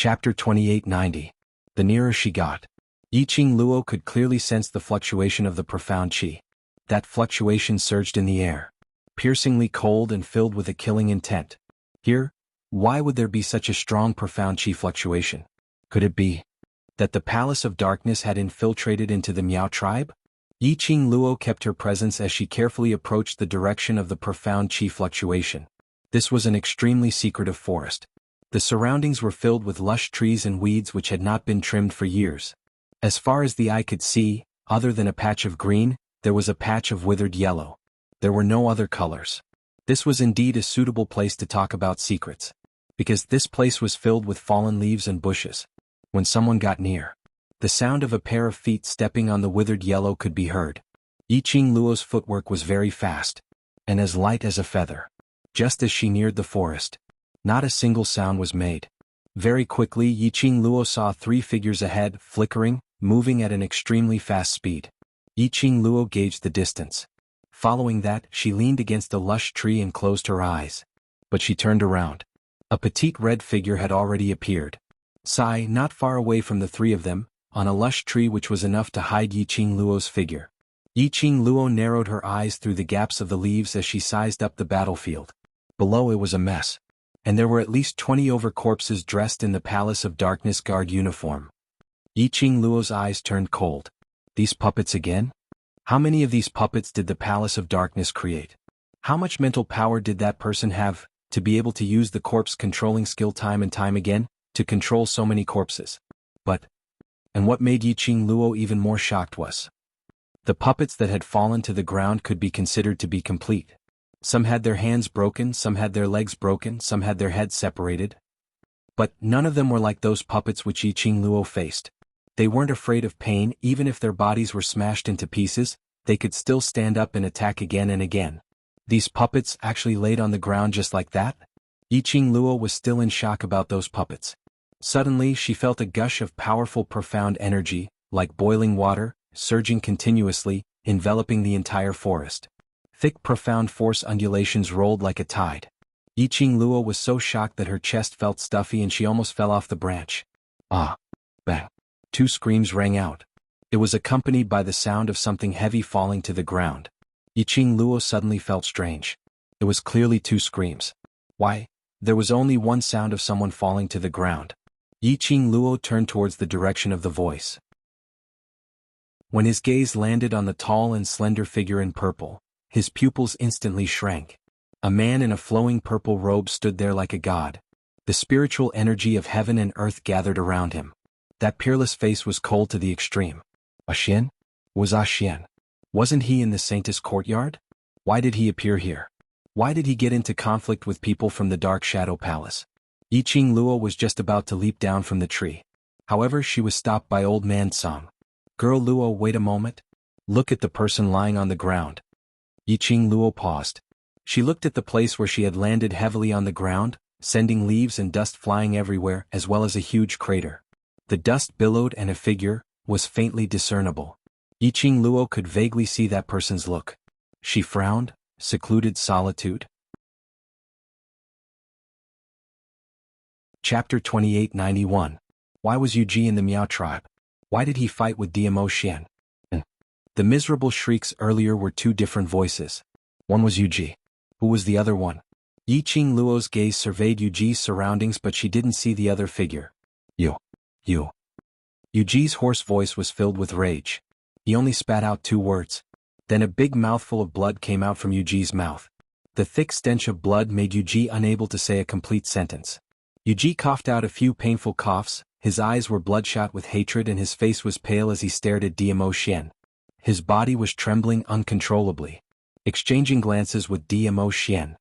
Chapter 2890. The nearer she got. Yiqing Luo could clearly sense the fluctuation of the profound qi. That fluctuation surged in the air, piercingly cold and filled with a killing intent. Here, why would there be such a strong profound qi fluctuation? Could it be that the Palace of Darkness had infiltrated into the Miao tribe? Yiqing Luo kept her presence as she carefully approached the direction of the profound qi fluctuation. This was an extremely secretive forest. The surroundings were filled with lush trees and weeds which had not been trimmed for years. As far as the eye could see, other than a patch of green, there was a patch of withered yellow. There were no other colors. This was indeed a suitable place to talk about secrets, because this place was filled with fallen leaves and bushes. When someone got near, the sound of a pair of feet stepping on the withered yellow could be heard. Yiqing Luo's footwork was very fast, and as light as a feather. Just as she neared the forest, not a single sound was made. Very quickly Yiqing Luo saw 3 figures ahead, flickering, moving at an extremely fast speed. Yiqing Luo gauged the distance. Following that, she leaned against a lush tree and closed her eyes. But she turned around. A petite red figure had already appeared. Not far away from the 3 of them, on a lush tree which was enough to hide Yiqing Luo's figure. Yiqing Luo narrowed her eyes through the gaps of the leaves as she sized up the battlefield. Below it was a mess, and there were at least 20 corpses dressed in the Palace of Darkness guard uniform. Yiqing Luo's eyes turned cold. These puppets again? How many of these puppets did the Palace of Darkness create? How much mental power did that person have, to be able to use the corpse controlling skill time and time again, to control so many corpses? And what made Yiqing Luo even more shocked was, the puppets that had fallen to the ground could be considered to be complete. Some had their hands broken, some had their legs broken, some had their heads separated. But none of them were like those puppets which Yiqing Luo faced. They weren't afraid of pain. Even if their bodies were smashed into pieces, they could still stand up and attack again and again. These puppets actually laid on the ground just like that? Yiqing Luo was still in shock about those puppets. Suddenly she felt a gush of powerful profound energy, like boiling water, surging continuously, enveloping the entire forest. Thick profound force undulations rolled like a tide. Yiqing Luo was so shocked that her chest felt stuffy and she almost fell off the branch. Ah! Bang! 2 screams rang out. It was accompanied by the sound of something heavy falling to the ground. Yiqing Luo suddenly felt strange. It was clearly 2 screams. Why? There was only one sound of someone falling to the ground. Yiqing Luo turned towards the direction of the voice. When his gaze landed on the tall and slender figure in purple, his pupils instantly shrank. A man in a flowing purple robe stood there like a god. The spiritual energy of heaven and earth gathered around him. That peerless face was cold to the extreme. Xian? Was Xian? Wasn't he in the Saintess courtyard? Why did he appear here? Why did he get into conflict with people from the Dark Shadow Palace? Yiqing Luo was just about to leap down from the tree. However, she was stopped by Old Man Song. Girl Luo, wait a moment. Look at the person lying on the ground. Yiqing Luo paused. She looked at the place where she had landed heavily on the ground, sending leaves and dust flying everywhere, as well as a huge crater. The dust billowed and a figure was faintly discernible. Yiqing Luo could vaguely see that person's look. She frowned. Secluded solitude. Chapter 2891. Why was Yu Ji in the Miao tribe? Why did he fight with Diamo Xian? The miserable shrieks earlier were 2 different voices. One was Yu Ji. Who was the other one? Yiqing Luo's gaze surveyed Yu Ji's surroundings, but she didn't see the other figure. You. Yu Ji's hoarse voice was filled with rage. He only spat out 2 words. Then a big mouthful of blood came out from Yu Ji's mouth. The thick stench of blood made Yu Ji unable to say a complete sentence. Yu Ji coughed out a few painful coughs, his eyes were bloodshot with hatred and his face was pale as he stared at Diamo Xian. His body was trembling uncontrollably. Exchanging glances with Diamo Xian,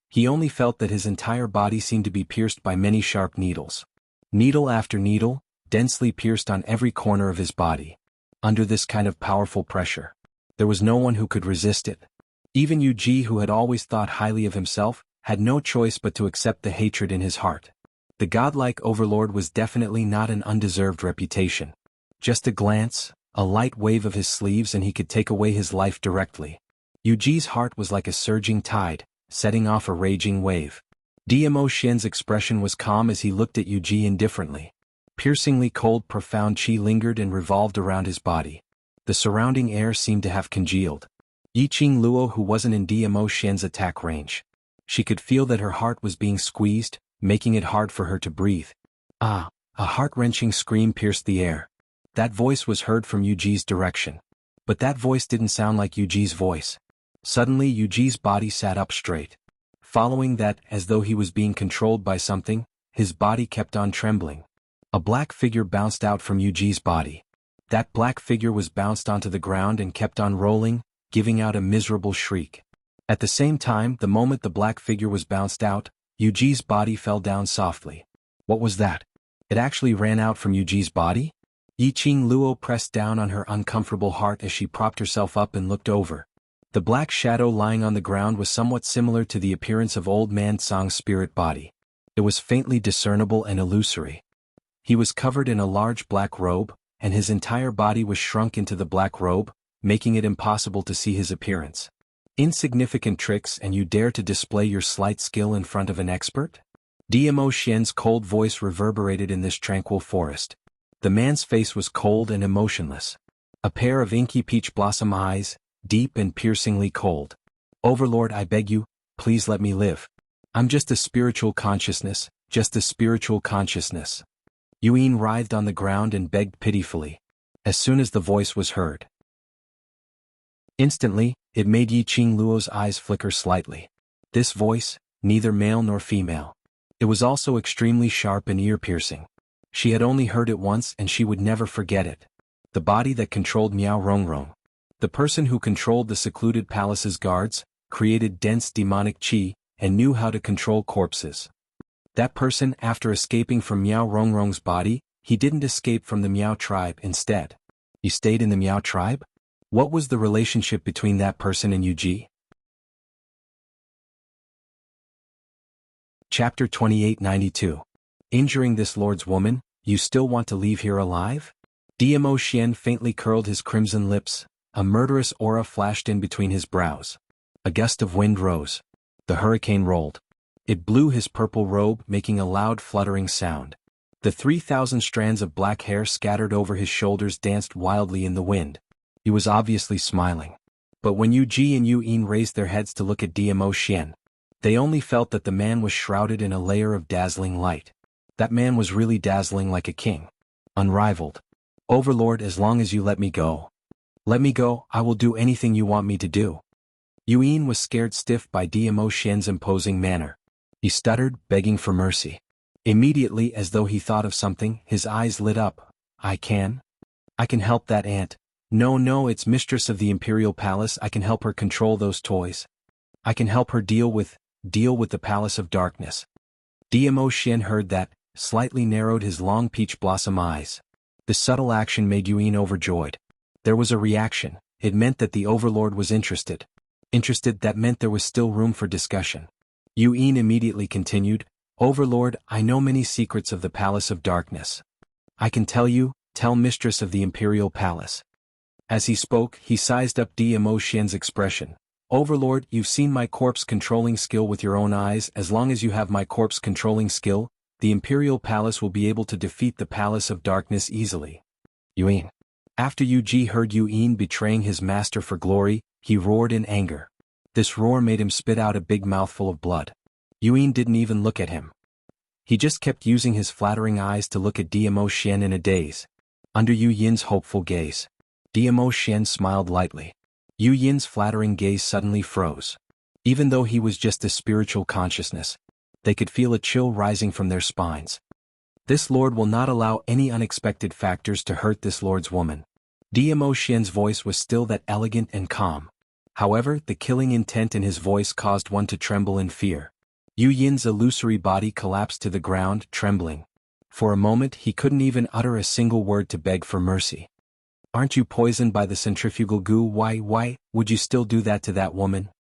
he only felt that his entire body seemed to be pierced by many sharp needles. Needle after needle, densely pierced on every corner of his body. Under this kind of powerful pressure, there was no one who could resist it. Even Yu Ji, who had always thought highly of himself, had no choice but to accept the hatred in his heart. The godlike overlord was definitely not an undeserved reputation. Just a glance, a light wave of his sleeves and he could take away his life directly. Yu Ji's heart was like a surging tide, setting off a raging wave. Dmo Xian's expression was calm as he looked at Yu Ji indifferently. Piercingly cold profound qi lingered and revolved around his body. The surrounding air seemed to have congealed. Yiqing Luo, who wasn't in Dmo Xian's attack range. She could feel that her heart was being squeezed, making it hard for her to breathe. Ah! A heart-wrenching scream pierced the air. That voice was heard from Yu Ji's direction. But that voice didn't sound like Yu Ji's voice. Suddenly Yu Ji's body sat up straight. Following that, as though he was being controlled by something, his body kept on trembling. A black figure bounced out from Yu Ji's body. That black figure was bounced onto the ground and kept on rolling, giving out a miserable shriek. At the same time, the moment the black figure was bounced out, Yu Ji's body fell down softly. What was that? It actually ran out from Yu Ji's body? Yiqing Luo pressed down on her uncomfortable heart as she propped herself up and looked over. The black shadow lying on the ground was somewhat similar to the appearance of Old Man Tsang's spirit body. It was faintly discernible and illusory. He was covered in a large black robe, and his entire body was shrunk into the black robe, making it impossible to see his appearance. Insignificant tricks, and you dare to display your slight skill in front of an expert? Dmo Xian's cold voice reverberated in this tranquil forest. The man's face was cold and emotionless. A pair of inky peach blossom eyes, deep and piercingly cold. Overlord, I beg you, please let me live. I'm just a spiritual consciousness, just a spiritual consciousness. Yuan writhed on the ground and begged pitifully. As soon as the voice was heard. Instantly, it made Yiqing Luo's eyes flicker slightly. This voice, neither male nor female. It was also extremely sharp and ear-piercing. She had only heard it once and she would never forget it. The body that controlled Miao Rongrong. The person who controlled the secluded palace's guards, created dense demonic qi, and knew how to control corpses. That person, after escaping from Miao Rongrong's body, he didn't escape from the Miao tribe instead. He stayed in the Miao tribe? What was the relationship between that person and Yu Ji? Chapter 2892. Injuring this lord's woman, you still want to leave here alive? Dmo Xian faintly curled his crimson lips, a murderous aura flashed in between his brows. A gust of wind rose. The hurricane rolled. It blew his purple robe, making a loud fluttering sound. The 3,000 strands of black hair scattered over his shoulders danced wildly in the wind. He was obviously smiling. But when Yu Ji and Yu Yin raised their heads to look at Dmo Xian, they only felt that the man was shrouded in a layer of dazzling light. That man was really dazzling like a king. Unrivaled. Overlord, as long as you let me go. Let me go, I will do anything you want me to do. Yu Yin was scared stiff by Dmo Xian's imposing manner. He stuttered, begging for mercy. Immediately, as though he thought of something, his eyes lit up. I can help that aunt. No, it's mistress of the Imperial Palace. I can help her control those toys. I can help her deal with the Palace of Darkness. Dmo Xian heard that, slightly narrowed his long peach blossom eyes. The subtle action made Yuan overjoyed. There was a reaction. It meant that the Overlord was interested. That meant there was still room for discussion. Yuan immediately continued, Overlord, I know many secrets of the Palace of Darkness. I can tell Mistress of the Imperial Palace. As he spoke, he sized up Dmo Xian's expression. Overlord, you've seen my corpse controlling skill with your own eyes. As long as you have my corpse controlling skill, the Imperial Palace will be able to defeat the Palace of Darkness easily. Yuan. After Yu Ji heard Yuan betraying his master for glory, he roared in anger. This roar made him spit out a big mouthful of blood. Yuan didn't even look at him. He just kept using his flattering eyes to look at Dmo Xian in a daze. Under Yu Yin's hopeful gaze, Dmo Xian smiled lightly. Yu Yin's flattering gaze suddenly froze. Even though he was just a spiritual consciousness, they could feel a chill rising from their spines. This lord will not allow any unexpected factors to hurt this lord's woman. Dmo Xian's voice was still that elegant and calm. However, the killing intent in his voice caused one to tremble in fear. Yu Yin's illusory body collapsed to the ground, trembling. For a moment he couldn't even utter a single word to beg for mercy. Aren't you poisoned by the centrifugal goo? Why would you still do that to that woman?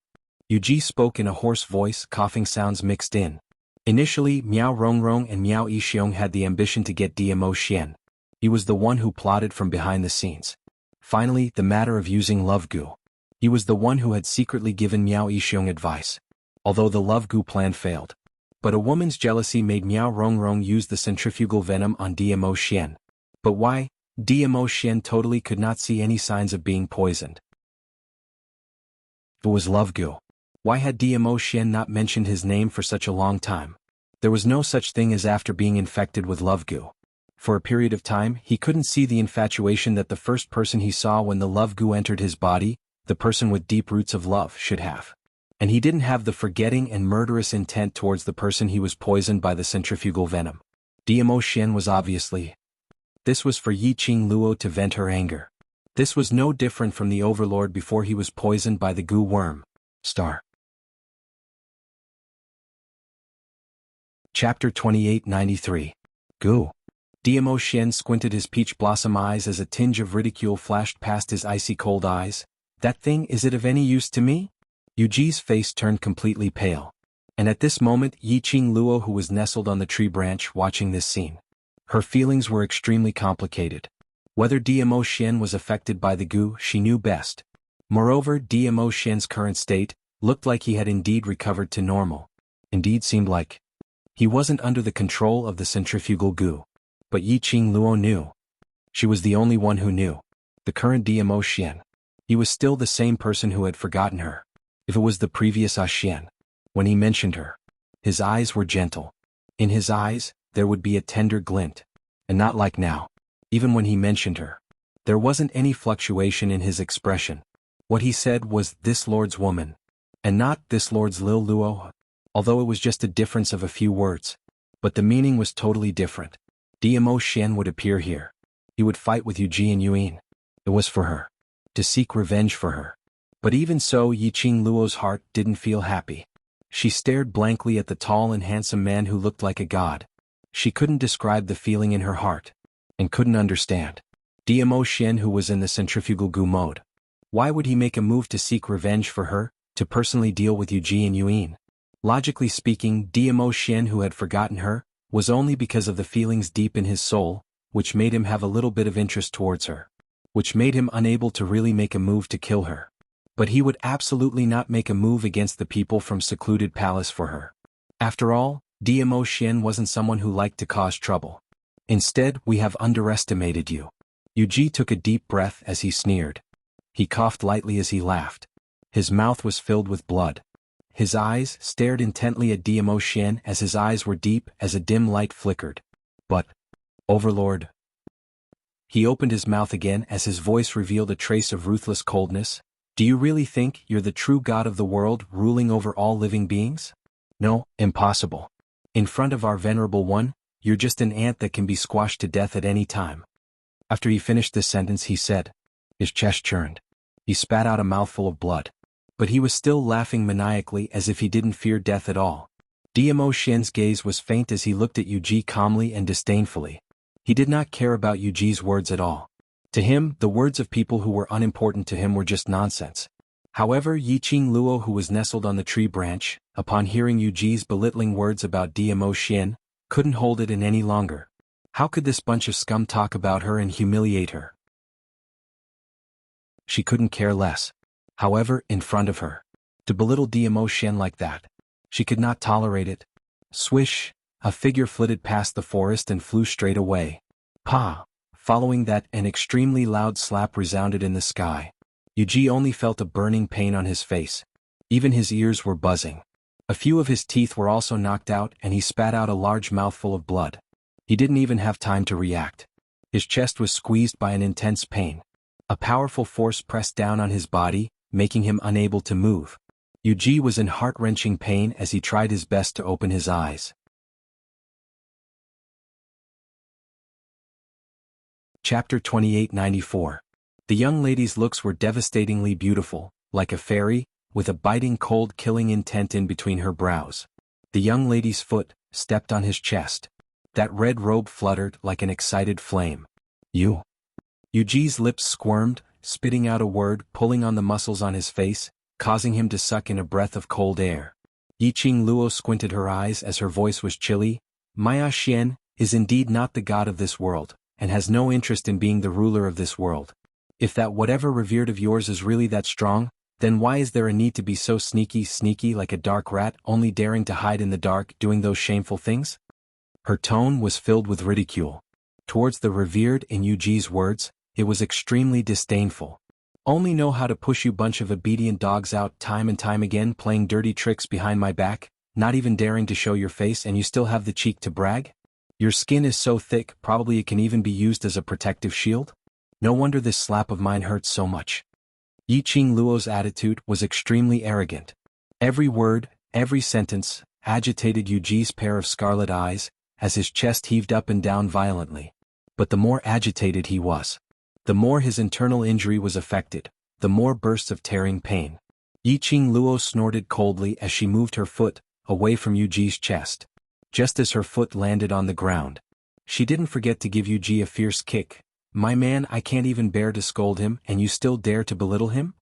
Yu Ji spoke in a hoarse voice, coughing sounds mixed in. Initially, Miao Rongrong and Miao Yixiong had the ambition to get Dmo Xian. He was the one who plotted from behind the scenes. Finally, the matter of using love goo. He was the one who had secretly given Miao Yixiong advice. Although the love goo plan failed, But a woman's jealousy made Miao Rongrong use the centrifugal venom on Diamo Xian. But why? Diamo Xian totally could not see any signs of being poisoned. It was Love Gu. Why had Diamo Xian not mentioned his name for such a long time? There was no such thing as after being infected with Love Gu. For a period of time, he couldn't see the infatuation that the first person he saw when the Love Gu entered his body, the person with deep roots of love, should have. And he didn't have the forgetting and murderous intent towards the person he was poisoned by the centrifugal venom. Diamo Xian was obviously. This was for Yiqing Luo to vent her anger. This was no different from the overlord before he was poisoned by the Gu worm. Star. Chapter 2893. Gu. Diamo Xian squinted his peach blossom eyes as a tinge of ridicule flashed past his icy cold eyes. That thing, is it of any use to me? Yuji's face turned completely pale. And at this moment Yiqing Luo, who was nestled on the tree branch watching this scene. Her feelings were extremely complicated. Whether Diamo Xian was affected by the Gu, she knew best. Moreover, Diamo Xian's current state looked like he had indeed recovered to normal. Indeed seemed like he wasn't under the control of the centrifugal Gu. But Yiqing Luo knew. She was the only one who knew. The current Diamo Xian. He was still the same person who had forgotten her. If it was the previous Xian. When he mentioned her, his eyes were gentle. In his eyes, there would be a tender glint. And not like now. Even when he mentioned her, there wasn't any fluctuation in his expression. What he said was, "This lord's woman." And not, "This lord's Lil Luo." Although it was just a difference of a few words. But the meaning was totally different. Diamo Xian would appear here. He would fight with Yuji and Yuin. It was for her. To seek revenge for her. But even so, Yiqing Luo's heart didn't feel happy. She stared blankly at the tall and handsome man who looked like a god. She couldn't describe the feeling in her heart. And couldn't understand. Diamo Xian, who was in the centrifugal Gu mode. Why would he make a move to seek revenge for her, to personally deal with Yuji and Yuin? Logically speaking, Diamo Xian, who had forgotten her, was only because of the feelings deep in his soul, which made him have a little bit of interest towards her. Which made him unable to really make a move to kill her. But he would absolutely not make a move against the people from Secluded Palace for her. After all, Diamo Xian wasn't someone who liked to cause trouble. Instead, we have underestimated you. Yuji took a deep breath as he sneered. He coughed lightly as he laughed. His mouth was filled with blood. His eyes stared intently at Diamo Xian as his eyes were deep as a dim light flickered. But, Overlord. He opened his mouth again as his voice revealed a trace of ruthless coldness. Do you really think you're the true god of the world, ruling over all living beings? No, impossible. In front of our venerable one, you're just an ant that can be squashed to death at any time. After he finished this sentence he said. His chest churned. He spat out a mouthful of blood. But he was still laughing maniacally as if he didn't fear death at all. Diamo Xian's gaze was faint as he looked at Yuji calmly and disdainfully. He did not care about Yuji's words at all. To him, the words of people who were unimportant to him were just nonsense. However, Yiqing Luo, who was nestled on the tree branch, upon hearing Yuji's belittling words about Diamo Xian, couldn't hold it in any longer. How could this bunch of scum talk about her and humiliate her? She couldn't care less. However, in front of her. To belittle Diamo Xian like that. She could not tolerate it. Swish, a figure flitted past the forest and flew straight away. Pa! Following that, an extremely loud slap resounded in the sky. Yuji only felt a burning pain on his face. Even his ears were buzzing. A few of his teeth were also knocked out and he spat out a large mouthful of blood. He didn't even have time to react. His chest was squeezed by an intense pain. A powerful force pressed down on his body, making him unable to move. Yuji was in heart-wrenching pain as he tried his best to open his eyes. Chapter 2894. The young lady's looks were devastatingly beautiful, like a fairy, with a biting cold killing intent in between her brows. The young lady's foot stepped on his chest. That red robe fluttered like an excited flame. You. Yuji's lips squirmed, spitting out a word, pulling on the muscles on his face, causing him to suck in a breath of cold air. Yiqing Luo squinted her eyes as her voice was chilly. Maya Xian is indeed not the god of this world, and has no interest in being the ruler of this world. If that whatever revered of yours is really that strong, Then why is there a need to be so sneaky like a dark rat, only daring to hide in the dark, doing those shameful things? Her tone was filled with ridicule. Towards the revered, in Yuji's words, it was extremely disdainful. Only know how to push you bunch of obedient dogs out time and time again, playing dirty tricks behind my back, not even daring to show your face, and you still have the cheek to brag? Your skin is so thick, probably it can even be used as a protective shield? No wonder this slap of mine hurts so much. Yiqing Luo's attitude was extremely arrogant. Every word, every sentence, agitated Yuji's pair of scarlet eyes, as his chest heaved up and down violently. But the more agitated he was, the more his internal injury was affected, the more bursts of tearing pain. Yiqing Luo snorted coldly as she moved her foot away from Yuji's chest. Just as her foot landed on the ground, she didn't forget to give Yuji a fierce kick. My man, I can't even bear to scold him, and you still dare to belittle him?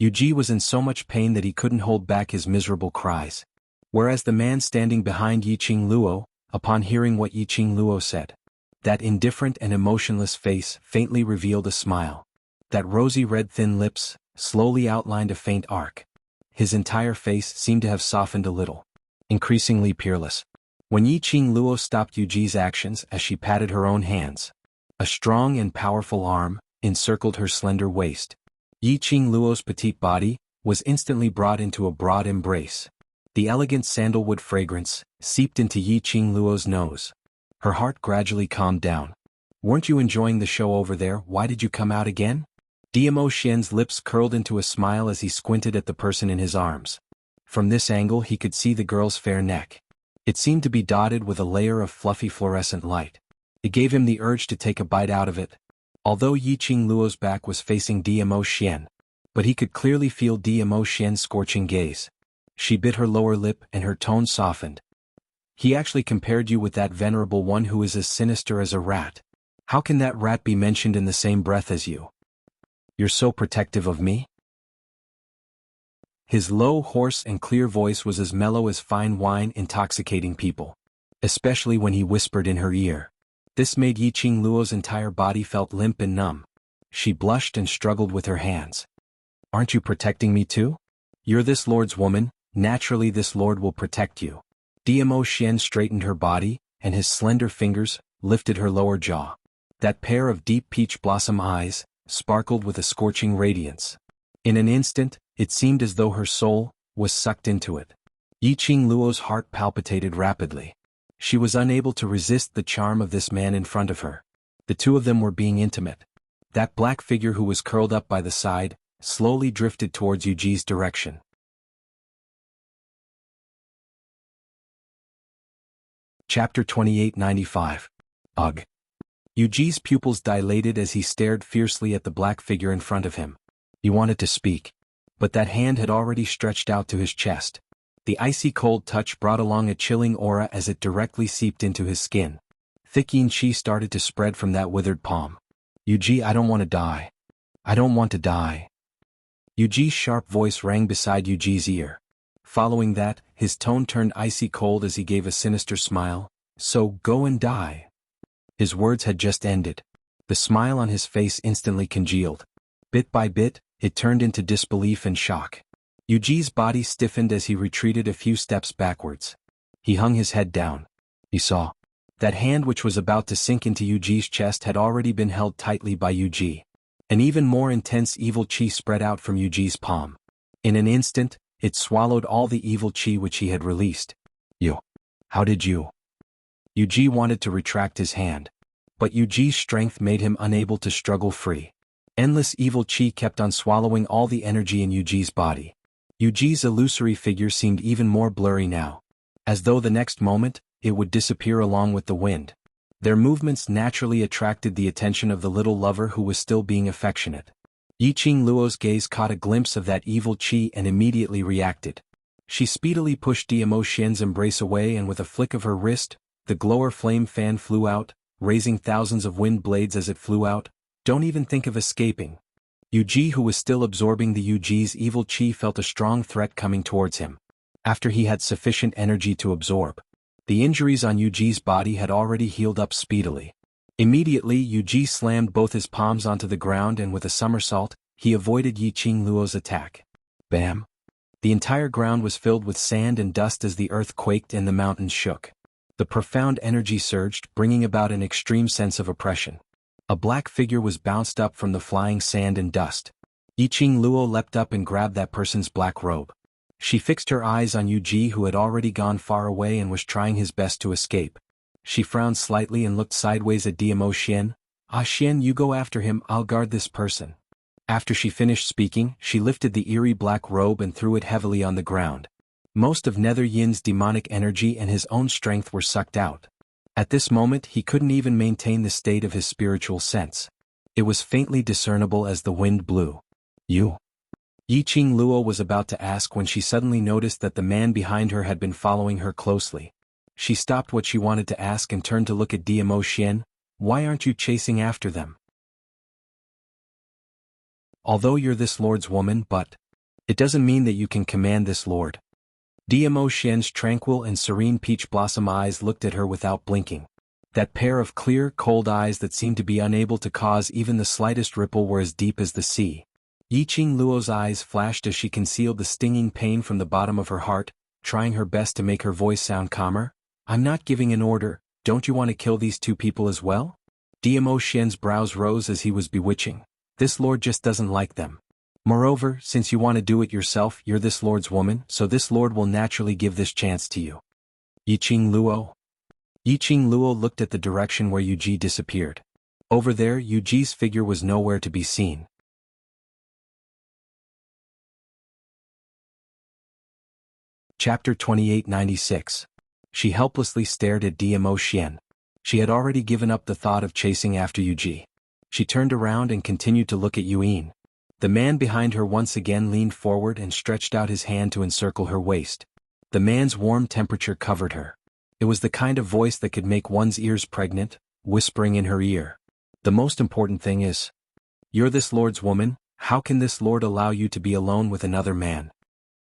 Yuji was in so much pain that he couldn't hold back his miserable cries. Whereas the man standing behind Yiqing Luo, upon hearing what Yiqing Luo said, that indifferent and emotionless face faintly revealed a smile. That rosy red thin lips slowly outlined a faint arc. His entire face seemed to have softened a little, increasingly peerless. When Yiqing Luo stopped Yuji's actions as she patted her own hands, a strong and powerful arm encircled her slender waist. Yiqing Luo's petite body was instantly brought into a broad embrace. The elegant sandalwood fragrance seeped into Yiqing Luo's nose. Her heart gradually calmed down. Weren't you enjoying the show over there? Why did you come out again? Diamo Xian's lips curled into a smile as he squinted at the person in his arms. From this angle he could see the girl's fair neck. It seemed to be dotted with a layer of fluffy fluorescent light. It gave him the urge to take a bite out of it. Although Yiqing Luo's back was facing Diamo Xian, but he could clearly feel Diamo Xian's scorching gaze. She bit her lower lip and her tone softened. He actually compared you with that venerable one who is as sinister as a rat. How can that rat be mentioned in the same breath as you? You're so protective of me? His low, hoarse and clear voice was as mellow as fine wine intoxicating people, especially when he whispered in her ear. This made Yiqing Luo's entire body felt limp and numb. She blushed and struggled with her hands. Aren't you protecting me too? You're this lord's woman, naturally this lord will protect you. Diamo Xian straightened her body, and his slender fingers lifted her lower jaw. That pair of deep peach blossom eyes sparkled with a scorching radiance. In an instant, it seemed as though her soul was sucked into it. Yiqing Luo's heart palpitated rapidly. She was unable to resist the charm of this man in front of her. The two of them were being intimate. That black figure who was curled up by the side slowly drifted towards Yuji's direction. Chapter 2895. Ugh. Yuji's pupils dilated as he stared fiercely at the black figure in front of him. He wanted to speak, but that hand had already stretched out to his chest. The icy cold touch brought along a chilling aura as it directly seeped into his skin. Thick yin qi started to spread from that withered palm. Yuji, I don't want to die. I don't want to die. Yuji's sharp voice rang beside Yuji's ear. Following that, his tone turned icy cold as he gave a sinister smile. So go and die. His words had just ended. The smile on his face instantly congealed. Bit by bit, it turned into disbelief and shock. Yuji's body stiffened as he retreated a few steps backwards. He hung his head down. He saw. That hand which was about to sink into Yuji's chest had already been held tightly by Yuji. An even more intense evil qi spread out from Yuji's palm. In an instant, it swallowed all the evil qi which he had released. You. How did you? Yuji wanted to retract his hand. But Yuji's strength made him unable to struggle free. Endless evil qi kept on swallowing all the energy in Yuji's body. Yuji's illusory figure seemed even more blurry now. As though the next moment, it would disappear along with the wind. Their movements naturally attracted the attention of the little lover who was still being affectionate. Yiqing Luo's gaze caught a glimpse of that evil qi and immediately reacted. She speedily pushed Diamo Xian's embrace away, and with a flick of her wrist, the glower flame fan flew out, raising thousands of wind blades as it flew out. Don't even think of escaping. Yuji, who was still absorbing the Yuji's evil qi, felt a strong threat coming towards him. After he had sufficient energy to absorb, the injuries on Yuji's body had already healed up speedily. Immediately, Yuji slammed both his palms onto the ground, and with a somersault, he avoided Yiqing Luo's attack. Bam! The entire ground was filled with sand and dust as the earth quaked and the mountains shook. The profound energy surged, bringing about an extreme sense of oppression. A black figure was bounced up from the flying sand and dust. Yiqing Luo leapt up and grabbed that person's black robe. She fixed her eyes on Yuji, who had already gone far away and was trying his best to escape. She frowned slightly and looked sideways at Diamo Xian. "Ah Xian, you go after him, I'll guard this person." After she finished speaking, she lifted the eerie black robe and threw it heavily on the ground. Most of Nether Yin's demonic energy and his own strength were sucked out. At this moment he couldn't even maintain the state of his spiritual sense. It was faintly discernible as the wind blew. "You?" Yiqing Luo was about to ask when she suddenly noticed that the man behind her had been following her closely. She stopped what she wanted to ask and turned to look at Diamo Xian. "Why aren't you chasing after them? Although you're this lord's woman, but it doesn't mean that you can command this lord." Diamo Xian's tranquil and serene peach blossom eyes looked at her without blinking. That pair of clear, cold eyes that seemed to be unable to cause even the slightest ripple were as deep as the sea. Yiqing Luo's eyes flashed as she concealed the stinging pain from the bottom of her heart, trying her best to make her voice sound calmer. "I'm not giving an order, don't you want to kill these two people as well?" Diamo Xian's brows rose as he was bewitching. "This lord just doesn't like them. Moreover, since you want to do it yourself, you're this lord's woman, so this lord will naturally give this chance to you." Yiqing Luo? Yiqing Luo looked at the direction where Yuji disappeared. Over there, Yuji's figure was nowhere to be seen. Chapter 2896. She helplessly stared at Diamo Xian. She had already given up the thought of chasing after Yuji. She turned around and continued to look at Yuin. The man behind her once again leaned forward and stretched out his hand to encircle her waist. The man's warm temperature covered her. It was the kind of voice that could make one's ears pregnant, whispering in her ear. "The most important thing is, you're this lord's woman, how can this lord allow you to be alone with another man?"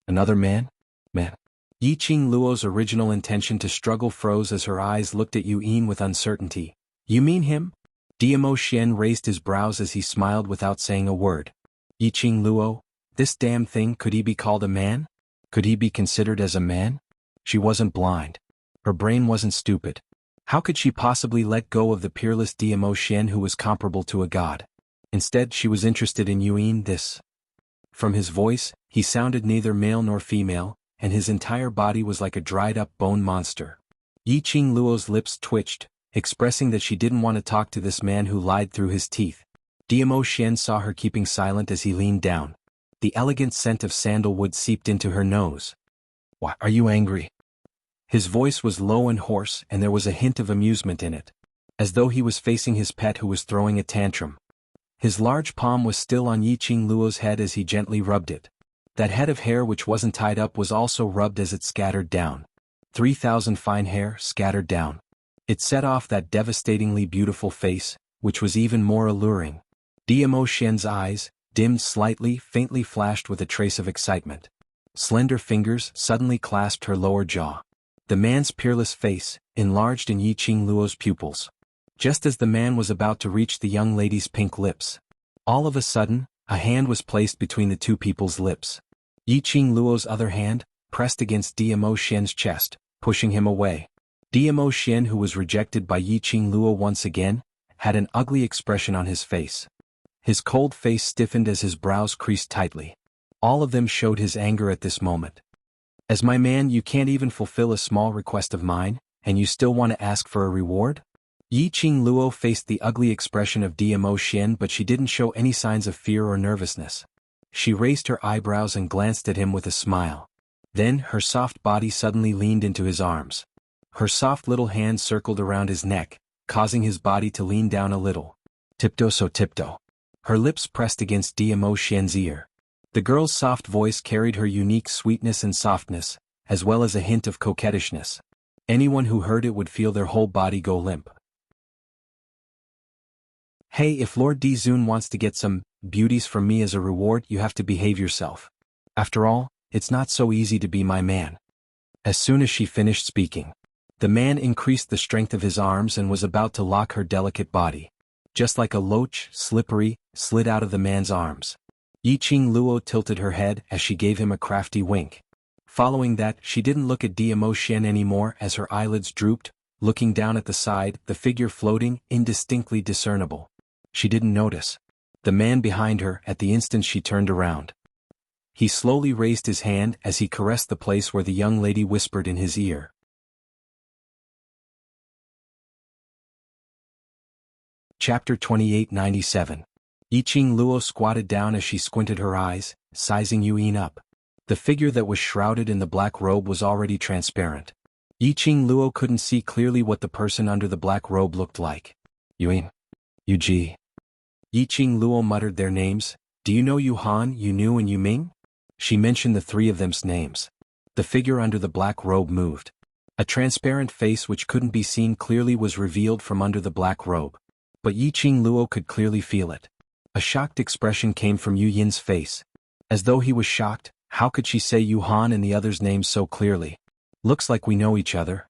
"Another man? Man." Yiqing Luo's original intention to struggle froze as her eyes looked at Yuin with uncertainty. "You mean him?" Diamo Xian raised his brows as he smiled without saying a word. "Yiqing Luo, this damn thing, could he be called a man? Could he be considered as a man?" She wasn't blind. Her brain wasn't stupid. How could she possibly let go of the peerless Diamo Xian who was comparable to a god? Instead, she was interested in Yuin this. From his voice, he sounded neither male nor female, and his entire body was like a dried-up bone monster. Yiqing Luo's lips twitched, expressing that she didn't want to talk to this man who lied through his teeth. Diamo Xian saw her keeping silent as he leaned down. The elegant scent of sandalwood seeped into her nose. "Why are you angry?" His voice was low and hoarse, and there was a hint of amusement in it, as though he was facing his pet who was throwing a tantrum. His large palm was still on Yiqing Luo's head as he gently rubbed it. That head of hair which wasn't tied up was also rubbed as it scattered down. 3,000 fine hair scattered down. It set off that devastatingly beautiful face, which was even more alluring. Diamo Xian's eyes, dimmed slightly, faintly flashed with a trace of excitement. Slender fingers suddenly clasped her lower jaw. The man's peerless face, enlarged in Yiqing Luo's pupils. Just as the man was about to reach the young lady's pink lips, all of a sudden, a hand was placed between the two people's lips. Yiqing Luo's other hand pressed against Diamo Xian's chest, pushing him away. Diamo Xian, who was rejected by Yiqing Luo once again, had an ugly expression on his face. His cold face stiffened as his brows creased tightly. All of them showed his anger at this moment. "As my man, you can't even fulfill a small request of mine, and you still want to ask for a reward?" Yiqing Luo faced the ugly expression of Diamo Xian, but she didn't show any signs of fear or nervousness. She raised her eyebrows and glanced at him with a smile. Then her soft body suddenly leaned into his arms. Her soft little hand circled around his neck, causing his body to lean down a little. "Tiptoe so tiptoe." Her lips pressed against Diamo Xian's ear. The girl's soft voice carried her unique sweetness and softness, as well as a hint of coquettishness. Anyone who heard it would feel their whole body go limp. "Hey, if Lord Dizun wants to get some beauties from me as a reward, you have to behave yourself. After all, it's not so easy to be my man." As soon as she finished speaking, the man increased the strength of his arms and was about to lock her delicate body. Just like a loach, slippery, slid out of the man's arms. Yiqing Luo tilted her head as she gave him a crafty wink. Following that, she didn't look at Diamo Shen anymore as her eyelids drooped, looking down at the side, the figure floating, indistinctly discernible. She didn't notice the man behind her at the instant she turned around. He slowly raised his hand as he caressed the place where the young lady whispered in his ear. Chapter 2897. Yiqing Luo squatted down as she squinted her eyes, sizing Yuyin up. The figure that was shrouded in the black robe was already transparent. Yiqing Luo couldn't see clearly what the person under the black robe looked like. Yuyin. Yuji. Yiqing Luo muttered their names. Do you know Yu Han, Yu Nu and Yu Ming? She mentioned the three of them's names. The figure under the black robe moved. A transparent face which couldn't be seen clearly was revealed from under the black robe. But Yiqing Luo could clearly feel it. A shocked expression came from Yu Yin's face. As though he was shocked, how could she say Yu Han and the other's names so clearly? Looks like we know each other.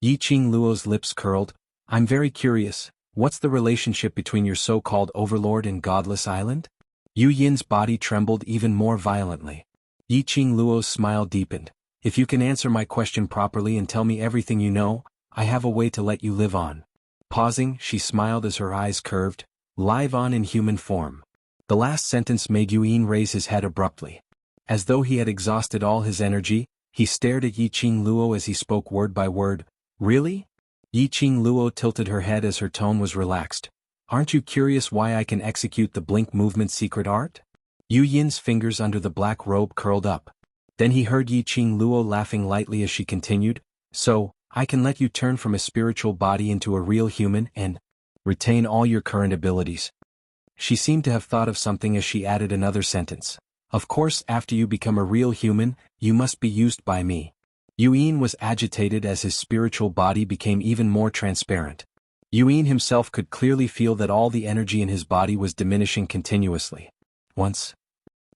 Yiqing Luo's lips curled. I'm very curious, what's the relationship between your so-called overlord and Godless Island? Yu Yin's body trembled even more violently. Yiqing Luo's smile deepened. If you can answer my question properly and tell me everything you know, I have a way to let you live on. Pausing, she smiled as her eyes curved. Live on in human form. The last sentence made Yuyin raise his head abruptly. As though he had exhausted all his energy, he stared at Yiqing Luo as he spoke word by word. Really? Yiqing Luo tilted her head as her tone was relaxed. Aren't you curious why I can execute the blink movement secret art? Yu Yin's fingers under the black robe curled up. Then he heard Yiqing Luo laughing lightly as she continued. So, I can let you turn from a spiritual body into a real human and retain all your current abilities. She seemed to have thought of something as she added another sentence. Of course, after you become a real human, you must be used by me. Yuyin was agitated as his spiritual body became even more transparent. Yuyin himself could clearly feel that all the energy in his body was diminishing continuously. Once,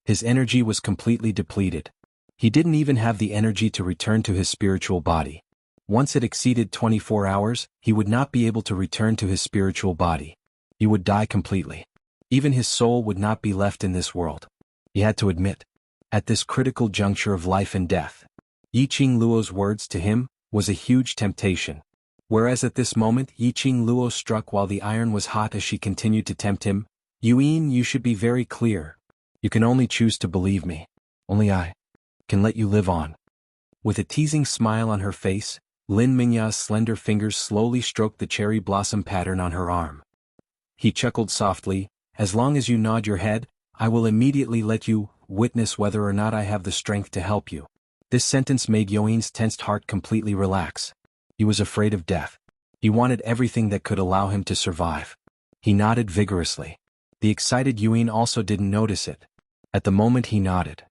his energy was completely depleted. He didn't even have the energy to return to his spiritual body. Once it exceeded 24 hours, he would not be able to return to his spiritual body. He would die completely. Even his soul would not be left in this world. He had to admit, at this critical juncture of life and death, Yiqing Luo's words to him was a huge temptation. Whereas at this moment Yiqing Luo struck while the iron was hot as she continued to tempt him. Yuyin, you should be very clear. You can only choose to believe me. Only I can let you live on. With a teasing smile on her face, Lin Mingya's slender fingers slowly stroked the cherry blossom pattern on her arm. He chuckled softly. As long as you nod your head, I will immediately let you witness whether or not I have the strength to help you. This sentence made Yuin's tensed heart completely relax. He was afraid of death. He wanted everything that could allow him to survive. He nodded vigorously. The excited Yuin also didn't notice it. At the moment he nodded,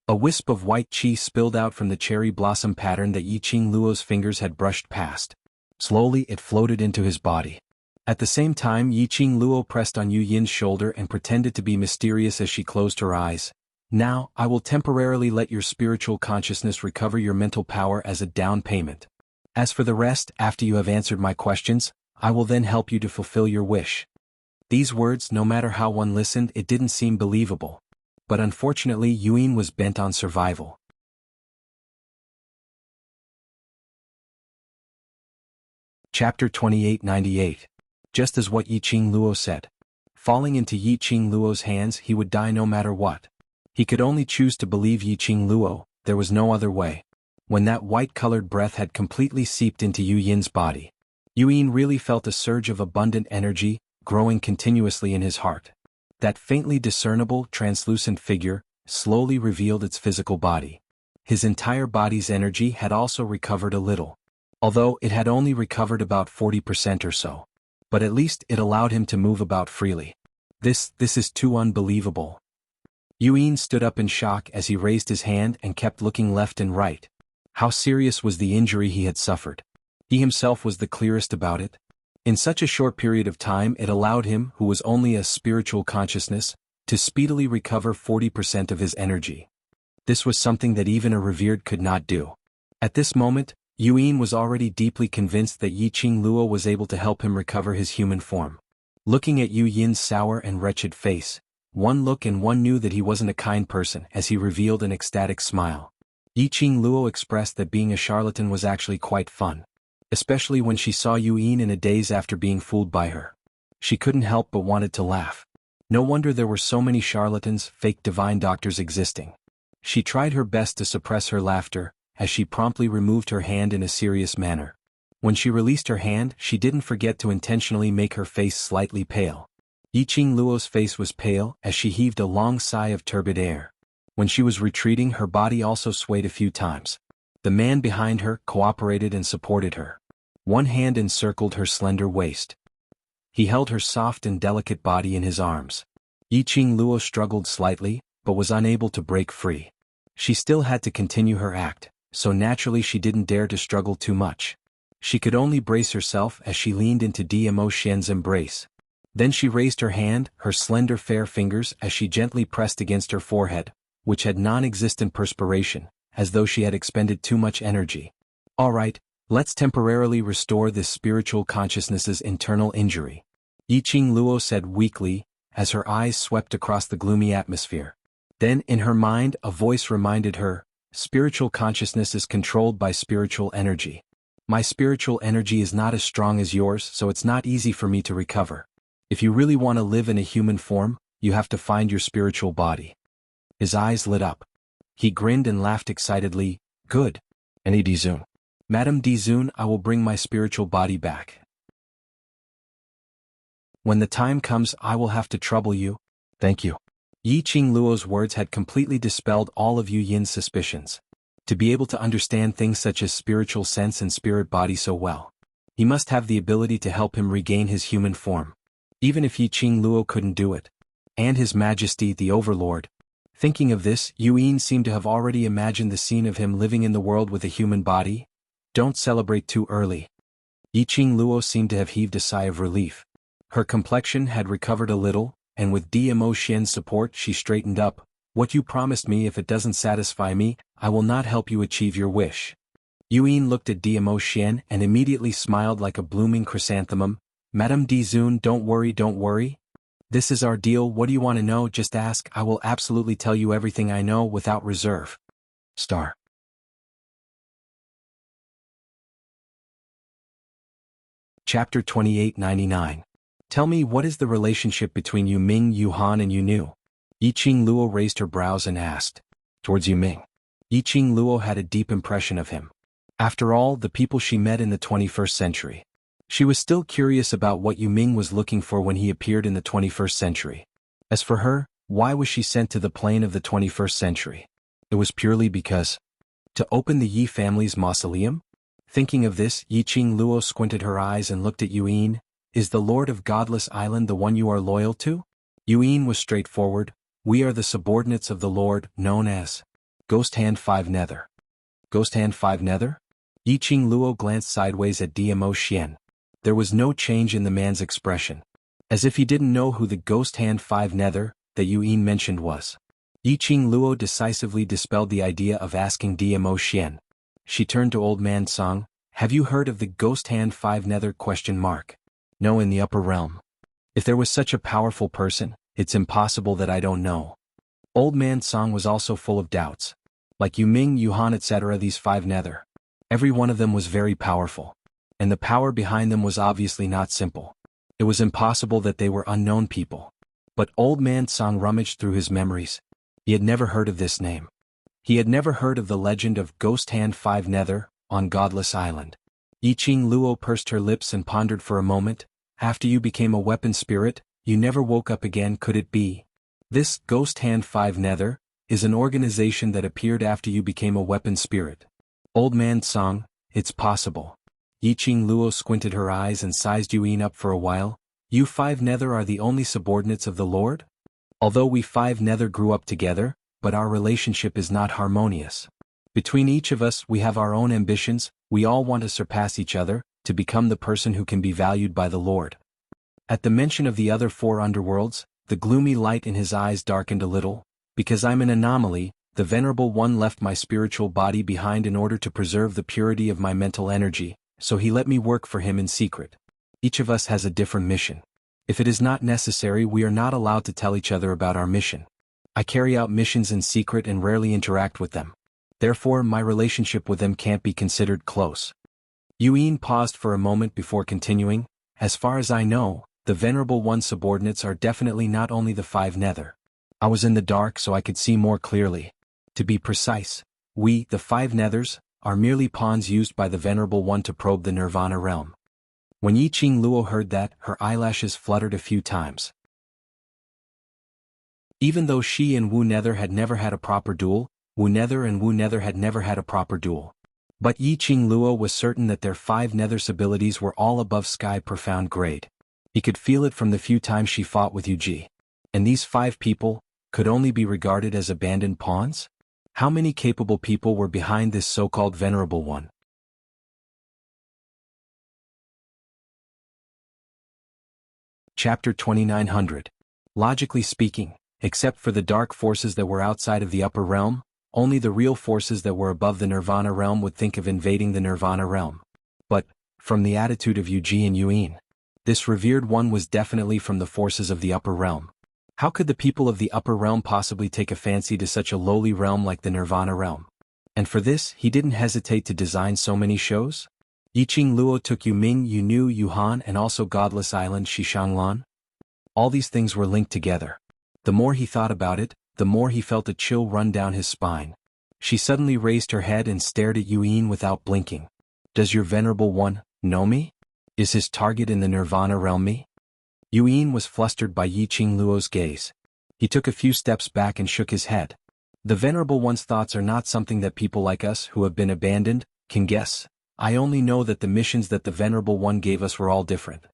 a wisp of white qi spilled out from the cherry blossom pattern that Yiqing Luo's fingers had brushed past. Slowly it floated into his body. At the same time Yiqing Luo pressed on Yu Yin's shoulder and pretended to be mysterious as she closed her eyes. Now, I will temporarily let your spiritual consciousness recover your mental power as a down payment. As for the rest, after you have answered my questions, I will then help you to fulfill your wish. These words, no matter how one listened, it didn't seem believable. But unfortunately Yuyin was bent on survival. Chapter 2898. Just as what Yiqing Luo said. Falling into Yiqing Luo's hands, he would die no matter what. He could only choose to believe Yiqing Luo, there was no other way. When that white-colored breath had completely seeped into Yu Yin's body, Yuyin really felt a surge of abundant energy, growing continuously in his heart. That faintly discernible, translucent figure slowly revealed its physical body. His entire body's energy had also recovered a little. Although it had only recovered about 40% or so. But at least it allowed him to move about freely. This is too unbelievable. Yuyin stood up in shock as he raised his hand and kept looking left and right. How serious was the injury he had suffered? He himself was the clearest about it. In such a short period of time it allowed him, who was only a spiritual consciousness, to speedily recover 40% of his energy. This was something that even a revered could not do. At this moment, Yuyin was already deeply convinced that Yiqing Luo was able to help him recover his human form. Looking at Yu Yin's sour and wretched face, one look and one knew that he wasn't a kind person as he revealed an ecstatic smile. Yiqing Luo expressed that being a charlatan was actually quite fun. Especially when she saw Yu Yin in a daze after being fooled by her. She couldn't help but wanted to laugh. No wonder there were so many charlatans, fake divine doctors existing. She tried her best to suppress her laughter, as she promptly removed her hand in a serious manner. When she released her hand, she didn't forget to intentionally make her face slightly pale. Yiqing Luo's face was pale as she heaved a long sigh of turbid air. When she was retreating, her body also swayed a few times. The man behind her cooperated and supported her. One hand encircled her slender waist. He held her soft and delicate body in his arms. Yiqing Luo struggled slightly, but was unable to break free. She still had to continue her act, so naturally she didn't dare to struggle too much. She could only brace herself as she leaned into Dmo Xian's embrace. Then she raised her hand, her slender fair fingers as she gently pressed against her forehead, which had non-existent perspiration, as though she had expended too much energy. All right, let's temporarily restore this spiritual consciousness's internal injury. Yiqing Luo said weakly, as her eyes swept across the gloomy atmosphere. Then in her mind a voice reminded her, spiritual consciousness is controlled by spiritual energy. My spiritual energy is not as strong as yours, so it's not easy for me to recover. If you really want to live in a human form, you have to find your spiritual body. His eyes lit up. He grinned and laughed excitedly. Good. Any Dizun. Madame Dizun, I will bring my spiritual body back. When the time comes, I will have to trouble you. Thank you. Yiqing Luo's words had completely dispelled all of Yu Yin's suspicions. To be able to understand things such as spiritual sense and spirit body so well, he must have the ability to help him regain his human form. Even if Yiqing Luo couldn't do it. And His Majesty the Overlord. Thinking of this, Yu Yin seemed to have already imagined the scene of him living in the world with a human body. Don't celebrate too early. Yiqing Luo seemed to have heaved a sigh of relief. Her complexion had recovered a little, and with Dmo Xian's support she straightened up. What you promised me, if it doesn't satisfy me, I will not help you achieve your wish. Yu Yin looked at Dmo Xian and immediately smiled like a blooming chrysanthemum. Madame Dizun, don't worry. This is our deal. What do you want to know? Just ask. I will absolutely tell you everything I know without reserve. Star. Chapter 2899. Tell me, what is the relationship between Yu Ming, Yu Han and Yu Nu? Yiqing Luo raised her brows and asked. Towards Yu Ming. Yiqing Luo had a deep impression of him. After all, the people she met in the 21st century. She was still curious about what Yu Ming was looking for when he appeared in the 21st century. As for her, why was she sent to the plane of the 21st century? It was purely because to open the Yi family's mausoleum? Thinking of this, Yiqing Luo squinted her eyes and looked at Yu Yin. Is the Lord of Godless Island the one you are loyal to? Yu Yin was straightforward. We are the subordinates of the Lord, known as Ghost Hand 5 Nether. Ghost Hand 5 Nether? Yiqing Luo glanced sideways at Dmo Xian. There was no change in the man's expression. As if he didn't know who the Ghost Hand 5 Nether that Yu Yin mentioned was. Yiqing Luo decisively dispelled the idea of asking Dmo Xian. She turned to Old Man Song. Have you heard of the Ghost Hand 5 Nether? No, in the upper realm. If there was such a powerful person, it's impossible that I don't know. Old Man Song was also full of doubts. Like Yu Ming, Yu Han, etc., these 5 Nether. Every one of them was very powerful. And the power behind them was obviously not simple. It was impossible that they were unknown people. But Old Man Song rummaged through his memories. He had never heard of this name. He had never heard of the legend of Ghost Hand 5 Nether on Godless Island. Yiqing Luo pursed her lips and pondered for a moment. After you became a weapon spirit, you never woke up again, could it be? This Ghost Hand 5 Nether is an organization that appeared after you became a weapon spirit. Old Man Song, it's possible. Yiqing Luo squinted her eyes and sized Yu Yin up for a while. You 5 Nether are the only subordinates of the Lord? Although we 5 Nether grew up together, but our relationship is not harmonious. Between each of us we have our own ambitions, we all want to surpass each other, to become the person who can be valued by the Lord. At the mention of the other 4 underworlds, the gloomy light in his eyes darkened a little. Because I'm an anomaly, the Venerable One left my spiritual body behind in order to preserve the purity of my mental energy, so he let me work for him in secret. Each of us has a different mission. If it is not necessary, we are not allowed to tell each other about our mission. I carry out missions in secret and rarely interact with them. Therefore, my relationship with them can't be considered close. Yuan paused for a moment before continuing. As far as I know, the Venerable One's subordinates are definitely not only the 5 Nether. I was in the dark so I could see more clearly. To be precise, we, the 5 Nethers, are merely pawns used by the Venerable One to probe the Nirvana realm. When Yiqing Luo heard that, her eyelashes fluttered a few times. Even though she and Wu Nether had never had a proper duel, Wu Nether and Wu Nether had never had a proper duel. But Yiqing Luo was certain that their 5 Nether's abilities were all above Sky Profound grade. He could feel it from the few times she fought with Yuji. And these 5 people could only be regarded as abandoned pawns? How many capable people were behind this so-called Venerable One? Chapter 2900. Logically speaking, except for the dark forces that were outside of the upper realm, only the real forces that were above the Nirvana realm would think of invading the Nirvana realm. But, from the attitude of Yuji and Yuan, this revered one was definitely from the forces of the upper realm. How could the people of the upper realm possibly take a fancy to such a lowly realm like the Nirvana realm? And for this, he didn't hesitate to design so many shows? Yiqing Luo took Yuming, Yunu, Yuhan, and also Godless Island Shishanglan. All these things were linked together. The more he thought about it, the more he felt a chill run down his spine. She suddenly raised her head and stared at Yuan without blinking. Does your Venerable One know me? Is his target in the Nirvana realm me? Yuan was flustered by Yiqing Luo's gaze. He took a few steps back and shook his head. The Venerable One's thoughts are not something that people like us who have been abandoned can guess. I only know that the missions that the Venerable One gave us were all different.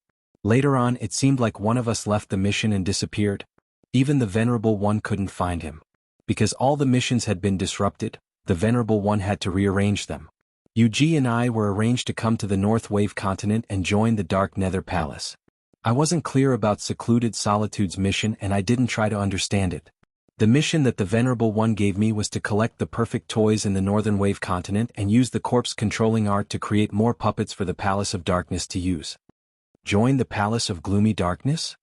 Later on, it seemed like one of us left the mission and disappeared. Even the Venerable One couldn't find him. Because all the missions had been disrupted, the Venerable One had to rearrange them. Yuji and I were arranged to come to the North Wave continent and join the Dark Nether Palace. I wasn't clear about Secluded Solitude's mission and I didn't try to understand it. The mission that the Venerable One gave me was to collect the perfect toys in the Northern Wave continent and use the corpse controlling art to create more puppets for the Palace of Darkness to use. Join the Palace of Gloomy Darkness?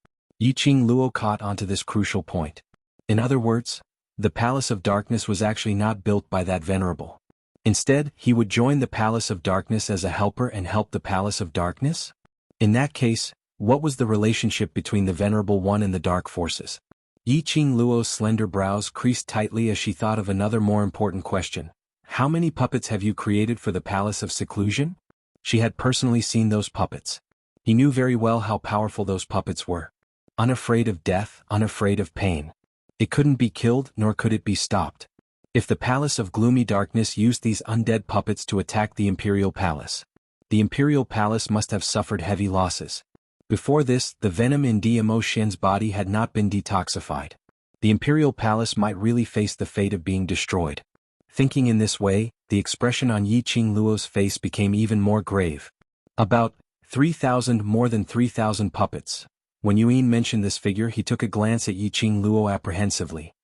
Yiqing Luo caught onto this crucial point. In other words, the Palace of Darkness was actually not built by that Venerable. Instead, he would join the Palace of Darkness as a helper and help the Palace of Darkness? In that case, what was the relationship between the Venerable One and the Dark Forces? Yiqing Luo's slender brows creased tightly as she thought of another more important question. How many puppets have you created for the Palace of Seclusion? She had personally seen those puppets. He knew very well how powerful those puppets were. Unafraid of death, unafraid of pain. It couldn't be killed, nor could it be stopped. If the Palace of Gloomy Darkness used these undead puppets to attack the Imperial Palace, the Imperial Palace must have suffered heavy losses. Before this, the venom in DMO Shen's body had not been detoxified. The Imperial Palace might really face the fate of being destroyed. Thinking in this way, the expression on Yiqing Luo's face became even more grave. About 3,000, more than 3,000 puppets. When Yuan mentioned this figure, he took a glance at Yiqing Luo apprehensively.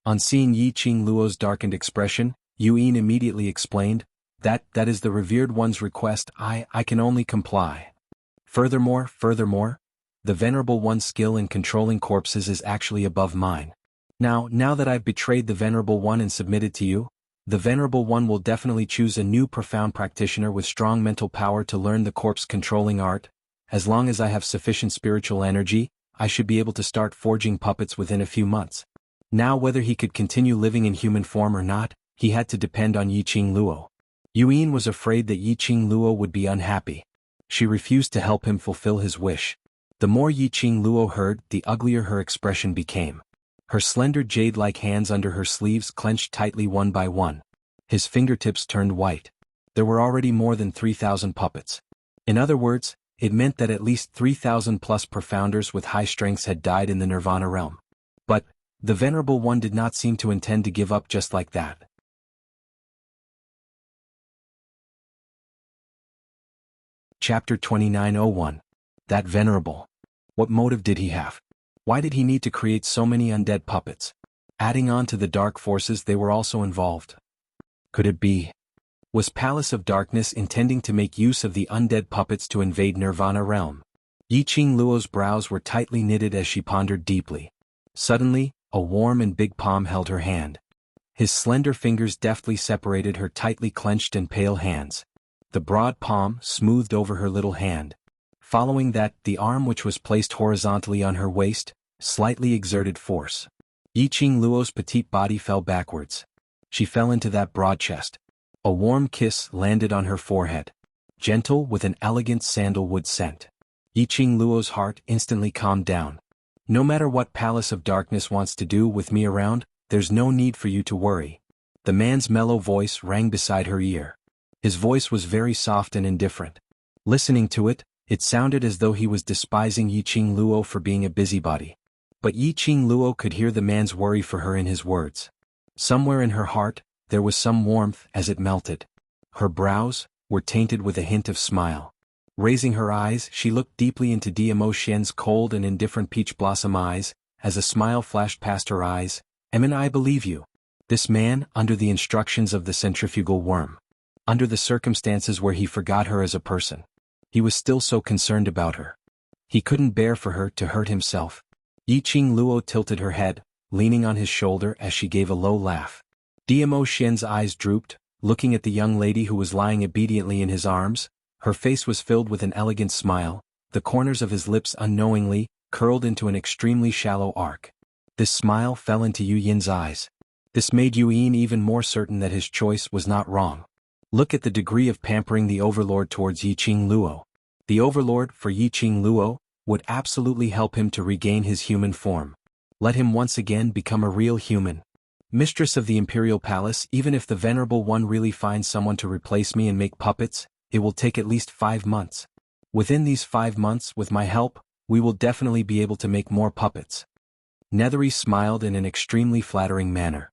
On seeing Yiqing Luo's darkened expression, Yuan immediately explained, That is the revered one's request. I can only comply. Furthermore, the Venerable One's skill in controlling corpses is actually above mine. Now that I've betrayed the Venerable One and submitted to you, the Venerable One will definitely choose a new profound practitioner with strong mental power to learn the corpse controlling art. As long as I have sufficient spiritual energy, I should be able to start forging puppets within a few months. Now whether he could continue living in human form or not, he had to depend on Yiqing Luo. Yuan was afraid that Yiqing Luo would be unhappy. She refused to help him fulfill his wish. The more Yiqing Luo heard, the uglier her expression became. Her slender jade-like hands under her sleeves clenched tightly one by one. His fingertips turned white. There were already more than 3,000 puppets. In other words, it meant that at least 3,000 plus profounders with high strengths had died in the Nirvana realm. But the Venerable One did not seem to intend to give up just like that. Chapter 2901. That Venerable. What motive did he have? Why did he need to create so many undead puppets? Adding on to the dark forces, they were also involved. Could it be? Was Palace of Darkness intending to make use of the undead puppets to invade Nirvana realm? Yiqing Luo's brows were tightly knitted as she pondered deeply. Suddenly, a warm and big palm held her hand. His slender fingers deftly separated her tightly clenched and pale hands. The broad palm smoothed over her little hand. Following that, the arm which was placed horizontally on her waist, slightly exerted force. Yiqing Luo's petite body fell backwards. She fell into that broad chest. A warm kiss landed on her forehead. Gentle with an elegant sandalwood scent. Yiqing Luo's heart instantly calmed down. No matter what Palace of Darkness wants to do with me around, there's no need for you to worry. The man's mellow voice rang beside her ear. His voice was very soft and indifferent. Listening to it, it sounded as though he was despising Yiqing Luo for being a busybody. But Yiqing Luo could hear the man's worry for her in his words. Somewhere in her heart, there was some warmth as it melted. Her brows were tainted with a hint of smile. Raising her eyes, she looked deeply into Diamo Xian's cold and indifferent peach blossom eyes. As a smile flashed past her eyes, I believe you. This man, under the instructions of the centrifugal worm. Under the circumstances where he forgot her as a person. He was still so concerned about her. He couldn't bear for her to hurt himself. Yiqing Luo tilted her head, leaning on his shoulder as she gave a low laugh. Diamo Xian's eyes drooped, looking at the young lady who was lying obediently in his arms. Her face was filled with an elegant smile, the corners of his lips unknowingly curled into an extremely shallow arc. This smile fell into Yu Yin's eyes. This made Yu Yin even more certain that his choice was not wrong. Look at the degree of pampering the Overlord towards Yiqing Luo. The Overlord for Yiqing Luo would absolutely help him to regain his human form. Let him once again become a real human. Mistress of the Imperial Palace, even if the Venerable One really finds someone to replace me and make puppets, it will take at least 5 months. Within these 5 months, with my help, we will definitely be able to make more puppets. Nethery smiled in an extremely flattering manner.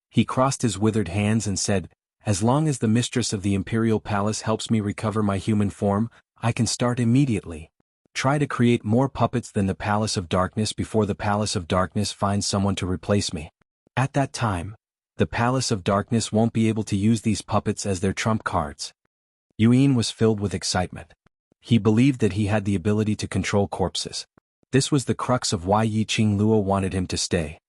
He crossed his withered hands and said, as long as the Mistress of the Imperial Palace helps me recover my human form, I can start immediately. Try to create more puppets than the Palace of Darkness before the Palace of Darkness finds someone to replace me. At that time, the Palace of Darkness won't be able to use these puppets as their trump cards. Yu Yin was filled with excitement. He believed that he had the ability to control corpses. This was the crux of why Yiqing Luo wanted him to stay.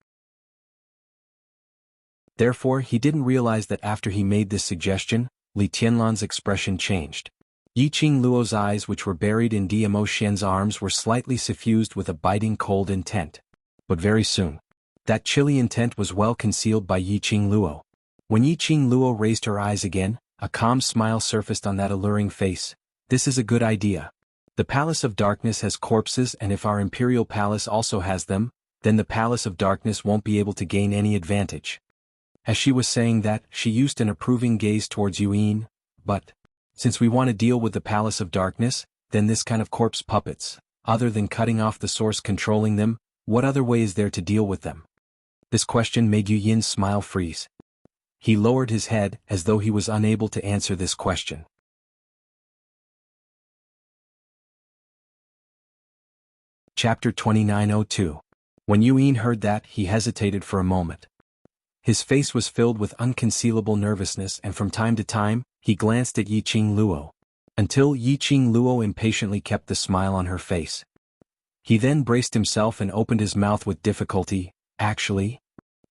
Therefore, he didn't realize that after he made this suggestion, Li Tianlan's expression changed. Yiqing Luo's eyes, which were buried in Diamo Xian's arms, were slightly suffused with a biting cold intent. But very soon, that chilly intent was well concealed by Yiqing Luo. When Yiqing Luo raised her eyes again, a calm smile surfaced on that alluring face. This is a good idea. The Palace of Darkness has corpses, and if our Imperial Palace also has them, then the Palace of Darkness won't be able to gain any advantage. As she was saying that, she used an approving gaze towards Yu Yin. But, since we want to deal with the Palace of Darkness, then this kind of corpse puppets, other than cutting off the source controlling them, what other way is there to deal with them? This question made Yu Yin's smile freeze. He lowered his head as though he was unable to answer this question. Chapter 2902. When Yu Yin heard that, he hesitated for a moment. His face was filled with unconcealable nervousness, and from time to time, he glanced at Yiqing Luo. Until Yiqing Luo impatiently kept the smile on her face. He then braced himself and opened his mouth with difficulty. Actually,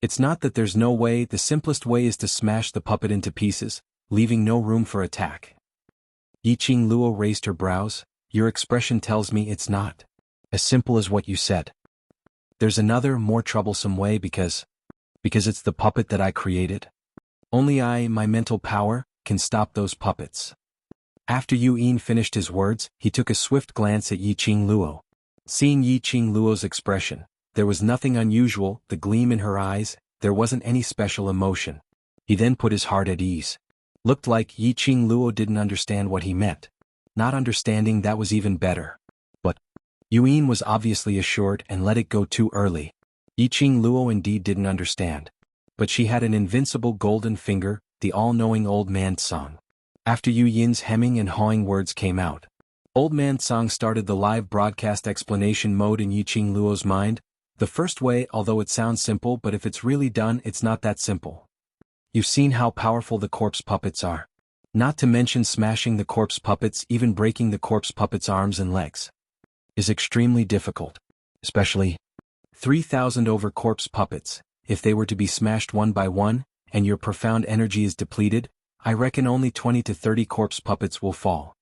it's not that there's no way. The simplest way is to smash the puppet into pieces, leaving no room for attack. Yiqing Luo raised her brows. Your expression tells me it's not as simple as what you said. There's another, more troublesome way because it's the puppet that I created. Only I, my mental power, can stop those puppets. After Yu Yin finished his words, he took a swift glance at Yiqing Luo. Seeing Yiqing Luo's expression, there was nothing unusual, the gleam in her eyes, there wasn't any special emotion. He then put his heart at ease. Looked like Yiqing Luo didn't understand what he meant. Not understanding, that was even better. But Yu Yin was obviously assured and let it go too early. Yiqing Luo indeed didn't understand. But she had an invincible golden finger, the all-knowing Old Man Song. After Yu Yin's hemming and hawing words came out, Old Man Song started the live broadcast explanation mode in Yiqing Luo's mind. The first way, although it sounds simple, but if it's really done, it's not that simple. You've seen how powerful the corpse puppets are. Not to mention smashing the corpse puppets, even breaking the corpse puppets' arms and legs. is extremely difficult. Especially 3,000 over corpse puppets. If they were to be smashed one by one, and your profound energy is depleted, I reckon only 20 to 30 corpse puppets will fall.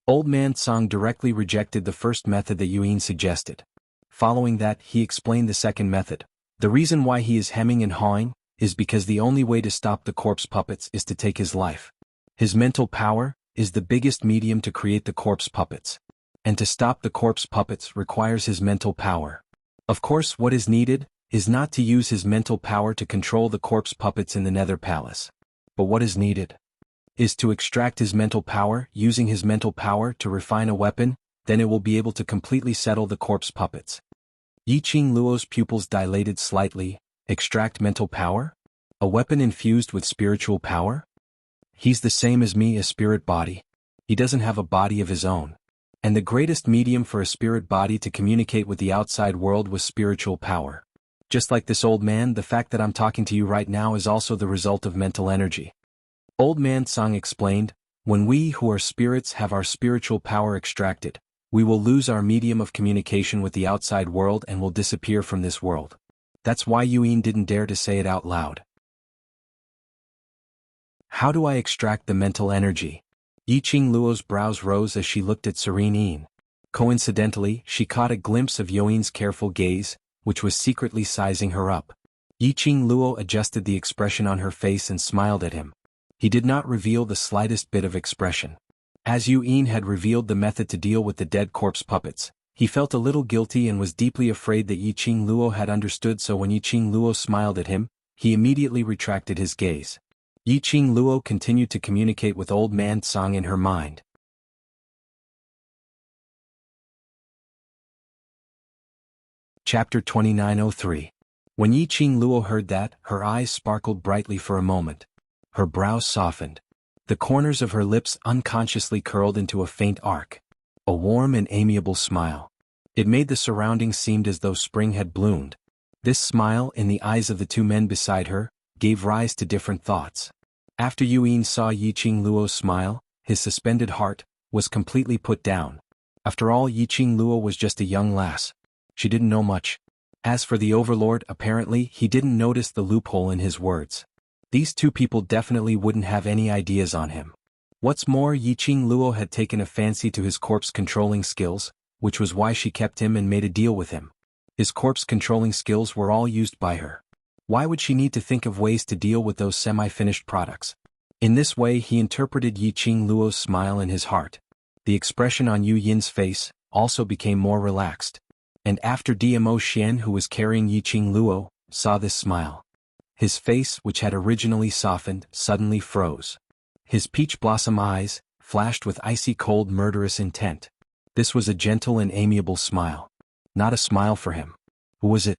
Old Man Song directly rejected the first method that Yuan suggested. Following that, he explained the second method. The reason why he is hemming and hawing is because the only way to stop the corpse puppets is to take his life. His mental power is the biggest medium to create the corpse puppets. And to stop the corpse puppets requires his mental power. Of course, what is needed is not to use his mental power to control the corpse puppets in the Nether Palace. But what is needed is to extract his mental power, using his mental power to refine a weapon, then it will be able to completely settle the corpse puppets. Yiqing Luo's pupils dilated slightly. Extract mental power? A weapon infused with spiritual power? He's the same as me, a spirit body. He doesn't have a body of his own. And the greatest medium for a spirit body to communicate with the outside world was spiritual power. Just like this old man, the fact that I'm talking to you right now is also the result of mental energy. Old Man Song explained, when we who are spirits have our spiritual power extracted, we will lose our medium of communication with the outside world and will disappear from this world. That's why Yuan didn't dare to say it out loud. How do I extract the mental energy? Yiqing Luo's brows rose as she looked at Serene Yin. Coincidentally, she caught a glimpse of Yuan's careful gaze, which was secretly sizing her up. Yiqing Luo adjusted the expression on her face and smiled at him. He did not reveal the slightest bit of expression. As Yuan had revealed the method to deal with the dead corpse puppets, he felt a little guilty and was deeply afraid that Yiqing Luo had understood, so when Yiqing Luo smiled at him, he immediately retracted his gaze. Yiqing Luo continued to communicate with Old Man Song in her mind. Chapter 2903. When Yiqing Luo heard that, her eyes sparkled brightly for a moment. Her brows softened. The corners of her lips unconsciously curled into a faint arc. A warm and amiable smile. It made the surroundings seem as though spring had bloomed. This smile, in the eyes of the two men beside her, gave rise to different thoughts. After Yuan saw Yiqing Luo's smile, his suspended heart was completely put down. After all, Yiqing Luo was just a young lass. She didn't know much. As for the overlord, apparently he didn't notice the loophole in his words. These two people definitely wouldn't have any ideas on him. What's more, Yiqing Luo had taken a fancy to his corpse controlling skills, which was why she kept him and made a deal with him. His corpse controlling skills were all used by her. Why would she need to think of ways to deal with those semi-finished products? In this way, he interpreted Yiqing Luo's smile in his heart. The expression on Yu Yin's face also became more relaxed. And after DMO Xian, who was carrying Yiqing Luo, saw this smile, his face, which had originally softened, suddenly froze. His peach blossom eyes flashed with icy cold murderous intent. This was a gentle and amiable smile. Not a smile for him. Who was it?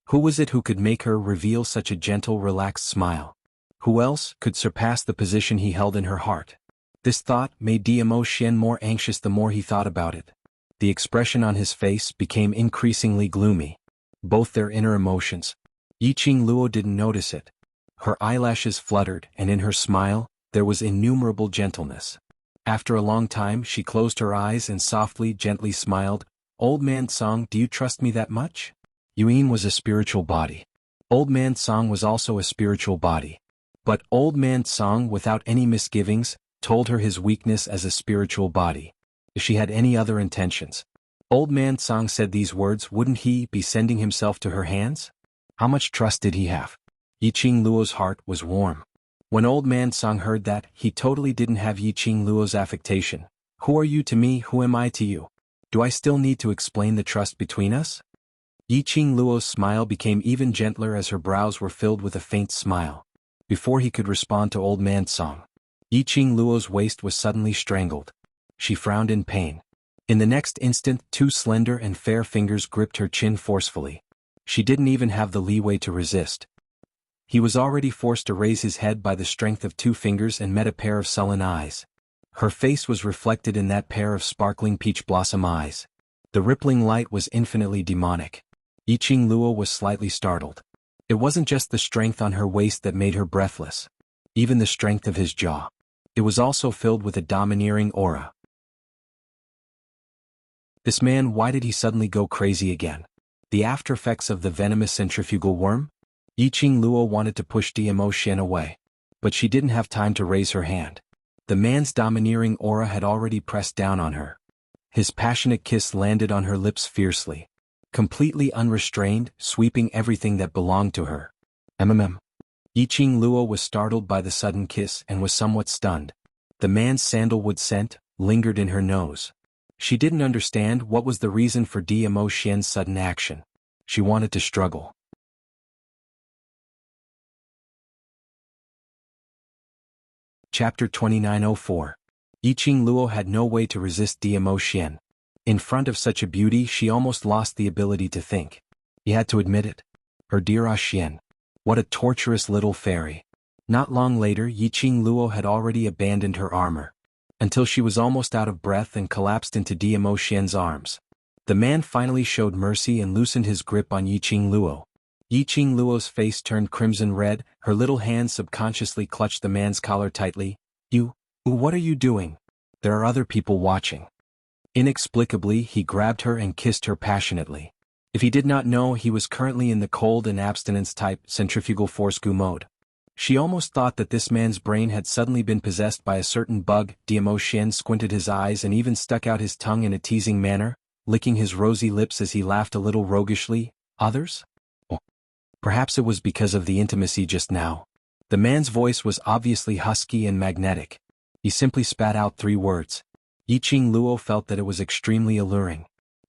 Who was it who could make her reveal such a gentle, relaxed smile? Who else could surpass the position he held in her heart? This thought made DMO Xian more anxious the more he thought about it. The expression on his face became increasingly gloomy. Both their inner emotions. Yiqing Luo didn't notice it. Her eyelashes fluttered, and in her smile, there was innumerable gentleness. After a long time, she closed her eyes and softly, gently smiled. Old Man Song, do you trust me that much? Yuan was a spiritual body. Old Man Song was also a spiritual body. But Old Man Song, without any misgivings, told her his weakness as a spiritual body. If she had any other intentions, Old Man Song said these words, wouldn't he be sending himself to her hands? How much trust did he have? Yiqing Luo's heart was warm. When Old Man Song heard that, he totally didn't have Yiqing Luo's affectation. Who are you to me, who am I to you? Do I still need to explain the trust between us? Yiqing Luo's smile became even gentler as her brows were filled with a faint smile. Before he could respond to Old Man Song, Yiqing Luo's waist was suddenly strangled. She frowned in pain. In the next instant, two slender and fair fingers gripped her chin forcefully. She didn't even have the leeway to resist. He was already forced to raise his head by the strength of two fingers and met a pair of sullen eyes. Her face was reflected in that pair of sparkling peach blossom eyes. The rippling light was infinitely demonic. Yiqing Luo was slightly startled. It wasn't just the strength on her waist that made her breathless. Even the strength of his jaw. It was also filled with a domineering aura. This man, why did he suddenly go crazy again? The after effects of the venomous centrifugal worm? Yiqing Luo wanted to push Diamo Xian away. But she didn't have time to raise her hand. The man's domineering aura had already pressed down on her. His passionate kiss landed on her lips fiercely. Completely unrestrained, sweeping everything that belonged to her. Yiqing Luo was startled by the sudden kiss and was somewhat stunned. The man's sandalwood scent lingered in her nose. She didn't understand what was the reason for Diamo Xian's sudden action. She wanted to struggle. Chapter 2904. Yiqing Luo had no way to resist Diamo Xian. In front of such a beauty she almost lost the ability to think. He had to admit it. Her dear Xian. What a torturous little fairy. Not long later Yiqing Luo had already abandoned her armor. Until she was almost out of breath and collapsed into Diamo Xian's arms. The man finally showed mercy and loosened his grip on Yiqing Luo. Yiqing Luo's face turned crimson red, her little hands subconsciously clutched the man's collar tightly. What are you doing? There are other people watching. Inexplicably he grabbed her and kissed her passionately. If he did not know, he was currently in the cold and abstinence type centrifugal force goo mode. She almost thought that this man's brain had suddenly been possessed by a certain bug. Diamo Xian squinted his eyes and even stuck out his tongue in a teasing manner, licking his rosy lips as he laughed a little roguishly. Others? Oh. Perhaps it was because of the intimacy just now. The man's voice was obviously husky and magnetic. He simply spat out 3 words. Yiqing Luo felt that it was extremely alluring.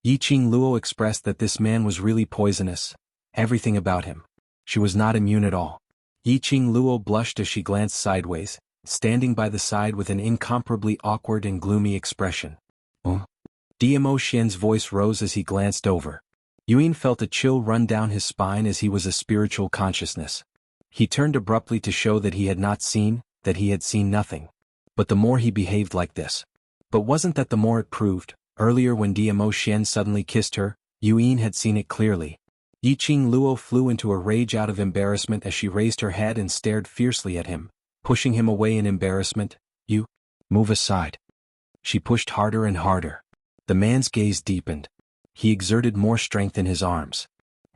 Yiqing Luo expressed that this man was really poisonous. Everything about him. She was not immune at all. Yiqing Luo blushed as she glanced sideways, standing by the side with an incomparably awkward and gloomy expression. Diamo Xian's voice rose as he glanced over. Yuan felt a chill run down his spine as he was a spiritual consciousness. He turned abruptly to show that he had not seen, that he had seen nothing. But the more he behaved like this. But wasn't that the more it proved? Earlier when Diamo Xian suddenly kissed her, Yuan had seen it clearly. Yiqing Luo flew into a rage out of embarrassment as she raised her head and stared fiercely at him, pushing him away in embarrassment. You, move aside. She pushed harder and harder. The man's gaze deepened. He exerted more strength in his arms.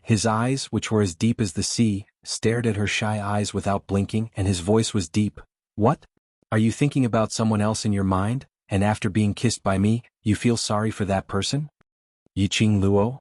His eyes, which were as deep as the sea, stared at her shy eyes without blinking, and his voice was deep. What? Are you thinking about someone else in your mind, and after being kissed by me, you feel sorry for that person? Yiqing Luo?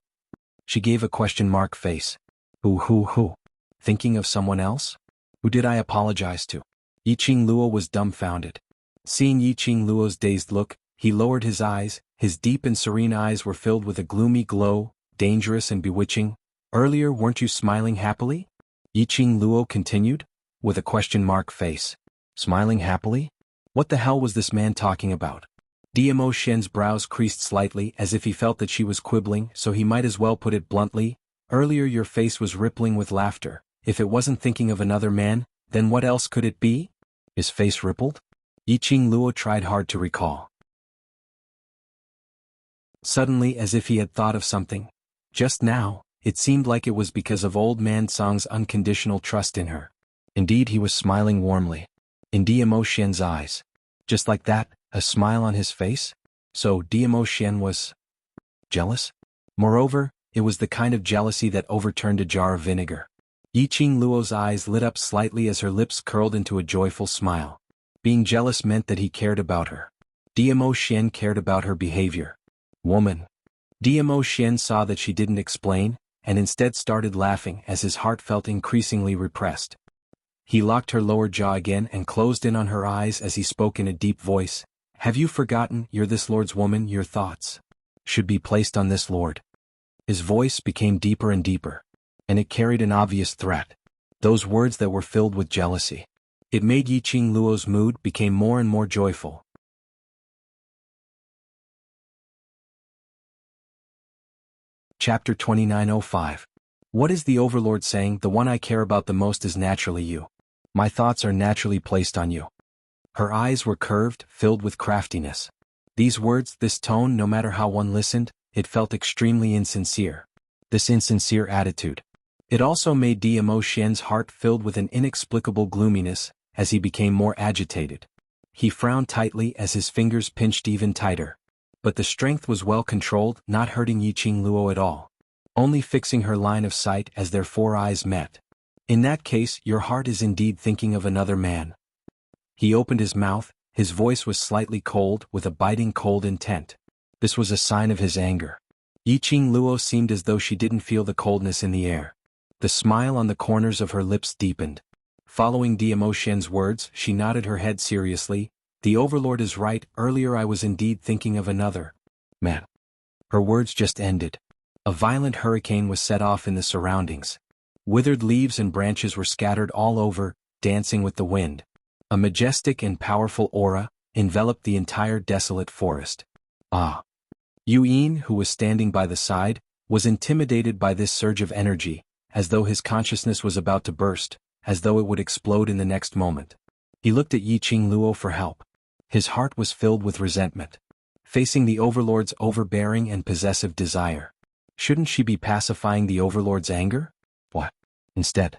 She gave a question mark face. Who? Thinking of someone else? Who did I apologize to? Yiqing Luo was dumbfounded. Seeing Yiqing Luo's dazed look, he lowered his eyes. His deep and serene eyes were filled with a gloomy glow, dangerous and bewitching. Earlier weren't you smiling happily? Yiqing Luo continued, with a question mark face. Smiling happily? What the hell was this man talking about? Diamo Xian's brows creased slightly as if he felt that she was quibbling, so he might as well put it bluntly. Earlier your face was rippling with laughter. If it wasn't thinking of another man, then what else could it be? His face rippled? Yiqing Luo tried hard to recall. Suddenly, as if he had thought of something. Just now, it seemed like it was because of old man Song's unconditional trust in her. Indeed, he was smiling warmly. In Diamo Xian's eyes. Just like that, a smile on his face? So Diamo Xian was jealous? Moreover, it was the kind of jealousy that overturned a jar of vinegar. Yiqing Luo's eyes lit up slightly as her lips curled into a joyful smile. Being jealous meant that he cared about her. Diamo Xian cared about her behavior. Woman. Diamo Xian saw that she didn't explain, and instead started laughing as his heart felt increasingly repressed. He locked her lower jaw again and closed in on her eyes as he spoke in a deep voice. Have you forgotten, you're this lord's woman, your thoughts should be placed on this lord. His voice became deeper and deeper, and it carried an obvious threat. Those words that were filled with jealousy. It made Yiqing Luo's mood became more and more joyful. Chapter 2905. What is the Overlord saying? The one I care about the most is naturally you. My thoughts are naturally placed on you. Her eyes were curved, filled with craftiness. These words, this tone, no matter how one listened, it felt extremely insincere. This insincere attitude. It also made Diamo Xian's heart filled with an inexplicable gloominess, as he became more agitated. He frowned tightly as his fingers pinched even tighter. But the strength was well controlled, not hurting Yiqing Luo at all. Only fixing her line of sight as their four eyes met. In that case, your heart is indeed thinking of another man. He opened his mouth, his voice was slightly cold, with a biting cold intent. This was a sign of his anger. Yiqing Luo seemed as though she didn't feel the coldness in the air. The smile on the corners of her lips deepened. Following Diamo Xian's words, she nodded her head seriously. The Overlord is right, earlier I was indeed thinking of another man. Her words just ended. A violent hurricane was set off in the surroundings. Withered leaves and branches were scattered all over, dancing with the wind. A majestic and powerful aura enveloped the entire desolate forest. Yu Yin, who was standing by the side, was intimidated by this surge of energy, as though his consciousness was about to burst, as though it would explode in the next moment. He looked at Yiqing Luo for help. His heart was filled with resentment. Facing the Overlord's overbearing and possessive desire. Shouldn't she be pacifying the Overlord's anger? What? Instead,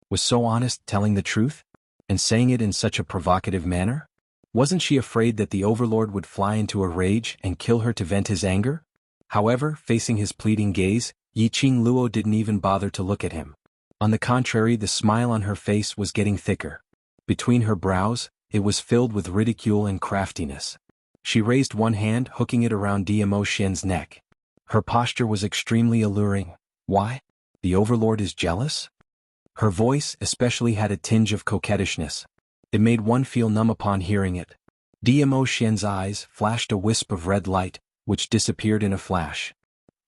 was so honest, telling the truth? And saying it in such a provocative manner? Wasn't she afraid that the Overlord would fly into a rage and kill her to vent his anger? However, facing his pleading gaze, Yiqing Luo didn't even bother to look at him. On the contrary, the smile on her face was getting thicker. Between her brows, it was filled with ridicule and craftiness. She raised one hand, hooking it around Diamo Xian's neck. Her posture was extremely alluring. Why? The Overlord is jealous? Her voice especially had a tinge of coquettishness. It made one feel numb upon hearing it. Diamo Xian's eyes flashed a wisp of red light, which disappeared in a flash.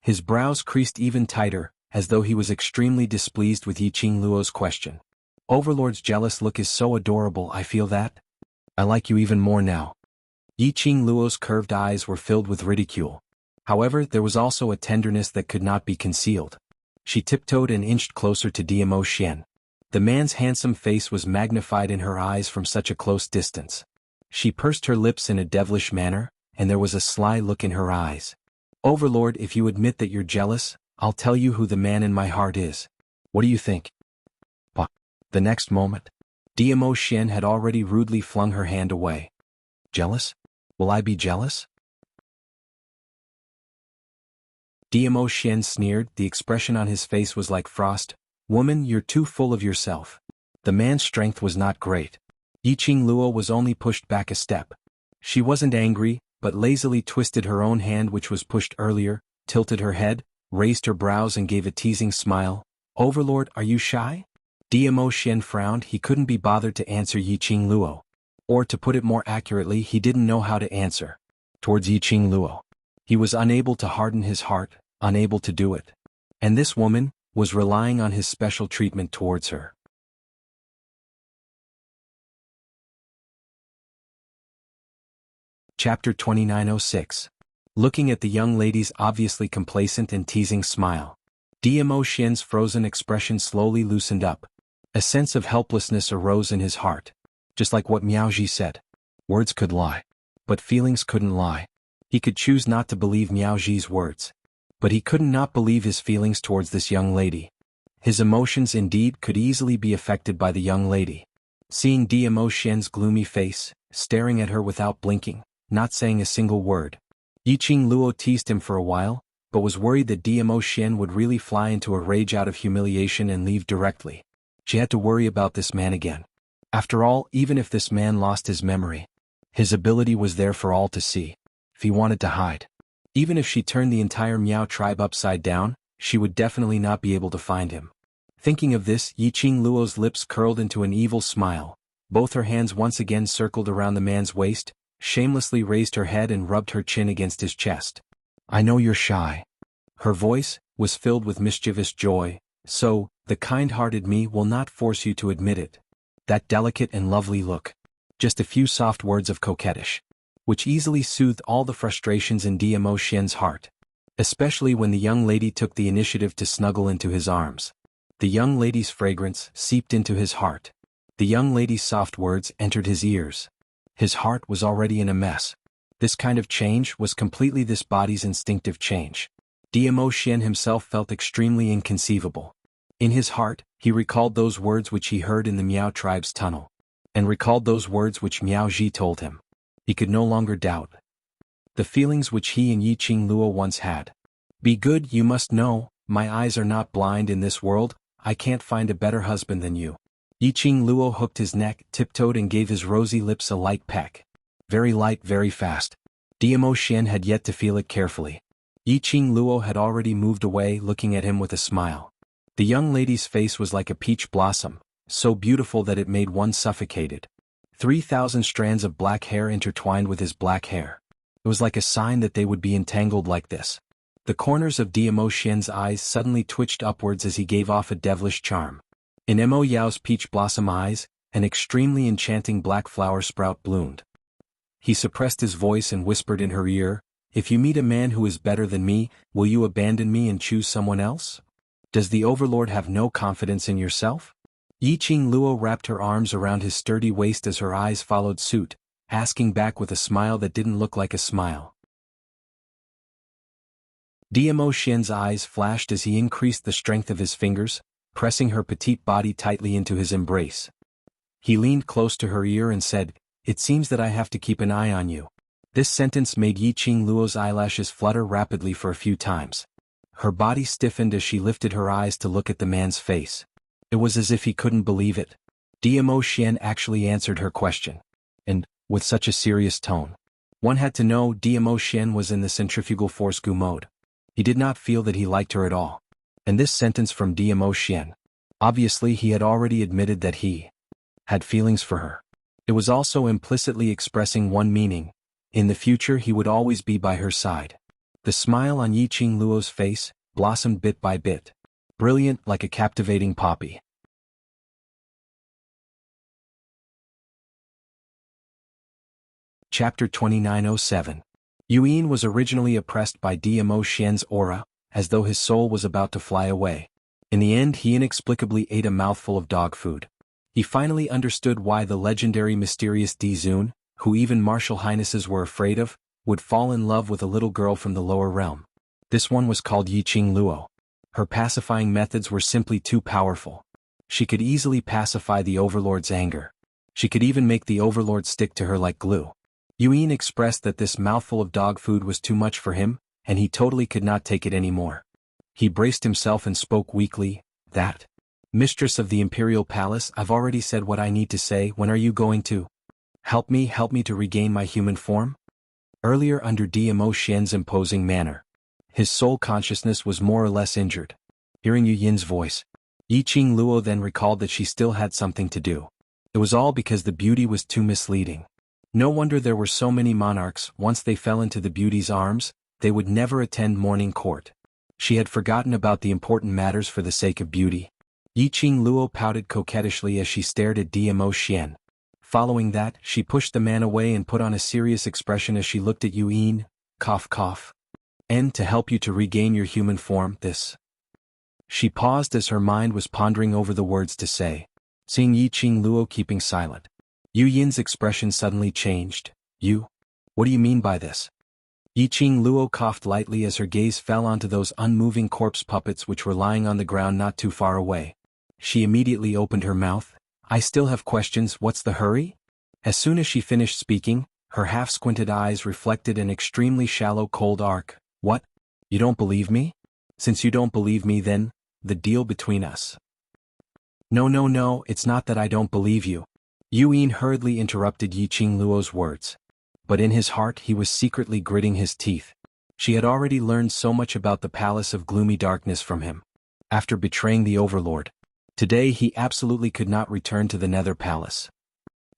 His brows creased even tighter, as though he was extremely displeased with Yiqing Luo's question. Overlord's jealous look is so adorable, I feel that. I like you even more now. Yiqing Luo's curved eyes were filled with ridicule. However, there was also a tenderness that could not be concealed. She tiptoed and inched closer to Diamo Xian. The man's handsome face was magnified in her eyes from such a close distance. She pursed her lips in a devilish manner, and there was a sly look in her eyes. Overlord, if you admit that you're jealous, I'll tell you who the man in my heart is. What do you think? But the next moment, Diamo Xian had already rudely flung her hand away. Jealous? Will I be jealous? Diamo Xian sneered, the expression on his face was like frost. Woman, you're too full of yourself. The man's strength was not great. Yiqing Luo was only pushed back a step. She wasn't angry, but lazily twisted her own hand which was pushed earlier, tilted her head, raised her brows and gave a teasing smile. Overlord, are you shy? Diamo Xian frowned, he couldn't be bothered to answer Yiqing Luo. Or to put it more accurately, he didn't know how to answer. Towards Yiqing Luo. He was unable to harden his heart, unable to do it. And this woman was relying on his special treatment towards her. Chapter 2906. Looking at the young lady's obviously complacent and teasing smile, Diamo Xian's frozen expression slowly loosened up. A sense of helplessness arose in his heart. Just like what Miaoji said. Words could lie. But feelings couldn't lie. He could choose not to believe Miaoji's words. But he couldn't not believe his feelings towards this young lady. His emotions indeed could easily be affected by the young lady. Seeing Diamo Xian's gloomy face, staring at her without blinking, not saying a single word. Yiqing Luo teased him for a while, but was worried that Diamo Xian would really fly into a rage out of humiliation and leave directly. She had to worry about this man again. After all, even if this man lost his memory, his ability was there for all to see. If he wanted to hide. Even if she turned the entire Miao tribe upside down, she would definitely not be able to find him. Thinking of this, Yiqing Luo's lips curled into an evil smile. Both her hands once again circled around the man's waist, shamelessly raised her head and rubbed her chin against his chest. I know you're shy. Her voice was filled with mischievous joy, so, the kind-hearted me will not force you to admit it. That delicate and lovely look. Just a few soft words of coquettish. Which easily soothed all the frustrations in Diamo Xian's heart. Especially when the young lady took the initiative to snuggle into his arms. The young lady's fragrance seeped into his heart. The young lady's soft words entered his ears. His heart was already in a mess. This kind of change was completely this body's instinctive change. Diamo Xian himself felt extremely inconceivable. In his heart, he recalled those words which he heard in the Miao tribe's tunnel. And recalled those words which Miao Ji told him. He could no longer doubt. The feelings which he and Yiqing Luo once had. Be good, you must know, my eyes are not blind in this world, I can't find a better husband than you. Yiqing Luo hooked his neck, tiptoed and gave his rosy lips a light peck. Very light, very fast. Diamo Xian had yet to feel it carefully. Yiqing Luo had already moved away, looking at him with a smile. The young lady's face was like a peach blossom, so beautiful that it made one suffocated. 3,000 strands of black hair intertwined with his black hair. It was like a sign that they would be entangled like this. The corners of Diamo Xian's eyes suddenly twitched upwards as he gave off a devilish charm. In Mo Yao's peach blossom eyes, an extremely enchanting black flower sprout bloomed. He suppressed his voice and whispered in her ear, "If you meet a man who is better than me, will you abandon me and choose someone else? Does the Overlord have no confidence in yourself?" Yiqing Luo wrapped her arms around his sturdy waist as her eyes followed suit, asking back with a smile that didn't look like a smile. Diamo Xian's eyes flashed as he increased the strength of his fingers, pressing her petite body tightly into his embrace. He leaned close to her ear and said, "It seems that I have to keep an eye on you." This sentence made Yiqing Luo's eyelashes flutter rapidly for a few times. Her body stiffened as she lifted her eyes to look at the man's face. It was as if he couldn't believe it. Diamo Xian actually answered her question. And, with such a serious tone. One had to know Diamo Xian was in the centrifugal force Gu mode. He did not feel that he liked her at all. And this sentence from Diamo Xian. Obviously he had already admitted that he had feelings for her. It was also implicitly expressing one meaning. In the future he would always be by her side. The smile on Yiqing Luo's face blossomed bit by bit. Brilliant like a captivating poppy. Chapter 2907. Yuyin was originally oppressed by Diamo Xian's aura, as though his soul was about to fly away. In the end he inexplicably ate a mouthful of dog food. He finally understood why the legendary mysterious Di Zun, who even martial highnesses were afraid of, would fall in love with a little girl from the lower realm. This one was called Yiqing Luo. Her pacifying methods were simply too powerful. She could easily pacify the Overlord's anger. She could even make the Overlord stick to her like glue. Yuyin expressed that this mouthful of dog food was too much for him, and he totally could not take it anymore. He braced himself and spoke weakly, "That. Mistress of the Imperial Palace, I've already said what I need to say. When are you going to help me to regain my human form?" Earlier under Diamo Xian's imposing manner, his soul consciousness was more or less injured. Hearing Yuyin's voice, Yiqing Luo then recalled that she still had something to do. It was all because the beauty was too misleading. No wonder there were so many monarchs. Once they fell into the beauty's arms, they would never attend morning court. She had forgotten about the important matters for the sake of beauty. Yiqing Luo pouted coquettishly as she stared at Diamo Xian. Following that, she pushed the man away and put on a serious expression as she looked at Yuyin. Cough cough. "And to help you to regain your human form, this." She paused as her mind was pondering over the words to say. Seeing Yiqing Luo keeping silent, Yuyin's expression suddenly changed. "You? What do you mean by this?" Yiqing Luo coughed lightly as her gaze fell onto those unmoving corpse puppets which were lying on the ground not too far away. She immediately opened her mouth. "I still have questions, what's the hurry?" As soon as she finished speaking, her half-squinted eyes reflected an extremely shallow cold arc. "What? You don't believe me? Since you don't believe me then, the deal between us." No, it's not that I don't believe you." Yuyin hurriedly interrupted Yiqing Luo's words. But in his heart he was secretly gritting his teeth. She had already learned so much about the Palace of Gloomy Darkness from him. After betraying the Overlord, today he absolutely could not return to the Nether Palace.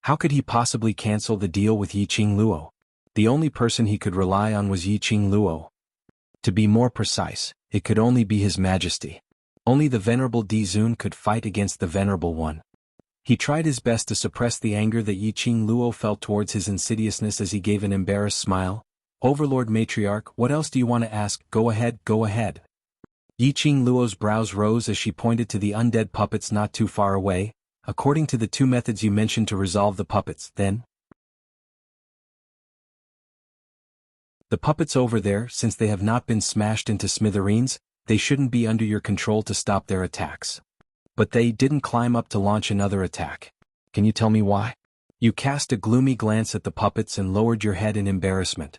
How could he possibly cancel the deal with Yiqing Luo? The only person he could rely on was Yiqing Luo. To be more precise, it could only be His Majesty. Only the Venerable Di Zun could fight against the Venerable One. He tried his best to suppress the anger that Yiqing Luo felt towards his insidiousness as he gave an embarrassed smile. "Overlord Matriarch, what else do you want to ask? Go ahead, go ahead." Yiqing Luo's brows rose as she pointed to the undead puppets not too far away. "According to the two methods you mentioned to resolve the puppets, then?" "The puppets over there, since they have not been smashed into smithereens, they shouldn't be under your control to stop their attacks. But they didn't climb up to launch another attack. Can you tell me why?" You cast a gloomy glance at the puppets and lowered your head in embarrassment.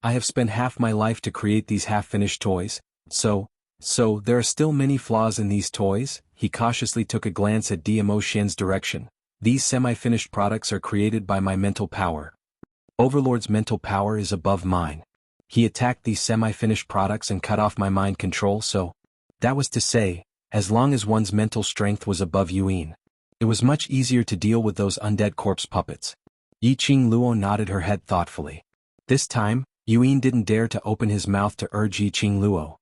I have spent half my life to create these half-finished toys, so there are still many flaws in these toys." He cautiously took a glance at Diamo Xian's direction. "These semi-finished products are created by my mental power. Overlord's mental power is above mine. He attacked these semi-finished products and cut off my mind control, so that was to say, as long as one's mental strength was above Yuan, it was much easier to deal with those undead corpse puppets." Yiqing Luo nodded her head thoughtfully. This time, Yuan didn't dare to open his mouth to urge Yiqing Luo.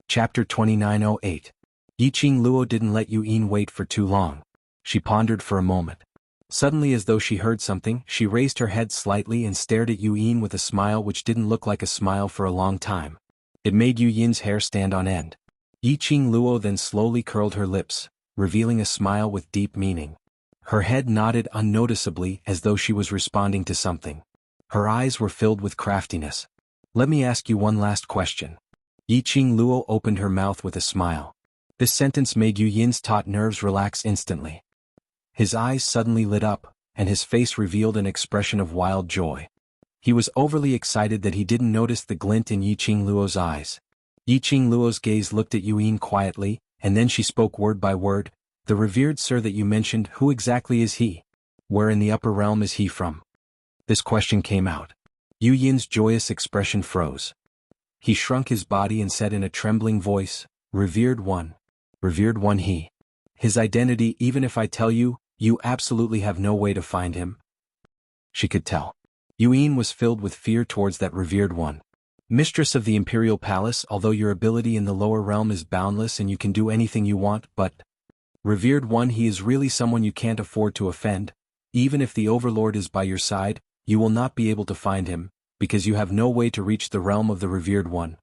Chapter 2908. Yiqing Luo didn't let Yuan wait for too long. She pondered for a moment. Suddenly, as though she heard something, she raised her head slightly and stared at Yuan with a smile which didn't look like a smile for a long time. It made Yuan's hair stand on end. Yiqing Luo then slowly curled her lips, revealing a smile with deep meaning. Her head nodded unnoticeably as though she was responding to something. Her eyes were filled with craftiness. "Let me ask you one last question." Yiqing Luo opened her mouth with a smile. This sentence made Yuan's taut nerves relax instantly. His eyes suddenly lit up, and his face revealed an expression of wild joy. He was overly excited that he didn't notice the glint in Yiqing Luo's eyes. Yiqing Luo's gaze looked at Yuan quietly, and then she spoke word by word. "The revered sir that you mentioned, who exactly is he? Where in the upper realm is he from?" This question came out. Yuan's joyous expression froze. He shrunk his body and said in a trembling voice, "Revered one he. His identity, even if I tell you, you absolutely have no way to find him." She could tell. Yuan was filled with fear towards that revered one. "Mistress of the Imperial Palace, although your ability in the lower realm is boundless and you can do anything you want, but revered one, he is really someone you can't afford to offend. Even if the Overlord is by your side, you will not be able to find him, because you have no way to reach the realm of the revered one."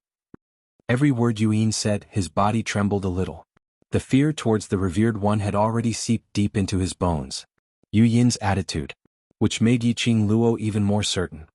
Every word Yuan said, his body trembled a little. The fear towards the revered one had already seeped deep into his bones. Yuan's attitude, which made Yiqing Luo even more certain.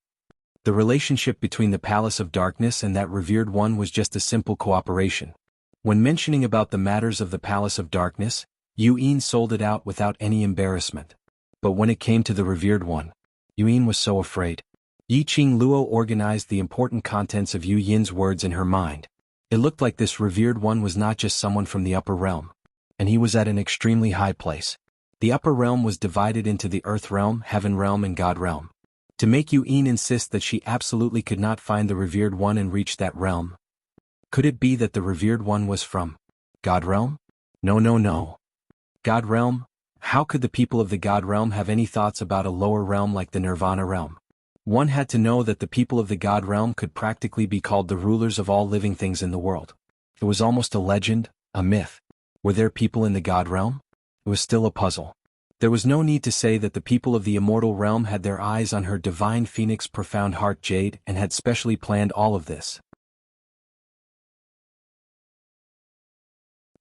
The relationship between the Palace of Darkness and that revered one was just a simple cooperation. When mentioning about the matters of the Palace of Darkness, Yuan sold it out without any embarrassment. But when it came to the revered one, Yuan was so afraid. Yiqing Luo organized the important contents of Yuan's words in her mind. It looked like this revered one was not just someone from the upper realm, and he was at an extremely high place. The upper realm was divided into the earth realm, heaven realm, and God realm. To make Yuan insist that she absolutely could not find the revered one and reach that realm. Could it be that the revered one was from God realm? No. God realm? How could the people of the God realm have any thoughts about a lower realm like the Nirvana realm? One had to know that the people of the God realm could practically be called the rulers of all living things in the world. It was almost a legend, a myth. Were there people in the God realm? It was still a puzzle. There was no need to say that the people of the immortal realm had their eyes on her divine phoenix profound heart jade and had specially planned all of this.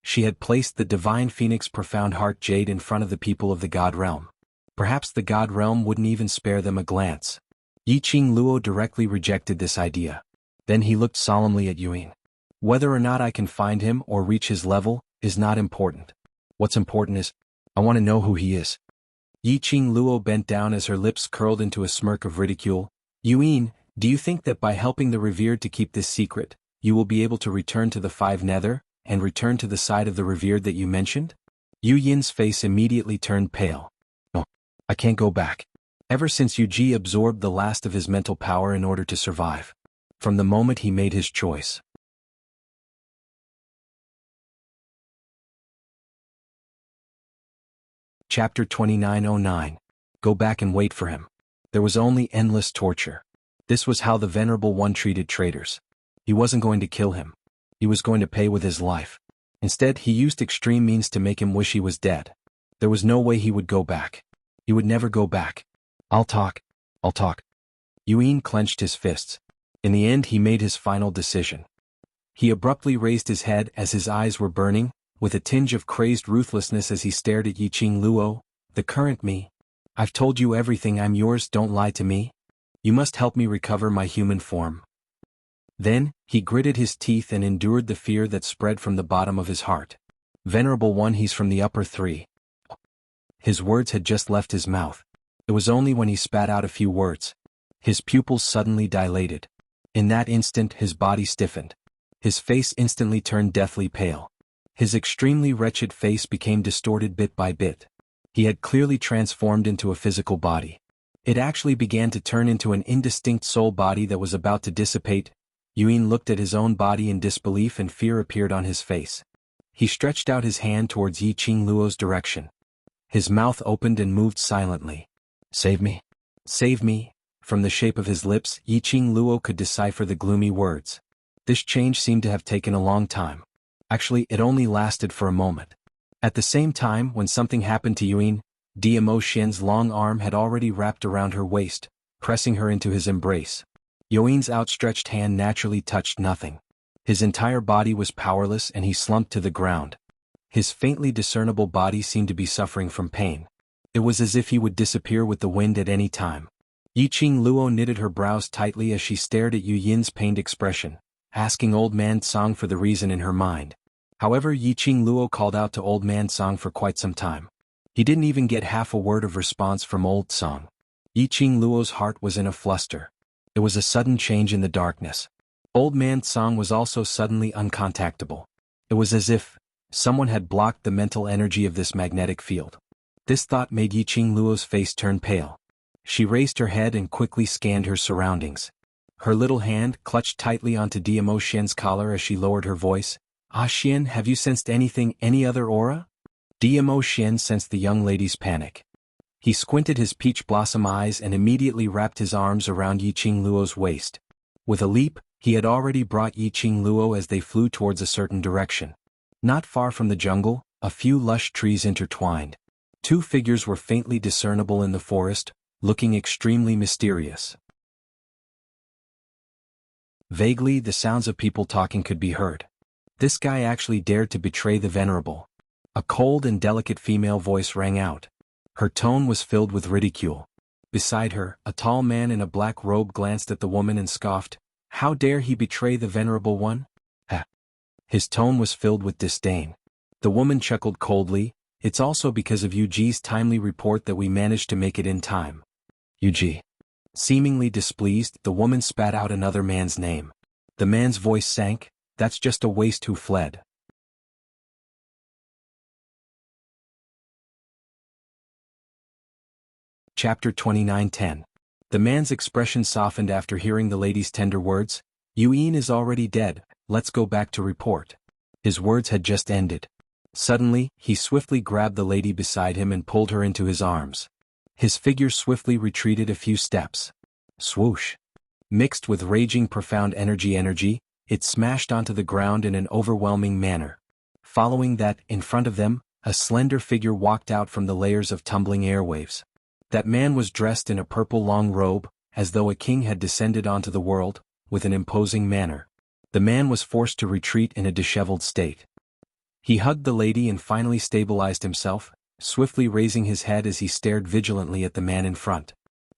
She had placed the divine phoenix profound heart jade in front of the people of the God realm. Perhaps the God realm wouldn't even spare them a glance. Yiqing Luo directly rejected this idea. Then he looked solemnly at Yuan. "Whether or not I can find him or reach his level is not important. What's important is, I want to know who he is." Yiqing Luo bent down as her lips curled into a smirk of ridicule. "Yuan, do you think that by helping the revered to keep this secret, you will be able to return to the Five Nether, and return to the side of the revered that you mentioned?" Yuan's face immediately turned pale. "No, I can't go back. Ever since Yuji absorbed the last of his mental power in order to survive. From the moment he made his choice." Chapter 2909. Go back and wait for him. There was only endless torture. This was how the Venerable One treated traitors. He wasn't going to kill him. He was going to pay with his life. Instead, he used extreme means to make him wish he was dead. There was no way he would go back. He would never go back. I'll talk. Yuan clenched his fists. In the end, he made his final decision. He abruptly raised his head as his eyes were burning, with a tinge of crazed ruthlessness as he stared at Yiqing Luo. "The current me. I've told you everything, I'm yours, don't lie to me. You must help me recover my human form." Then, he gritted his teeth and endured the fear that spread from the bottom of his heart. "Venerable One, he's from the upper three." His words had just left his mouth. It was only when he spat out a few words. His pupils suddenly dilated. In that instant his body stiffened. His face instantly turned deathly pale. His extremely wretched face became distorted bit by bit. He had clearly transformed into a physical body. It actually began to turn into an indistinct soul body that was about to dissipate. Yuan looked at his own body in disbelief, and fear appeared on his face. He stretched out his hand towards Yiqing Luo's direction. His mouth opened and moved silently. "Save me. Save me." From the shape of his lips, Yiqing Luo could decipher the gloomy words. This change seemed to have taken a long time. Actually, it only lasted for a moment. At the same time, when something happened to Yuan, Dmo Xian's long arm had already wrapped around her waist, pressing her into his embrace. Yuan's outstretched hand naturally touched nothing. His entire body was powerless, and he slumped to the ground. His faintly discernible body seemed to be suffering from pain. It was as if he would disappear with the wind at any time. Yiqing Luo knitted her brows tightly as she stared at Yu Yin's pained expression, asking Old Man Song for the reason in her mind. However, Yiqing Luo called out to Old Man Song for quite some time. He didn't even get half a word of response from Old Song. Yiqing Luo's heart was in a fluster. It was a sudden change in the darkness. Old Man Song was also suddenly uncontactable. It was as if someone had blocked the mental energy of this magnetic field. This thought made Yiqing Luo's face turn pale. She raised her head and quickly scanned her surroundings. Her little hand clutched tightly onto Dmo Xian's collar as she lowered her voice. "Ah Xian, have you sensed anything, any other aura?" Dmo Xian sensed the young lady's panic. He squinted his peach blossom eyes and immediately wrapped his arms around Yiqing Luo's waist. With a leap, he had already brought Yiqing Luo as they flew towards a certain direction. Not far from the jungle, a few lush trees intertwined. Two figures were faintly discernible in the forest, looking extremely mysterious. Vaguely, the sounds of people talking could be heard. This guy actually dared to betray the venerable. A cold and delicate female voice rang out. Her tone was filled with ridicule. Beside her, a tall man in a black robe glanced at the woman and scoffed. "How dare he betray the venerable one?" His tone was filled with disdain. The woman chuckled coldly. "It's also because of Yuji's timely report that we managed to make it in time." Yuji. Seemingly displeased, the woman spat out another man's name. The man's voice sank. "That's just a waste who fled." Chapter 29:10. The man's expression softened after hearing the lady's tender words. "Yuan is already dead, let's go back to report." His words had just ended. Suddenly, he swiftly grabbed the lady beside him and pulled her into his arms. His figure swiftly retreated a few steps. Swoosh! Mixed with raging profound energy, it smashed onto the ground in an overwhelming manner. Following that, in front of them, a slender figure walked out from the layers of tumbling airwaves. That man was dressed in a purple long robe, as though a king had descended onto the world, with an imposing manner. The man was forced to retreat in a disheveled state. He hugged the lady and finally stabilized himself, swiftly raising his head as he stared vigilantly at the man in front.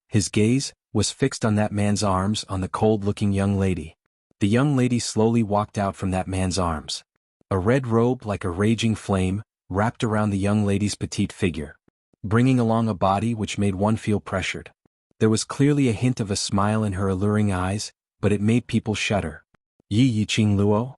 His gaze was fixed on that man's arms, on the cold-looking young lady. The young lady slowly walked out from that man's arms. A red robe like a raging flame wrapped around the young lady's petite figure, bringing along a body which made one feel pressured. There was clearly a hint of a smile in her alluring eyes, but it made people shudder. Yiqing Luo?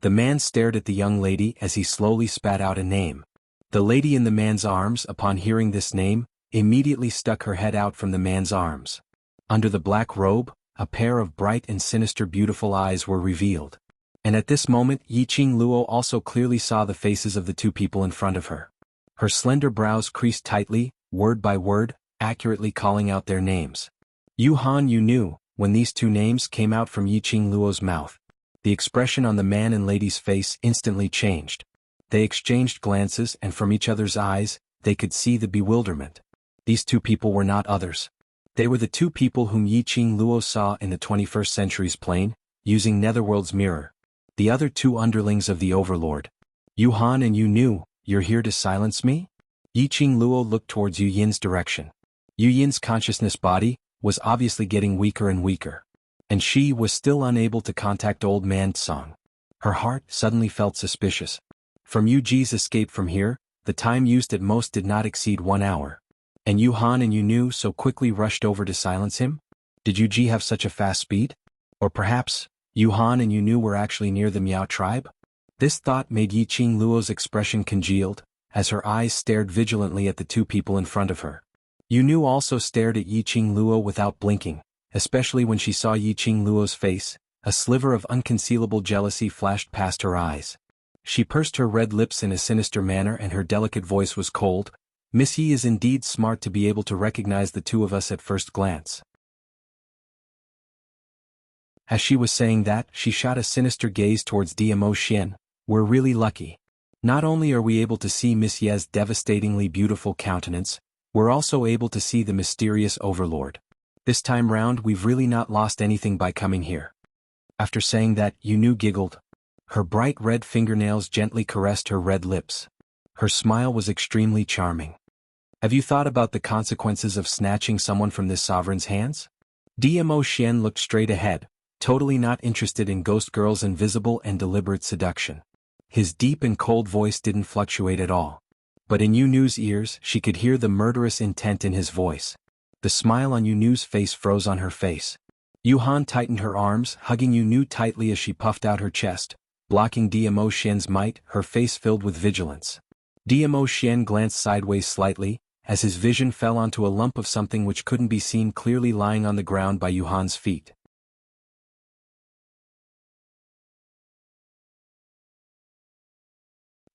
The man stared at the young lady as he slowly spat out a name. The lady in the man's arms, upon hearing this name, immediately stuck her head out from the man's arms. Under the black robe, a pair of bright and sinister beautiful eyes were revealed. And at this moment Yiqing Luo also clearly saw the faces of the two people in front of her. Her slender brows creased tightly, word by word, accurately calling out their names. "Yu Han, you knew," when these two names came out from Yiqing Luo's mouth. The expression on the man and lady's face instantly changed. They exchanged glances, and from each other's eyes, they could see the bewilderment. These two people were not others. They were the two people whom Yiqing Luo saw in the 21st century's plane, using Netherworld's mirror. The other two underlings of the Overlord. "Yu Han and Yu Nu, you're here to silence me?" Yiqing Luo looked towards Yu Yin's direction. Yu Yin's consciousness body was obviously getting weaker and weaker. And she was still unable to contact Old Man Song. Her heart suddenly felt suspicious. From Yu Ji's escape from here, the time used at most did not exceed 1 hour. And Yuhan and Yunu so quickly rushed over to silence him? Did Yuji have such a fast speed? Or perhaps, Yuhan and Yunu were actually near the Miao tribe? This thought made Yiqing Luo's expression congealed, as her eyes stared vigilantly at the two people in front of her. Yunu also stared at Yiqing Luo without blinking, especially when she saw Yiqing Luo's face. A sliver of unconcealable jealousy flashed past her eyes. She pursed her red lips in a sinister manner and her delicate voice was cold. Miss Yi is indeed smart to be able to recognize the two of us at first glance. As she was saying that, she shot a sinister gaze towards DMO Xian. We're really lucky. Not only are we able to see Miss Ye's devastatingly beautiful countenance, we're also able to see the mysterious overlord. This time round we've really not lost anything by coming here. After saying that, Yunu giggled. Her bright red fingernails gently caressed her red lips. Her smile was extremely charming. Have you thought about the consequences of snatching someone from this sovereign's hands? DMO Xian looked straight ahead, totally not interested in Ghost Girl's invisible and deliberate seduction. His deep and cold voice didn't fluctuate at all. But in Yunu's ears, she could hear the murderous intent in his voice. The smile on Yunu's face froze on her face. Yuhan tightened her arms, hugging Yunu tightly as she puffed out her chest, blocking DMO Xian's might, her face filled with vigilance. DMO Xian glanced sideways slightly, as his vision fell onto a lump of something which couldn't be seen clearly lying on the ground by Yuhan's feet.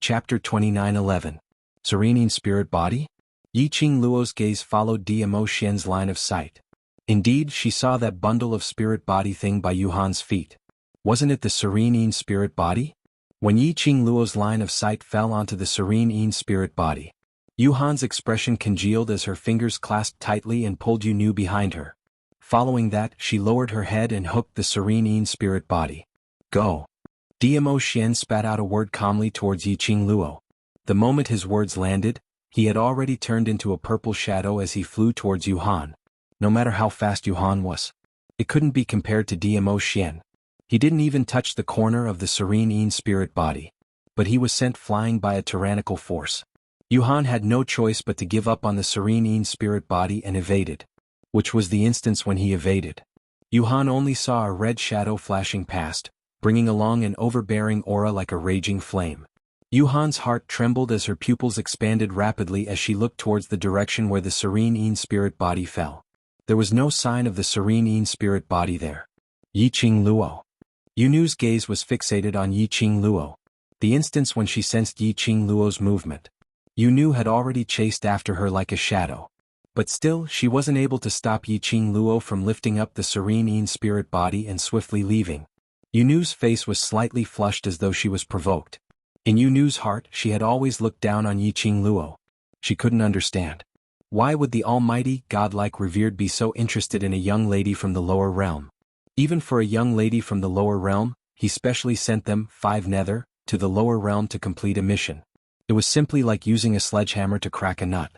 Chapter 29:11. Serene Spirit Body? Yiqing Luo's gaze followed DMO Xian's line of sight. Indeed, she saw that bundle of spirit body thing by Yuhan's feet. Wasn't it the Serene Spirit Body? When Yiqing Luo's line of sight fell onto the Serene Spirit Body, Yuhan's expression congealed as her fingers clasped tightly and pulled Yunu behind her. Following that, she lowered her head and hooked the Serene Spirit Body. Go. DMO Xian spat out a word calmly towards Yiqing Luo. The moment his words landed, he had already turned into a purple shadow as he flew towards Yuhan. No matter how fast Yuhan was, it couldn't be compared to DMO Xian. He didn't even touch the corner of the Serene Spirit Body. But he was sent flying by a tyrannical force. Yuhan had no choice but to give up on the Serene Spirit Body and evaded. Which was the instance when he evaded. Yuhan only saw a red shadow flashing past, bringing along an overbearing aura like a raging flame. Yuhan's heart trembled as her pupils expanded rapidly as she looked towards the direction where the Serene Spirit Body fell. There was no sign of the Serene Spirit Body there. Yiqing Luo. Yunu's gaze was fixated on Yiqing Luo. The instance when she sensed Yiqing Luo's movement. Yunu had already chased after her like a shadow. But still, she wasn't able to stop Yiqing Luo from lifting up the Serene Spirit Body and swiftly leaving. Yunu's face was slightly flushed as though she was provoked. In Yunu's heart, she had always looked down on Yiqing Luo. She couldn't understand. Why would the almighty, godlike revered be so interested in a young lady from the lower realm? Even for a young lady from the lower realm, he specially sent them, 5 nether, to the lower realm to complete a mission. It was simply like using a sledgehammer to crack a nut.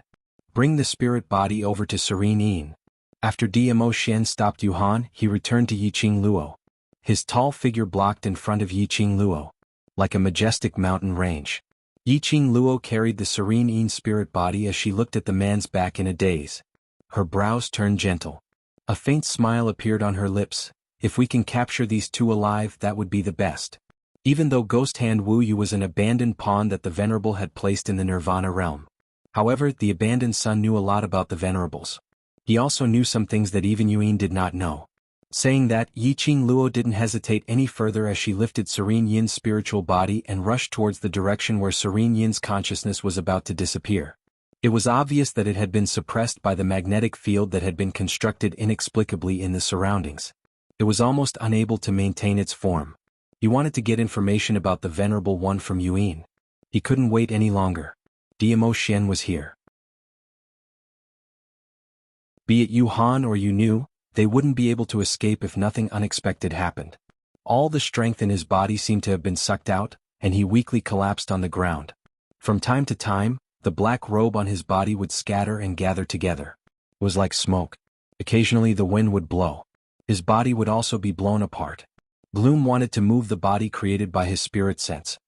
Bring the spirit body over to Serene. After DMO Xian stopped Yuhan, he returned to Yiqing Luo. His tall figure blocked in front of Yiqing Luo. Like a majestic mountain range. Yiqing Luo carried the Serene Spirit Body as she looked at the man's back in a daze. Her brows turned gentle. A faint smile appeared on her lips. If we can capture these two alive, that would be the best. Even though Ghost Hand Wu Yu was an abandoned pawn that the Venerable had placed in the Nirvana realm. However, the abandoned son knew a lot about the Venerables. He also knew some things that even Yuin did not know. Saying that, Yiqing Luo didn't hesitate any further as she lifted Serene Yin's spiritual body and rushed towards the direction where Serene Yin's consciousness was about to disappear. It was obvious that it had been suppressed by the magnetic field that had been constructed inexplicably in the surroundings. It was almost unable to maintain its form. He wanted to get information about the Venerable One from Yuin. He couldn't wait any longer. DMO Xian was here. Be it Yuhan or Yunu, they wouldn't be able to escape if nothing unexpected happened. All the strength in his body seemed to have been sucked out, and he weakly collapsed on the ground. From time to time, the black robe on his body would scatter and gather together. It was like smoke. Occasionally the wind would blow. His body would also be blown apart. Gloom wanted to move the body created by his spirit sense.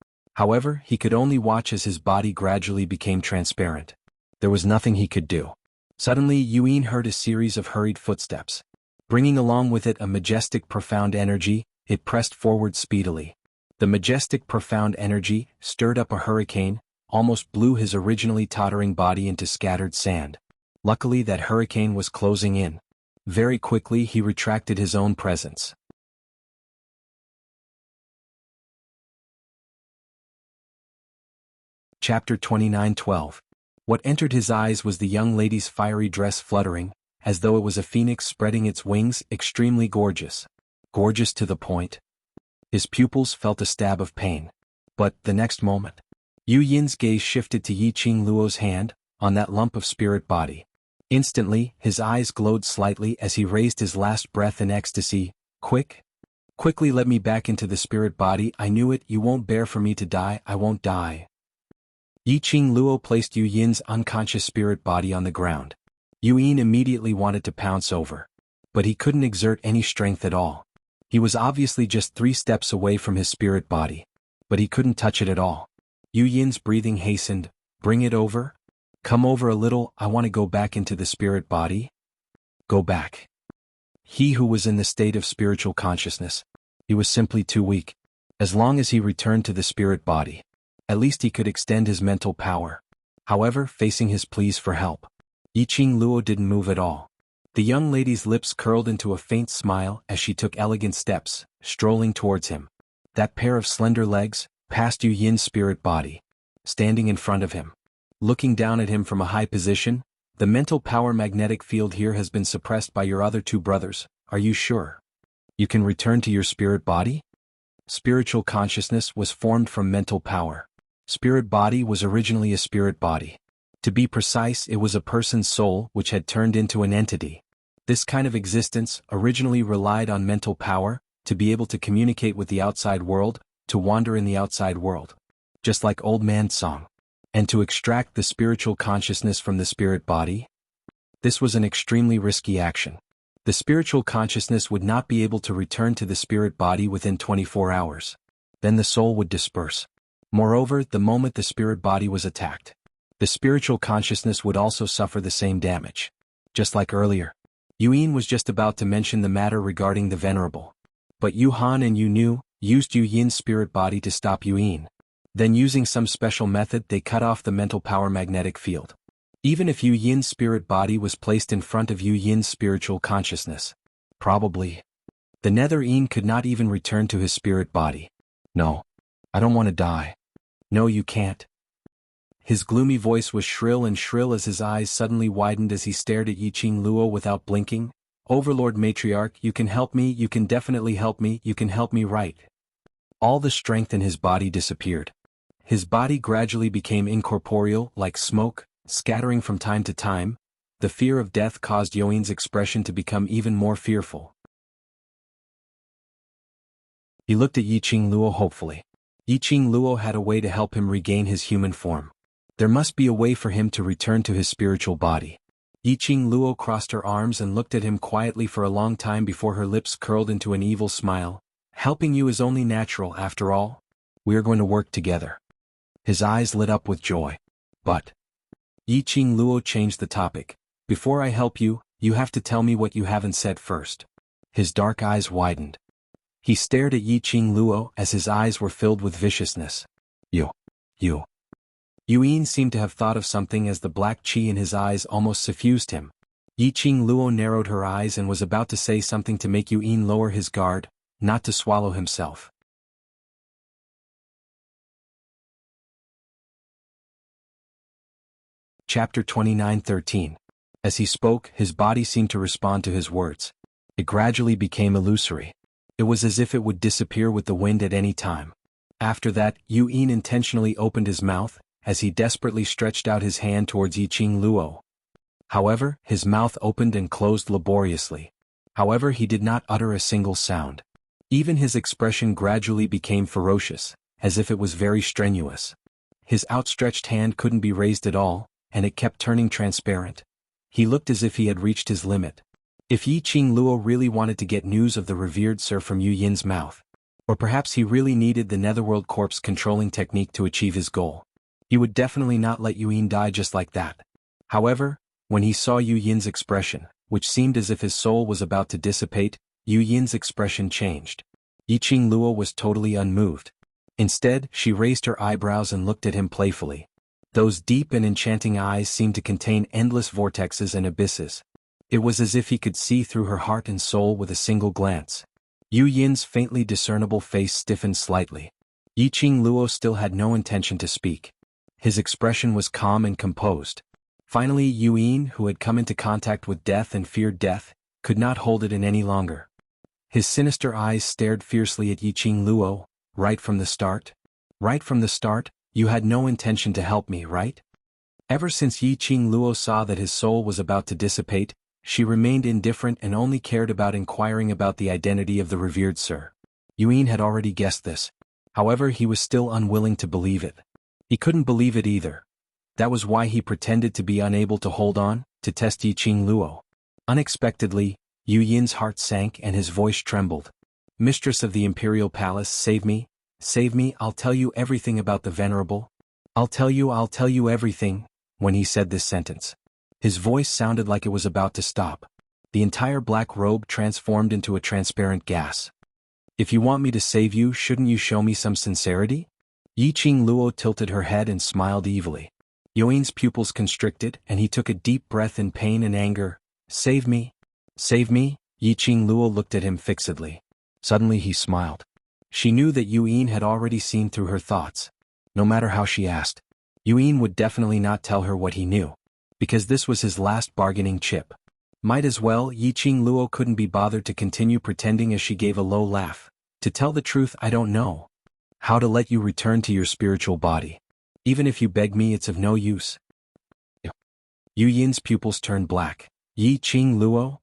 However, he could only watch as his body gradually became transparent. There was nothing he could do. Suddenly, Yuan heard a series of hurried footsteps. Bringing along with it a majestic, profound energy, it pressed forward speedily. The majestic, profound energy stirred up a hurricane, almost blew his originally tottering body into scattered sand. Luckily, that hurricane was closing in. Very quickly, he retracted his own presence. Chapter 29:12. What entered his eyes was the young lady's fiery dress fluttering, as though it was a phoenix spreading its wings, extremely gorgeous. Gorgeous to the point. His pupils felt a stab of pain. But, the next moment, Yu Yin's gaze shifted to Yiqing Luo's hand, on that lump of spirit body. Instantly, his eyes glowed slightly as he raised his last breath in ecstasy. Quickly let me back into the spirit body. I knew it. You won't bear for me to die. I won't die. Yiqing Luo placed Yu Yin's unconscious spirit body on the ground. Yu Yin immediately wanted to pounce over. But he couldn't exert any strength at all. He was obviously just 3 steps away from his spirit body. But he couldn't touch it at all. Yu Yin's breathing hastened. Bring it over? Come over a little. I want to go back into the spirit body. Go back. He who was in the state of spiritual consciousness. He was simply too weak. As long as he returned to the spirit body, at least he could extend his mental power. However, facing his pleas for help, Yiqing Luo didn't move at all. The young lady's lips curled into a faint smile as she took elegant steps, strolling towards him. That pair of slender legs, past Yu Yin's spirit body. Standing in front of him. Looking down at him from a high position. The mental power magnetic field here has been suppressed by your other 2 brothers. Are you sure? You can return to your spirit body? Spiritual consciousness was formed from mental power. Spirit body was originally a spirit body. To be precise, it was a person's soul which had turned into an entity. This kind of existence originally relied on mental power, to be able to communicate with the outside world, to wander in the outside world. Just like Old Man's song. And to extract the spiritual consciousness from the spirit body? This was an extremely risky action. The spiritual consciousness would not be able to return to the spirit body within 24 hours. Then the soul would disperse. Moreover, the moment the spirit body was attacked, the spiritual consciousness would also suffer the same damage. Just like earlier, Yu Yin was just about to mention the matter regarding the Venerable. But Yu Han and Yu Nu used Yu Yin's spirit body to stop Yu Yin. Then using some special method they cut off the mental power magnetic field. Even if Yu Yin's spirit body was placed in front of Yu Yin's spiritual consciousness, probably, the Nether Yin could not even return to his spirit body. No. I don't want to die. No, you can't. His gloomy voice was shrill as his eyes suddenly widened as he stared at Yiqing Luo without blinking. Overlord Matriarch, you can help me, you can definitely help me, you can help me, right? All the strength in his body disappeared. His body gradually became incorporeal, like smoke, scattering from time to time. The fear of death caused Yuan's expression to become even more fearful. He looked at Yiqing Luo hopefully. Yiqing Luo had a way to help him regain his human form. There must be a way for him to return to his spiritual body. Yiqing Luo crossed her arms and looked at him quietly for a long time before her lips curled into an evil smile. Helping you is only natural after all. We are going to work together. His eyes lit up with joy. But Yiqing Luo changed the topic. Before I help you, you have to tell me what you haven't said first. His dark eyes widened. He stared at Yiqing Luo as his eyes were filled with viciousness. You. Yu Yin seemed to have thought of something as the black chi in his eyes almost suffused him. Yiqing Luo narrowed her eyes and was about to say something to make Yu Yin lower his guard, not to swallow himself. Chapter 29:13. As he spoke, his body seemed to respond to his words. It gradually became illusory. It was as if it would disappear with the wind at any time. After that, Yu Yin intentionally opened his mouth, as he desperately stretched out his hand towards Yiqing Luo. However, his mouth opened and closed laboriously. However, he did not utter a single sound. Even his expression gradually became ferocious, as if it was very strenuous. His outstretched hand couldn't be raised at all, and it kept turning transparent. He looked as if he had reached his limit. If Yiqing Luo really wanted to get news of the revered sir from Yu Yin's mouth, Or perhaps he really needed the Netherworld corpse controlling technique to achieve his goal. He would definitely not let Yu Yin die just like that. However, when he saw Yu Yin's expression, which seemed as if his soul was about to dissipate, Yu Yin's expression changed. Yiqing Luo was totally unmoved. Instead, she raised her eyebrows and looked at him playfully. Those deep and enchanting eyes seemed to contain endless vortexes and abysses. It was as if he could see through her heart and soul with a single glance. Yu Yin's faintly discernible face stiffened slightly. Yiqing Luo still had no intention to speak. His expression was calm and composed. Finally, Yu Yin, who had come into contact with death and feared death, could not hold it in any longer. His sinister eyes stared fiercely at Yiqing Luo. Right from the start? Right from the start, you had no intention to help me, right? Ever since Yiqing Luo saw that his soul was about to dissipate, she remained indifferent and only cared about inquiring about the identity of the revered Sir. Yu Yin had already guessed this. However, he was still unwilling to believe it. He couldn't believe it either. That was why he pretended to be unable to hold on, to test Yiqing Luo. Unexpectedly, Yu Yin's heart sank and his voice trembled. Mistress of the Imperial Palace, save me, I'll tell you everything about the Venerable. I'll tell you everything. When he said this sentence, his voice sounded like it was about to stop. The entire black robe transformed into a transparent gas. If you want me to save you, shouldn't you show me some sincerity? Yiqing Luo tilted her head and smiled evilly. Yu Yin's pupils constricted and he took a deep breath in pain and anger. Save me? Save me? Yiqing Luo looked at him fixedly. Suddenly he smiled. She knew that Yu Yin had already seen through her thoughts. No matter how she asked, Yu Yin would definitely not tell her what he knew. Because this was his last bargaining chip. Might as well. Yiqing Luo couldn't be bothered to continue pretending as she gave a low laugh. To tell the truth, I don't know how to let you return to your spiritual body. Even if you beg me, it's of no use. Yu Yin's pupils turned black. Yiqing Luo?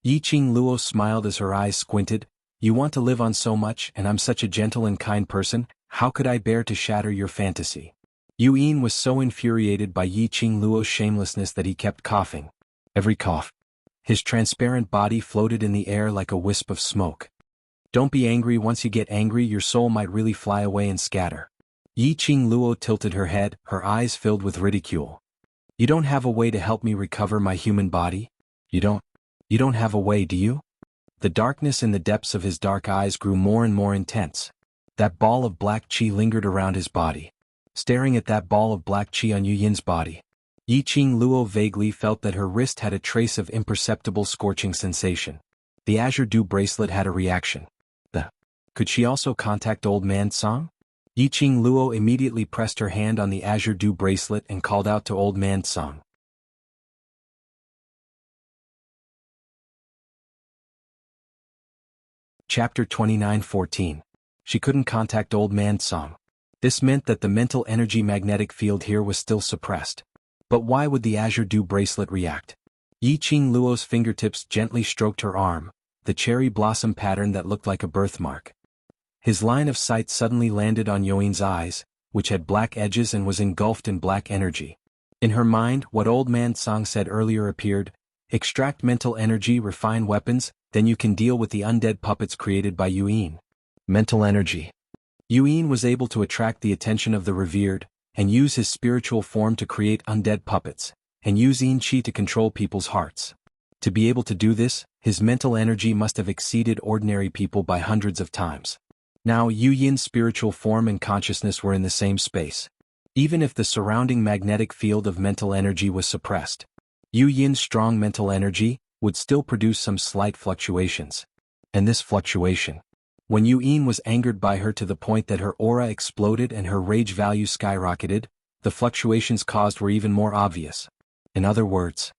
Yiqing Luo smiled as her eyes squinted. You want to live on so much, and I'm such a gentle and kind person, how could I bear to shatter your fantasy? Yu Yin was so infuriated by Yiqing Luo's shamelessness that he kept coughing. Every cough, his transparent body floated in the air like a wisp of smoke. Don't be angry. Once you get angry, your soul might really fly away and scatter. Yiqing Luo tilted her head, her eyes filled with ridicule. You don't have a way to help me recover my human body? You don't have a way, do you? The darkness in the depths of his dark eyes grew more and more intense. That ball of black qi lingered around his body. Staring at that ball of black qi on Yu Yin's body, Yiqing Luo vaguely felt that her wrist had a trace of imperceptible scorching sensation. The Azure Dew bracelet had a reaction. Could she also contact Old Man Song? Yiqing Luo immediately pressed her hand on the Azure Dew bracelet and called out to Old Man Song. Chapter 29:14. She couldn't contact Old Man Song. This meant that the mental energy magnetic field here was still suppressed. But why would the Azure Dew bracelet react? Yiqing Luo's fingertips gently stroked her arm, the cherry blossom pattern that looked like a birthmark. His line of sight suddenly landed on Yu Yin's eyes, which had black edges and was engulfed in black energy. In her mind, what Old Man Song said earlier appeared: extract mental energy, refine weapons, then you can deal with the undead puppets created by Yu Yin. Mental energy. Yu Yin was able to attract the attention of the revered, and use his spiritual form to create undead puppets, and use Yin Qi to control people's hearts. To be able to do this, his mental energy must have exceeded ordinary people by hundreds of times. Now Yu Yin's spiritual form and consciousness were in the same space. Even if the surrounding magnetic field of mental energy was suppressed, Yu Yin's strong mental energy would still produce some slight fluctuations. And this fluctuation, when Yu Yin was angered by her to the point that her aura exploded and her rage value skyrocketed, the fluctuations caused were even more obvious. In other words,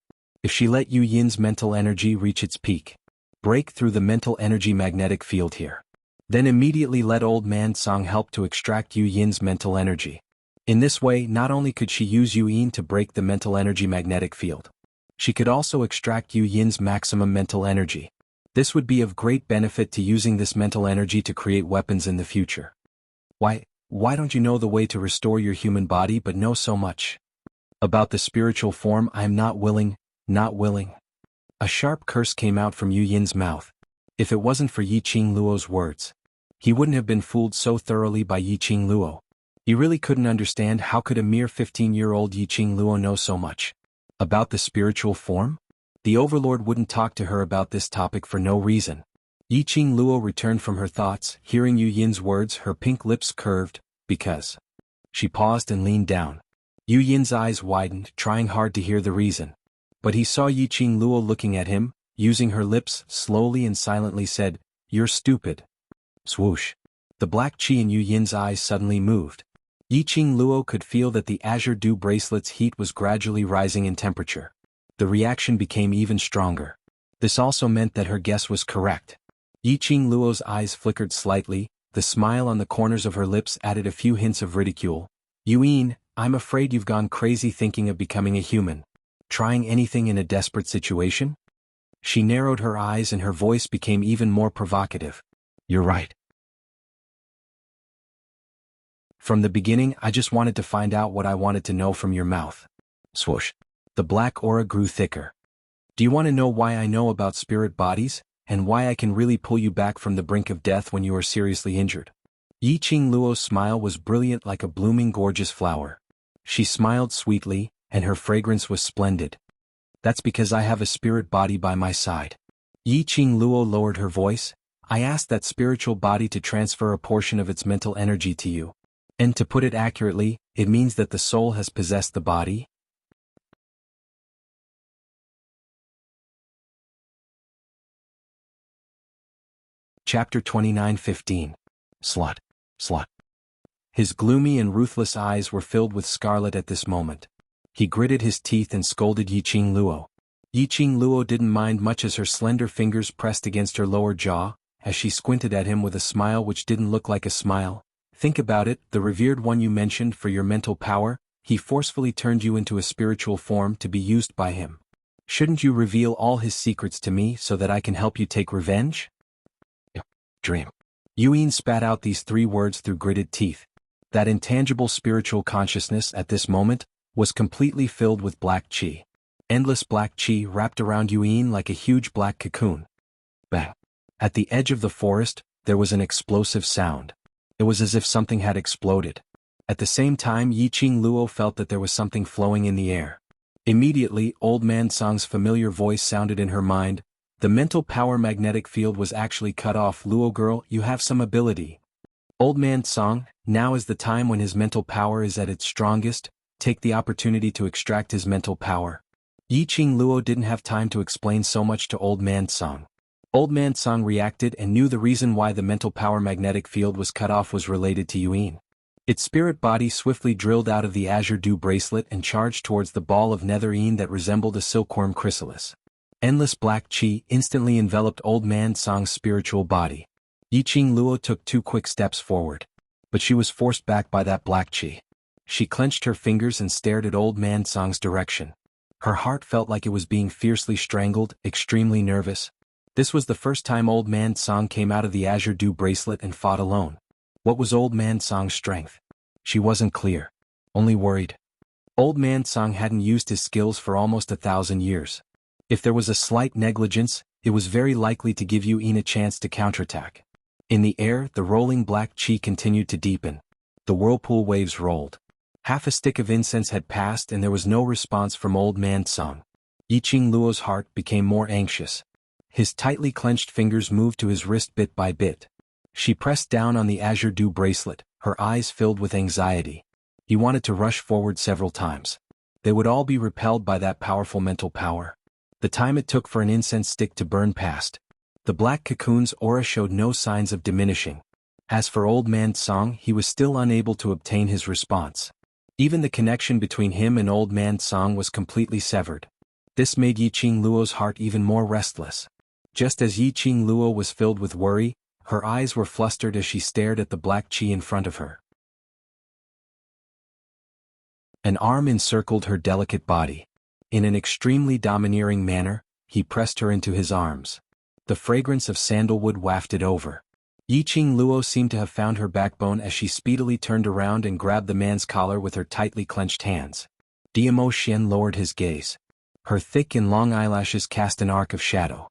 if she let Yu Yin's mental energy reach its peak, break through the mental energy magnetic field here, then immediately let Old Man Song help to extract Yu Yin's mental energy. In this way, not only could she use Yu Yin to break the mental energy magnetic field, she could also extract Yu Yin's maximum mental energy. This would be of great benefit to using this mental energy to create weapons in the future. Why don't you know the way to restore your human body but know so much about the spiritual form? I am not willing. A sharp curse came out from Yu Yin's mouth. If it wasn't for Yiqing Luo's words, he wouldn't have been fooled so thoroughly by Yiqing Luo. He really couldn't understand how could a mere 15-year-old Yiqing Luo know so much. About the spiritual form? The overlord wouldn't talk to her about this topic for no reason. Yiqing Luo returned from her thoughts, hearing Yu Yin's words, her pink lips curved, because. She paused and leaned down. Yu Yin's eyes widened, trying hard to hear the reason. But he saw Yiqing Luo looking at him, using her lips, slowly and silently said, "You're stupid." Swoosh. The black chi in Yu Yin's eyes suddenly moved. Yiqing Luo could feel that the azure dew bracelet's heat was gradually rising in temperature. The reaction became even stronger. This also meant that her guess was correct. Yiqing Luo's eyes flickered slightly, the smile on the corners of her lips added a few hints of ridicule. "Yu Yin, I'm afraid you've gone crazy thinking of becoming a human. Trying anything in a desperate situation?" She narrowed her eyes and her voice became even more provocative. "You're right. From the beginning I just wanted to find out what I wanted to know from your mouth." Swoosh. The black aura grew thicker. "Do you want to know why I know about spirit bodies, and why I can really pull you back from the brink of death when you are seriously injured?" Yiqing Luo's smile was brilliant like a blooming gorgeous flower. She smiled sweetly, and her fragrance was splendid. "That's because I have a spirit body by my side." Yiqing Luo lowered her voice. "I asked that spiritual body to transfer a portion of its mental energy to you. And to put it accurately, it means that the soul has possessed the body." Chapter 29:15. Slut. Slut. His gloomy and ruthless eyes were filled with scarlet at this moment. He gritted his teeth and scolded Yiqing Luo. Yiqing Luo didn't mind much as her slender fingers pressed against her lower jaw, as she squinted at him with a smile which didn't look like a smile. "Think about it, the revered one you mentioned for your mental power, he forcefully turned you into a spiritual form to be used by him. Shouldn't you reveal all his secrets to me so that I can help you take revenge?" Dream. Yu Yin spat out these 3 words through gritted teeth. That intangible spiritual consciousness at this moment was completely filled with black chi. Endless black chi wrapped around Yu Yin like a huge black cocoon. Bang. At the edge of the forest, there was an explosive sound. It was as if something had exploded. At the same time Yiqing Luo felt that there was something flowing in the air. Immediately, Old Man Song's familiar voice sounded in her mind. "The mental power magnetic field was actually cut off. Luo girl, you have some ability. Old Man Song, now is the time when his mental power is at its strongest, take the opportunity to extract his mental power." Yiqing Luo didn't have time to explain so much to Old Man Song. Old Man Song reacted and knew the reason why the mental power magnetic field was cut off was related to Yu Yin. Its spirit body swiftly drilled out of the azure dew bracelet and charged towards the ball of nether Yin that resembled a silkworm chrysalis. Endless black chi instantly enveloped Old Man Song's spiritual body. Yiqing Luo took 2 quick steps forward. But she was forced back by that black chi. She clenched her fingers and stared at Old Man Song's direction. Her heart felt like it was being fiercely strangled, extremely nervous. This was the first time Old Man Song came out of the azure dew bracelet and fought alone. What was Old Man Song's strength? She wasn't clear. Only worried. Old Man Song hadn't used his skills for almost 1,000 years. If there was a slight negligence, it was very likely to give Yu Yin a chance to counterattack. In the air, the rolling black chi continued to deepen. The whirlpool waves rolled. Half a stick of incense had passed and there was no response from Old Man Song. Yiqing Luo's heart became more anxious. His tightly clenched fingers moved to his wrist bit by bit. She pressed down on the azure dew bracelet, her eyes filled with anxiety. He wanted to rush forward several times. They would all be repelled by that powerful mental power. The time it took for an incense stick to burn passed. The black cocoon's aura showed no signs of diminishing. As for Old Man Song, he was still unable to obtain his response. Even the connection between him and Old Man Song was completely severed. This made Yiqing Luo's heart even more restless. Just as Yiqing Luo was filled with worry, her eyes were flustered as she stared at the black chi in front of her. An arm encircled her delicate body. In an extremely domineering manner, he pressed her into his arms. The fragrance of sandalwood wafted over. Yiqing Luo seemed to have found her backbone as she speedily turned around and grabbed the man's collar with her tightly clenched hands. Diamo Xian lowered his gaze. Her thick and long eyelashes cast an arc of shadow.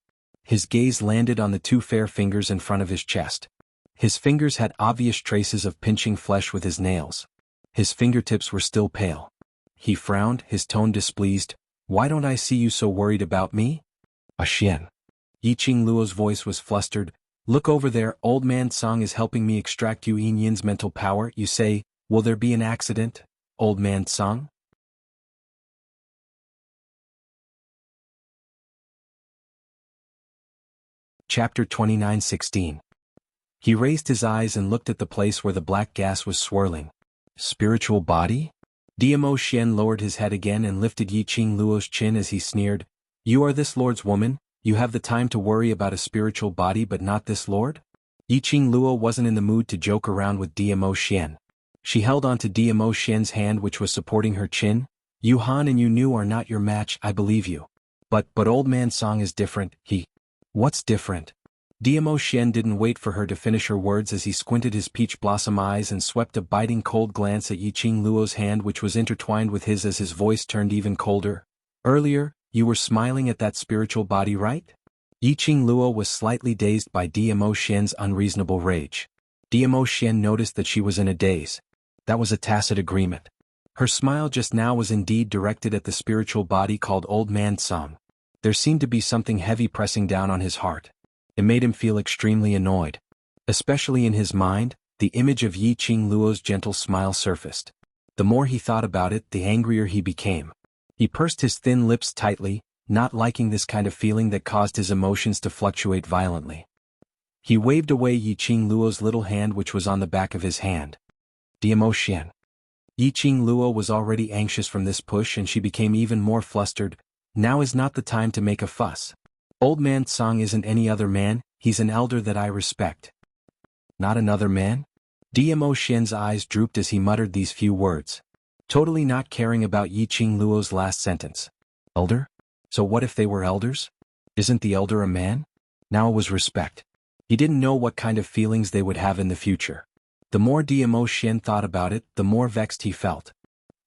His gaze landed on the two fair fingers in front of his chest. His fingers had obvious traces of pinching flesh with his nails. His fingertips were still pale. He frowned, his tone displeased. "Why don't I see you so worried about me?" "Xian." Yiqing Luo's voice was flustered. "Look over there, old man Song is helping me extract Yu Yin's mental power. You say, will there be an accident, old man Song?" Chapter 29:16. He raised his eyes and looked at the place where the black gas was swirling. Spiritual body? Diamo Xian lowered his head again and lifted Yiqing Luo's chin as he sneered. "You are this lord's woman? You have the time to worry about a spiritual body but not this lord?" Yiqing Luo wasn't in the mood to joke around with Diamo Xian. She held onto Diamo Xian's hand which was supporting her chin. "Yu Han and Yu Nu are not your match, I believe you. But old man Song is different, he..." "What's different?" Diamo Xian didn't wait for her to finish her words as he squinted his peach blossom eyes and swept a biting cold glance at Yiqing Luo's hand which was intertwined with his as his voice turned even colder. "Earlier, you were smiling at that spiritual body, right?" Yiqing Luo was slightly dazed by Diamo Xian's unreasonable rage. Diamo Xian noticed that she was in a daze. That was a tacit agreement. Her smile just now was indeed directed at the spiritual body called Old Man Song. There seemed to be something heavy pressing down on his heart. It made him feel extremely annoyed. Especially in his mind, the image of Yiqing Luo's gentle smile surfaced. The more he thought about it, the angrier he became. He pursed his thin lips tightly, not liking this kind of feeling that caused his emotions to fluctuate violently. He waved away Yiqing Luo's little hand which was on the back of his hand. "Diamo Xian." Yiqing Luo was already anxious from this push and she became even more flustered. "Now is not the time to make a fuss. Old man Song isn't any other man, he's an elder that I respect." "Not another man?" Diamo Xian's eyes drooped as he muttered these few words, totally not caring about Yiqing Luo's last sentence. "Elder? So what if they were elders? Isn't the elder a man?" Now it was respect. He didn't know what kind of feelings they would have in the future. The more Diamo Xian thought about it, the more vexed he felt.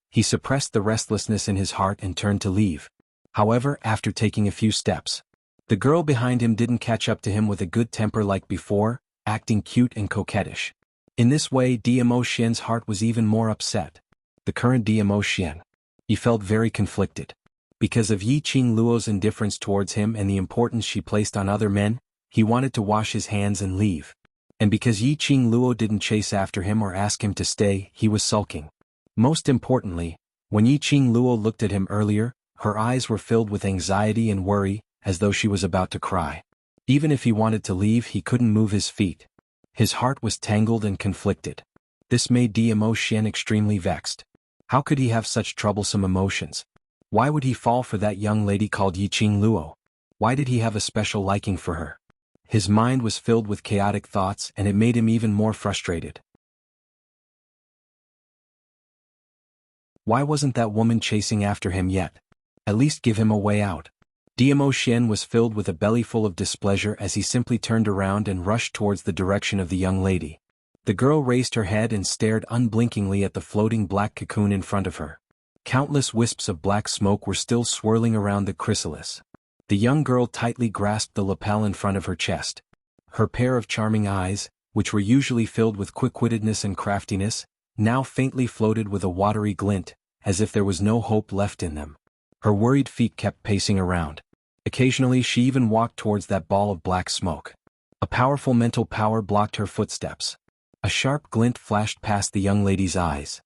He suppressed the restlessness in his heart and turned to leave. However, after taking a few steps, the girl behind him didn't catch up to him with a good temper like before, acting cute and coquettish. In this way, Diamo Xian's heart was even more upset. The current Diamo Xian. He felt very conflicted. Because of Yiqing Luo's indifference towards him and the importance she placed on other men, he wanted to wash his hands and leave. And because Yiqing Luo didn't chase after him or ask him to stay, he was sulking. Most importantly, when Yiqing Luo looked at him earlier, her eyes were filled with anxiety and worry, as though she was about to cry. Even if he wanted to leave, he couldn't move his feet. His heart was tangled and conflicted. This made Diamo Xian extremely vexed. How could he have such troublesome emotions? Why would he fall for that young lady called Yiqing Luo? Why did he have a special liking for her? His mind was filled with chaotic thoughts and it made him even more frustrated. Why wasn't that woman chasing after him yet? At least give him a way out. Diamo Xian was filled with a bellyful of displeasure as he simply turned around and rushed towards the direction of the young lady. The girl raised her head and stared unblinkingly at the floating black cocoon in front of her. Countless wisps of black smoke were still swirling around the chrysalis. The young girl tightly grasped the lapel in front of her chest. Her pair of charming eyes, which were usually filled with quick-wittedness and craftiness, now faintly floated with a watery glint, as if there was no hope left in them. Her worried feet kept pacing around. Occasionally she even walked towards that ball of black smoke. A powerful mental power blocked her footsteps. A sharp glint flashed past the young lady's eyes.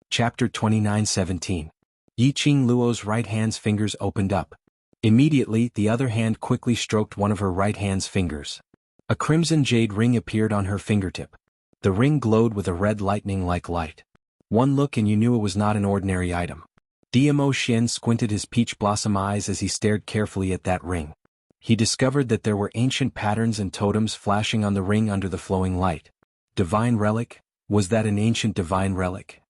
Chapter 29:17. Yiqing Luo's right hand's fingers opened up. Immediately, the other hand quickly stroked one of her right hand's fingers. A crimson jade ring appeared on her fingertip. The ring glowed with a red lightning-like light. One look and you knew it was not an ordinary item. Diamo Xian squinted his peach blossom eyes as he stared carefully at that ring. He discovered that there were ancient patterns and totems flashing on the ring under the flowing light. Divine relic? Was that an ancient divine relic?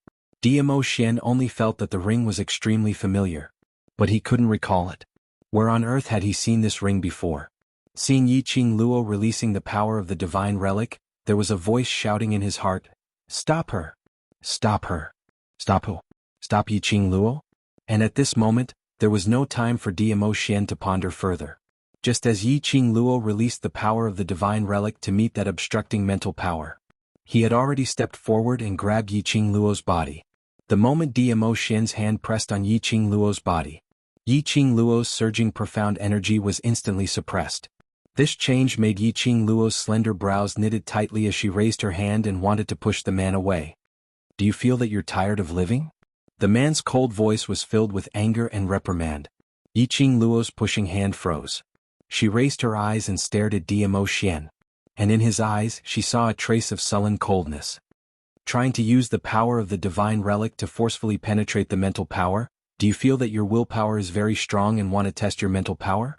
Diamo Xian only felt that the ring was extremely familiar. But he couldn't recall it. Where on earth had he seen this ring before? Seeing Yiqing Luo releasing the power of the divine relic, there was a voice shouting in his heart, "Stop her! Stop her! Stop her!" stop Yiqing Luo? And at this moment, there was no time for Diamo Xian to ponder further. Just as Yiqing Luo released the power of the divine relic to meet that obstructing mental power, he had already stepped forward and grabbed Yiqing Luo's body. The moment Diamo Xian's hand pressed on Yiqing Luo's body, Yiqing Luo's surging profound energy was instantly suppressed. This change made Yiqing Luo's slender brows knitted tightly as she raised her hand and wanted to push the man away. Do you feel that you're tired of living? The man's cold voice was filled with anger and reprimand. Yiqing Luo's pushing hand froze. She raised her eyes and stared at Diamo Xian, and in his eyes she saw a trace of sullen coldness. Trying to use the power of the divine relic to forcefully penetrate the mental power? Do you feel that your willpower is very strong and want to test your mental power?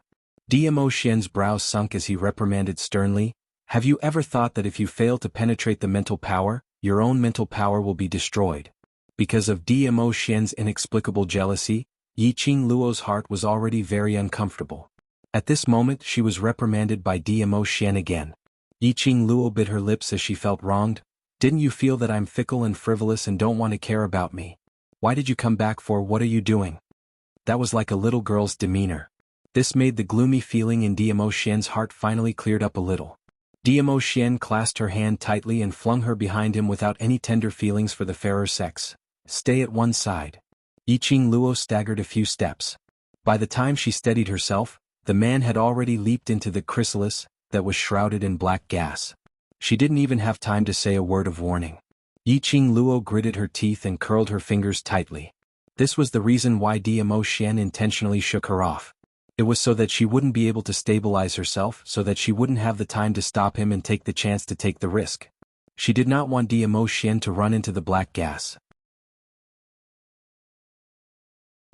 Diamo Xian's brows sunk as he reprimanded sternly. Have you ever thought that if you fail to penetrate the mental power, your own mental power will be destroyed? Because of Diamo Xian's inexplicable jealousy, Yiqing Luo's heart was already very uncomfortable. At this moment she was reprimanded by Diamo Xian again. Yiqing Luo bit her lips as she felt wronged. Didn't you feel that I'm fickle and frivolous and don't want to care about me? Why did you come back for? What are you doing? That was like a little girl's demeanor. This made the gloomy feeling in Diamo Xian's heart finally cleared up a little. Diamo Xian clasped her hand tightly and flung her behind him without any tender feelings for the fairer sex. Stay at one side. Yiqing Luo staggered a few steps. By the time she steadied herself, the man had already leaped into the chrysalis that was shrouded in black gas. She didn't even have time to say a word of warning. Yiqing Luo gritted her teeth and curled her fingers tightly. This was the reason why Diamo Xian intentionally shook her off. It was so that she wouldn't be able to stabilize herself, so that she wouldn't have the time to stop him and take the chance to take the risk. She did not want Diamo Xian to run into the black gas.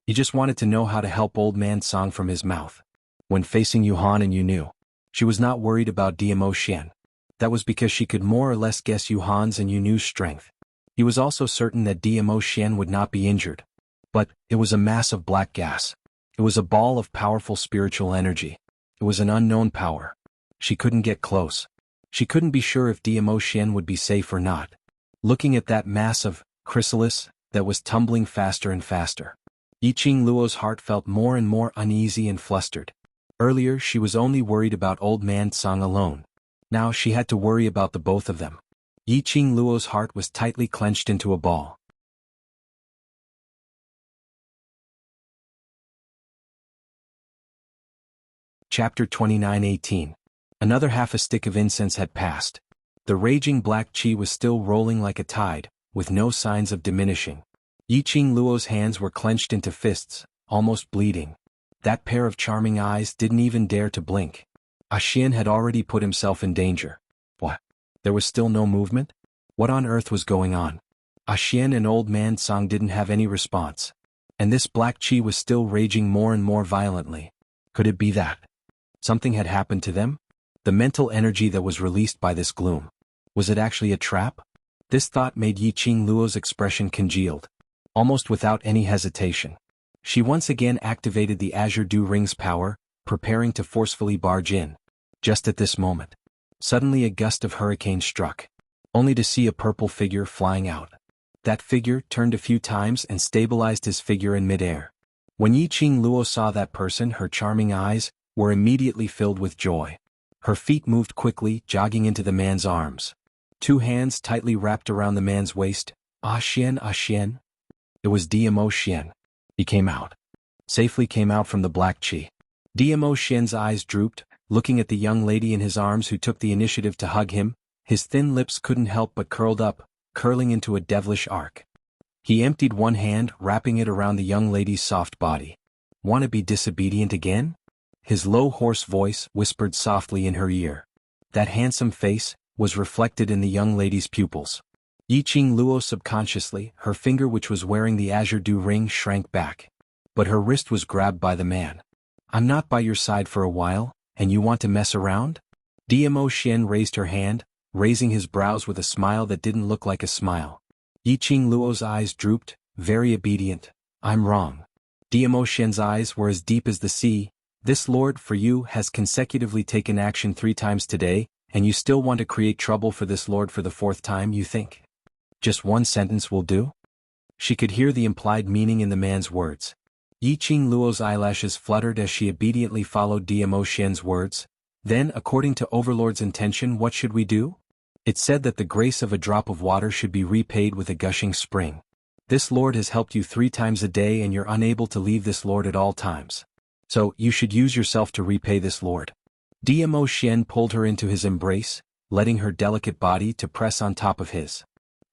He just wanted to know how to help Old Man Song from his mouth. When facing Yuhan and Yu Nu, she was not worried about Diamo Xian. That was because she could more or less guess Yuhan's and Yu Nu's strength. He was also certain that Diamo Xian would not be injured. But it was a mass of black gas. It was a ball of powerful spiritual energy. It was an unknown power. She couldn't get close. She couldn't be sure if Diamo Xian would be safe or not. Looking at that mass of chrysalis that was tumbling faster and faster, Yiqing Luo's heart felt more and more uneasy and flustered. Earlier she was only worried about Old Man Song alone. Now she had to worry about the both of them. Yiqing Luo's heart was tightly clenched into a ball. Chapter 29:18. Another half a stick of incense had passed. The raging black qi was still rolling like a tide, with no signs of diminishing. Yiqing Luo's hands were clenched into fists, almost bleeding. That pair of charming eyes didn't even dare to blink. Xian had already put himself in danger. What? There was still no movement? What on earth was going on? Xian and Old Man Song didn't have any response. And this black qi was still raging more and more violently. Could it be that something had happened to them? The mental energy that was released by this gloom. Was it actually a trap? This thought made Yiqing Luo's expression congealed. Almost without any hesitation, she once again activated the Azure Dew Ring's power, preparing to forcefully barge in. Just at this moment, suddenly a gust of hurricane struck, only to see a purple figure flying out. That figure turned a few times and stabilized his figure in midair. When Yiqing Luo saw that person, her charming eyes were immediately filled with joy. Her feet moved quickly, jogging into the man's arms. Two hands tightly wrapped around the man's waist. Xian, Xian. It was Diamo Xian. He came out. Safely came out from the black qi. Diamo Xian's eyes drooped, looking at the young lady in his arms who took the initiative to hug him. His thin lips couldn't help but curled up, curling into a devilish arc. He emptied one hand, wrapping it around the young lady's soft body. Want to be disobedient again? His low hoarse voice whispered softly in her ear. That handsome face was reflected in the young lady's pupils. Yiqing Luo subconsciously, her finger which was wearing the Azure Dew Ring shrank back. But her wrist was grabbed by the man. I'm not by your side for a while, and you want to mess around? Diamo Xian raised her hand, raising his brows with a smile that didn't look like a smile. Yiqing Luo's eyes drooped, very obedient. I'm wrong. Diamo Xian's eyes were as deep as the sea. This lord for you has consecutively taken action 3 times today, and you still want to create trouble for this lord for the 4th time, you think? Just one sentence will do? She could hear the implied meaning in the man's words. Yiqing Luo's eyelashes fluttered as she obediently followed Diamo Xian's words. Then, according to Overlord's intention, what should we do? It said that the grace of a drop of water should be repaid with a gushing spring. This Lord has helped you 3 times a day and you're unable to leave this Lord at all times. So, you should use yourself to repay this Lord. Diamo Xian pulled her into his embrace, letting her delicate body to press on top of his.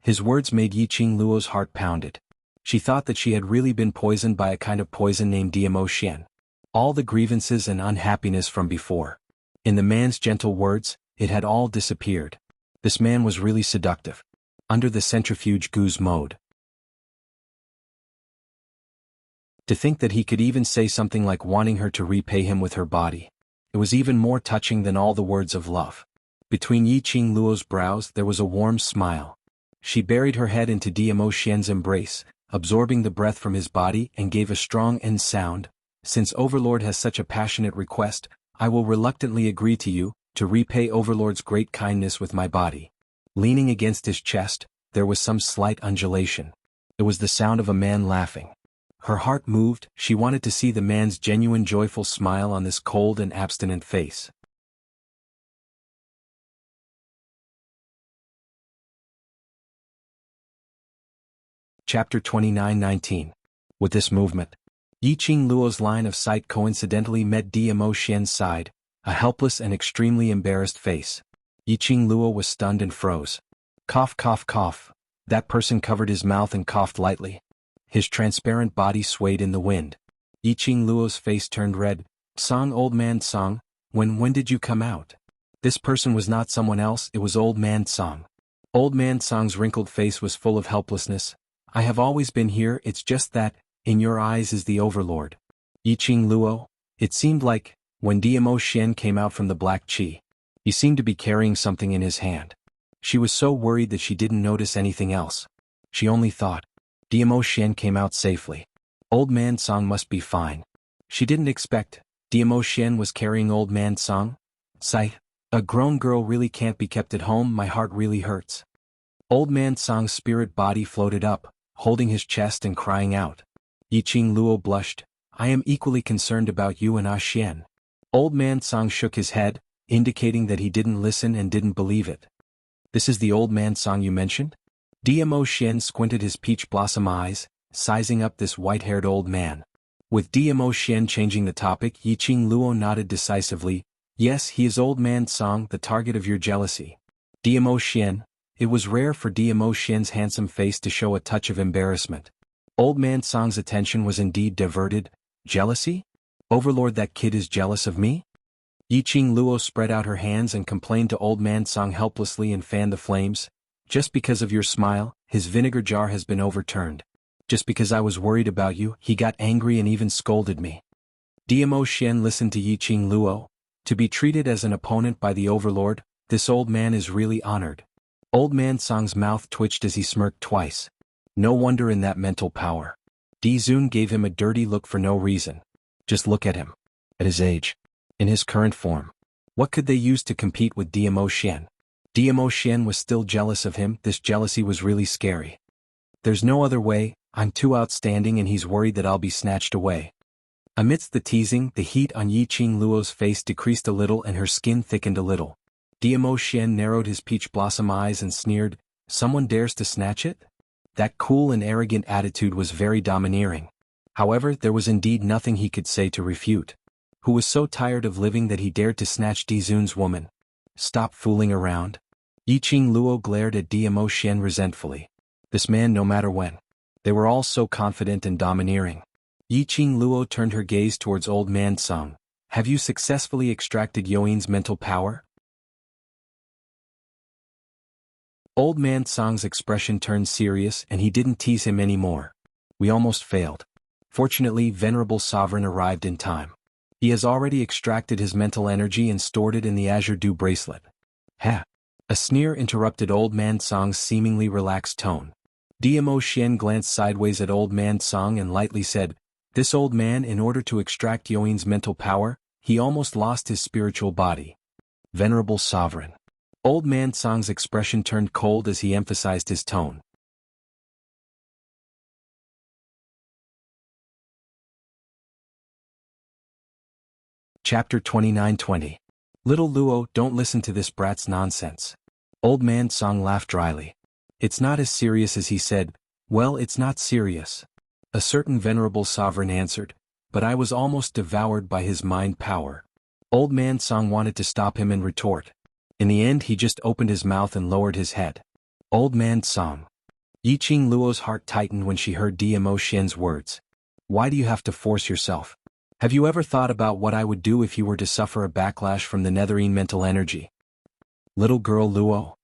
His words made Yiqing Luo's heart pounded. She thought that she had really been poisoned by a kind of poison named Diamo Xian. All the grievances and unhappiness from before. In the man's gentle words, it had all disappeared. This man was really seductive. Under the centrifuge goose mode. To think that he could even say something like wanting her to repay him with her body. It was even more touching than all the words of love. Between Yiqing Luo's brows there was a warm smile. She buried her head into Diamo Xian's embrace, absorbing the breath from his body and gave a strong end sound. Since Overlord has such a passionate request, I will reluctantly agree to repay Overlord's great kindness with my body. Leaning against his chest, there was some slight undulation. It was the sound of a man laughing. Her heart moved, she wanted to see the man's genuine joyful smile on this cold and abstinent face. Chapter 29:19. With this movement, Yiqing Luo's line of sight coincidentally met Diamo Xian's side, a helpless and extremely embarrassed face. Yiqing Luo was stunned and froze. Cough, cough, cough. That person covered his mouth and coughed lightly. His transparent body swayed in the wind. Yiqing Luo's face turned red. Song, old man Song, when did you come out? This person was not someone else, it was old man Song. Old man Song's wrinkled face was full of helplessness. I have always been here, it's just that, in your eyes is the Overlord. Yiqing Luo, it seemed like, when Diamo Xian came out from the black qi. He seemed to be carrying something in his hand. She was so worried that she didn't notice anything else. She only thought, Diamo Xian came out safely. Old man Song must be fine. She didn't expect, Diamo Xian was carrying old man Song. Sigh, a grown girl really can't be kept at home, my heart really hurts. Old man Song's spirit body floated up, holding his chest and crying out. Yiqing Luo blushed. I am equally concerned about you and Ah Xian. Old man Song shook his head, indicating that he didn't listen and didn't believe it. This is the old man Song you mentioned? Diamo Xian squinted his peach blossom eyes, sizing up this white-haired old man. With Diamo Xian changing the topic, Yiqing Luo nodded decisively. Yes, he is old man Song, the target of your jealousy. Diamo Xian. It was rare for Diamo Xian's handsome face to show a touch of embarrassment. Old man Song's attention was indeed diverted. Jealousy? Overlord, that kid is jealous of me? Yiqing Luo spread out her hands and complained to old man Song helplessly and fanned the flames. Just because of your smile, his vinegar jar has been overturned. Just because I was worried about you, he got angry and even scolded me. Diamo Xian listened to Yiqing Luo. To be treated as an opponent by the Overlord, this old man is really honored. Old man Song's mouth twitched as he smirked twice. No wonder in that mental power. Di Zun gave him a dirty look for no reason. Just look at him. At his age. In his current form. What could they use to compete with Diamo Xian? Diamo Xian was still jealous of him, this jealousy was really scary. There's no other way, I'm too outstanding and he's worried that I'll be snatched away. Amidst the teasing, the heat on Yiqing Luo's face decreased a little and her skin thickened a little. Diamo Xian narrowed his peach blossom eyes and sneered, someone dares to snatch it? That cool and arrogant attitude was very domineering. However, there was indeed nothing he could say to refute. Who was so tired of living that he dared to snatch Di Zun's woman? Stop fooling around. Yiqing Luo glared at Diamo Xian resentfully. This man no matter when. They were all so confident and domineering. Yiqing Luo turned her gaze towards old man Song. Have you successfully extracted Yoin's mental power? Old man Song's expression turned serious and he didn't tease him anymore. We almost failed. Fortunately, Venerable Sovereign arrived in time. He has already extracted his mental energy and stored it in the Azure Dew bracelet. Ha! A sneer interrupted old man Song's seemingly relaxed tone. Diamo Xian glanced sideways at old man Song and lightly said, this old man, in order to extract Yoin's mental power, he almost lost his spiritual body. Venerable Sovereign. Old man Song's expression turned cold as he emphasized his tone. Chapter 29-20. Little Luo, don't listen to this brat's nonsense. Old man Song laughed dryly. It's not as serious as he said. Well, it's not serious. A certain venerable sovereign answered, but I was almost devoured by his mind power. Old man Song wanted to stop him and retort. In the end he just opened his mouth and lowered his head. Old man Song. Yiqing Luo's heart tightened when she heard Dmo Xian's words. Why do you have to force yourself? Have you ever thought about what I would do if you were to suffer a backlash from the netherine mental energy? Little girl Luo.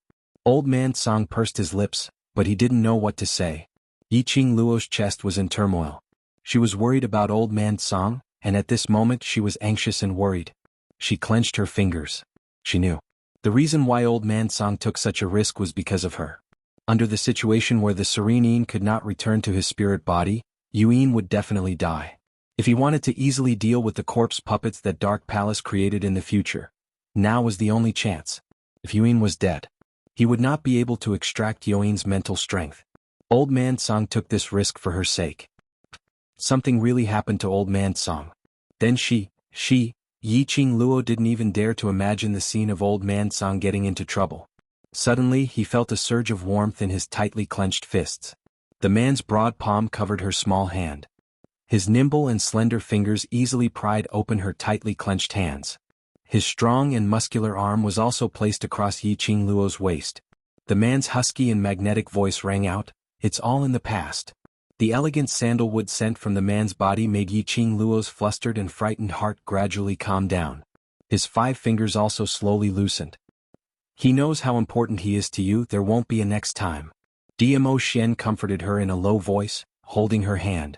Old man Song pursed his lips, but he didn't know what to say. Yiqing Luo's chest was in turmoil. She was worried about old man Song, and at this moment she was anxious and worried. She clenched her fingers. She knew. The reason why old man Song took such a risk was because of her. Under the situation where the serene Yin could not return to his spirit body, Yin would definitely die. If he wanted to easily deal with the corpse puppets that Dark Palace created in the future, now was the only chance. If Yin was dead, he would not be able to extract Yin's mental strength. Old man Song took this risk for her sake. Something really happened to old man Song. Then Yiqing Luo didn't even dare to imagine the scene of old man Song getting into trouble. Suddenly he felt a surge of warmth in his tightly clenched fists. The man's broad palm covered her small hand. His nimble and slender fingers easily pried open her tightly clenched hands. His strong and muscular arm was also placed across Yiqing Luo's waist. The man's husky and magnetic voice rang out, "It's all in the past." The elegant sandalwood scent from the man's body made Yiqing Luo's flustered and frightened heart gradually calm down. His 5 fingers also slowly loosened. He knows how important he is to you, there won't be a next time. Dmo Xian comforted her in a low voice, holding her hand.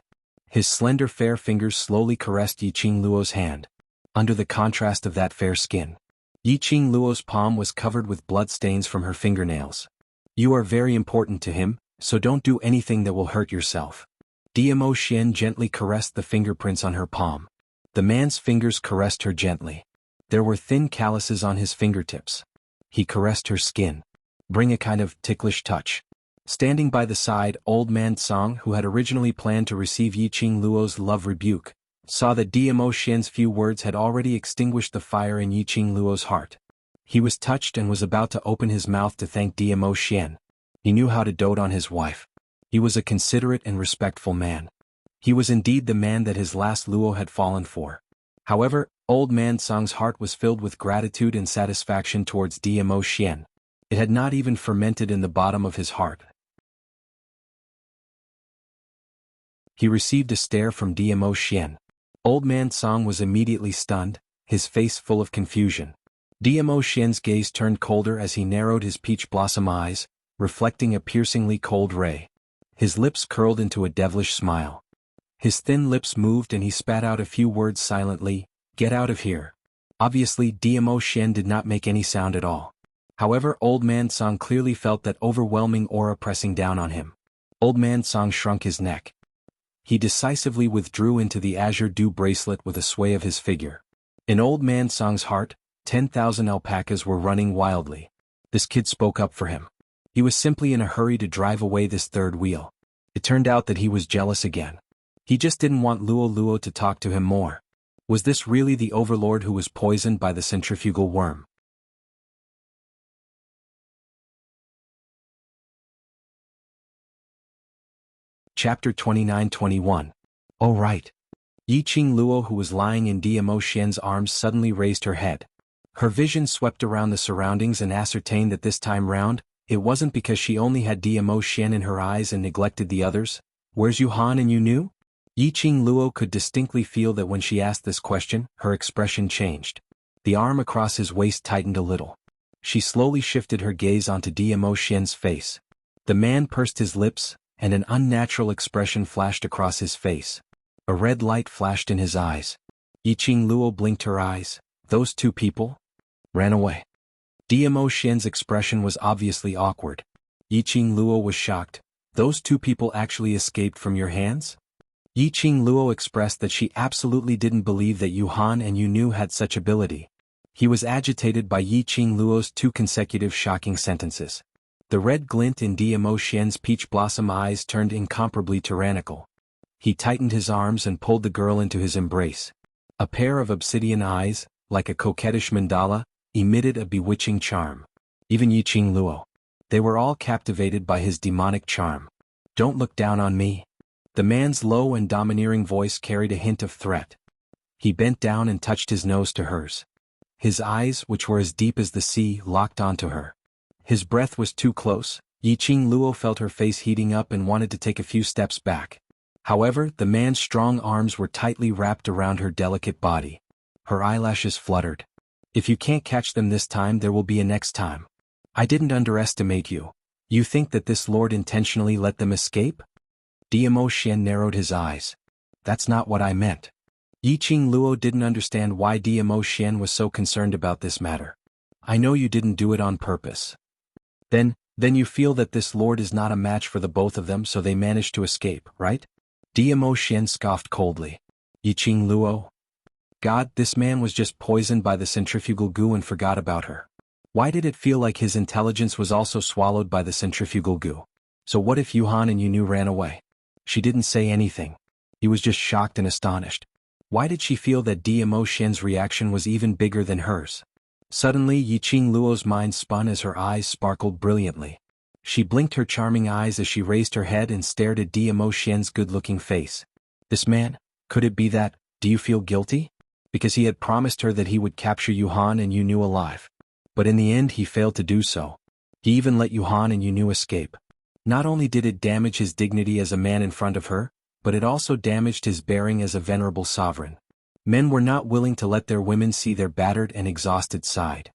His slender fair fingers slowly caressed Yiqing Luo's hand. Under the contrast of that fair skin, Yiqing Luo's palm was covered with bloodstains from her fingernails. You are very important to him, so don't do anything that will hurt yourself. Dmo Xian gently caressed the fingerprints on her palm. The man's fingers caressed her gently. There were thin calluses on his fingertips. He caressed her skin, bring a kind of ticklish touch. Standing by the side, old man Song, who had originally planned to receive Yiqing Luo's love rebuke, saw that Dmo Xian's few words had already extinguished the fire in Yiqing Luo's heart. He was touched and was about to open his mouth to thank Dmo Xian. He knew how to dote on his wife. He was a considerate and respectful man. He was indeed the man that his last Luo had fallen for. However, old man Song's heart was filled with gratitude and satisfaction towards Dmo Xian. It had not even fermented in the bottom of his heart. He received a stare from Dmo Xian. Old man Song was immediately stunned, his face full of confusion. Dmo Xian's gaze turned colder as he narrowed his peach blossom eyes, reflecting a piercingly cold ray. His lips curled into a devilish smile. His thin lips moved and he spat out a few words silently, "Get out of here." Obviously Dmo Xian did not make any sound at all. However, old man Song clearly felt that overwhelming aura pressing down on him. Old man Song shrunk his neck. He decisively withdrew into the azure dew bracelet with a sway of his figure. In old man Song's heart, 10,000 alpacas were running wildly. This kid spoke up for him. He was simply in a hurry to drive away this third wheel. It turned out that he was jealous again. He just didn't want Luo to talk to him more. Was this really the overlord who was poisoned by the centrifugal worm? Chapter 29-21. Oh right. Yiqing Luo, who was lying in Dmo Xian's arms, suddenly raised her head. Her vision swept around the surroundings and ascertained that this time round, it wasn't because she only had Dmo Xian in her eyes and neglected the others. Where's Yuhan and Yunu? Yiqing Luo could distinctly feel that when she asked this question, her expression changed. The arm across his waist tightened a little. She slowly shifted her gaze onto Dmo Xian's face. The man pursed his lips, and an unnatural expression flashed across his face. A red light flashed in his eyes. Yiqing Luo blinked her eyes. Those 2 people ran away. Dmo Xian's expression was obviously awkward. Yiqing Luo was shocked. Those 2 people actually escaped from your hands? Yiqing Luo expressed that she absolutely didn't believe that Yuhan and Yunu had such ability. He was agitated by Yiqing Luo's 2 consecutive shocking sentences. The red glint in Dmo Xian's peach blossom eyes turned incomparably tyrannical. He tightened his arms and pulled the girl into his embrace. A pair of obsidian eyes, like a coquettish mandala, emitted a bewitching charm. Even Yiqing Luo. They were all captivated by his demonic charm. "Don't look down on me." The man's low and domineering voice carried a hint of threat. He bent down and touched his nose to hers. His eyes, which were as deep as the sea, locked onto her. His breath was too close. Yiqing Luo felt her face heating up and wanted to take a few steps back. However, the man's strong arms were tightly wrapped around her delicate body. Her eyelashes fluttered. "If you can't catch them this time, there will be a next time. I didn't underestimate you. You think that this lord intentionally let them escape?" Diamo Xian narrowed his eyes. "That's not what I meant." Yiqing Luo didn't understand why Diamo Xian was so concerned about this matter. "I know you didn't do it on purpose. Then you feel that this lord is not a match for the both of them, so they managed to escape, right?" Diamo Xian scoffed coldly. "Yiqing Luo? God, this man was just poisoned by the centrifugal goo and forgot about her. Why did it feel like his intelligence was also swallowed by the centrifugal goo? So what if Yuhan and Yunu ran away?" She didn't say anything. He was just shocked and astonished. Why did she feel that Diamo Xian's reaction was even bigger than hers? Suddenly Yiqing Luo's mind spun as her eyes sparkled brilliantly. She blinked her charming eyes as she raised her head and stared at Diamo Xian's good-looking face. "This man, could it be that, do you feel guilty? Because he had promised her that he would capture Yuhan and Yunu alive. But in the end he failed to do so. He even let Yuhan and Yunu escape. Not only did it damage his dignity as a man in front of her, but it also damaged his bearing as a venerable sovereign. Men were not willing to let their women see their battered and exhausted side."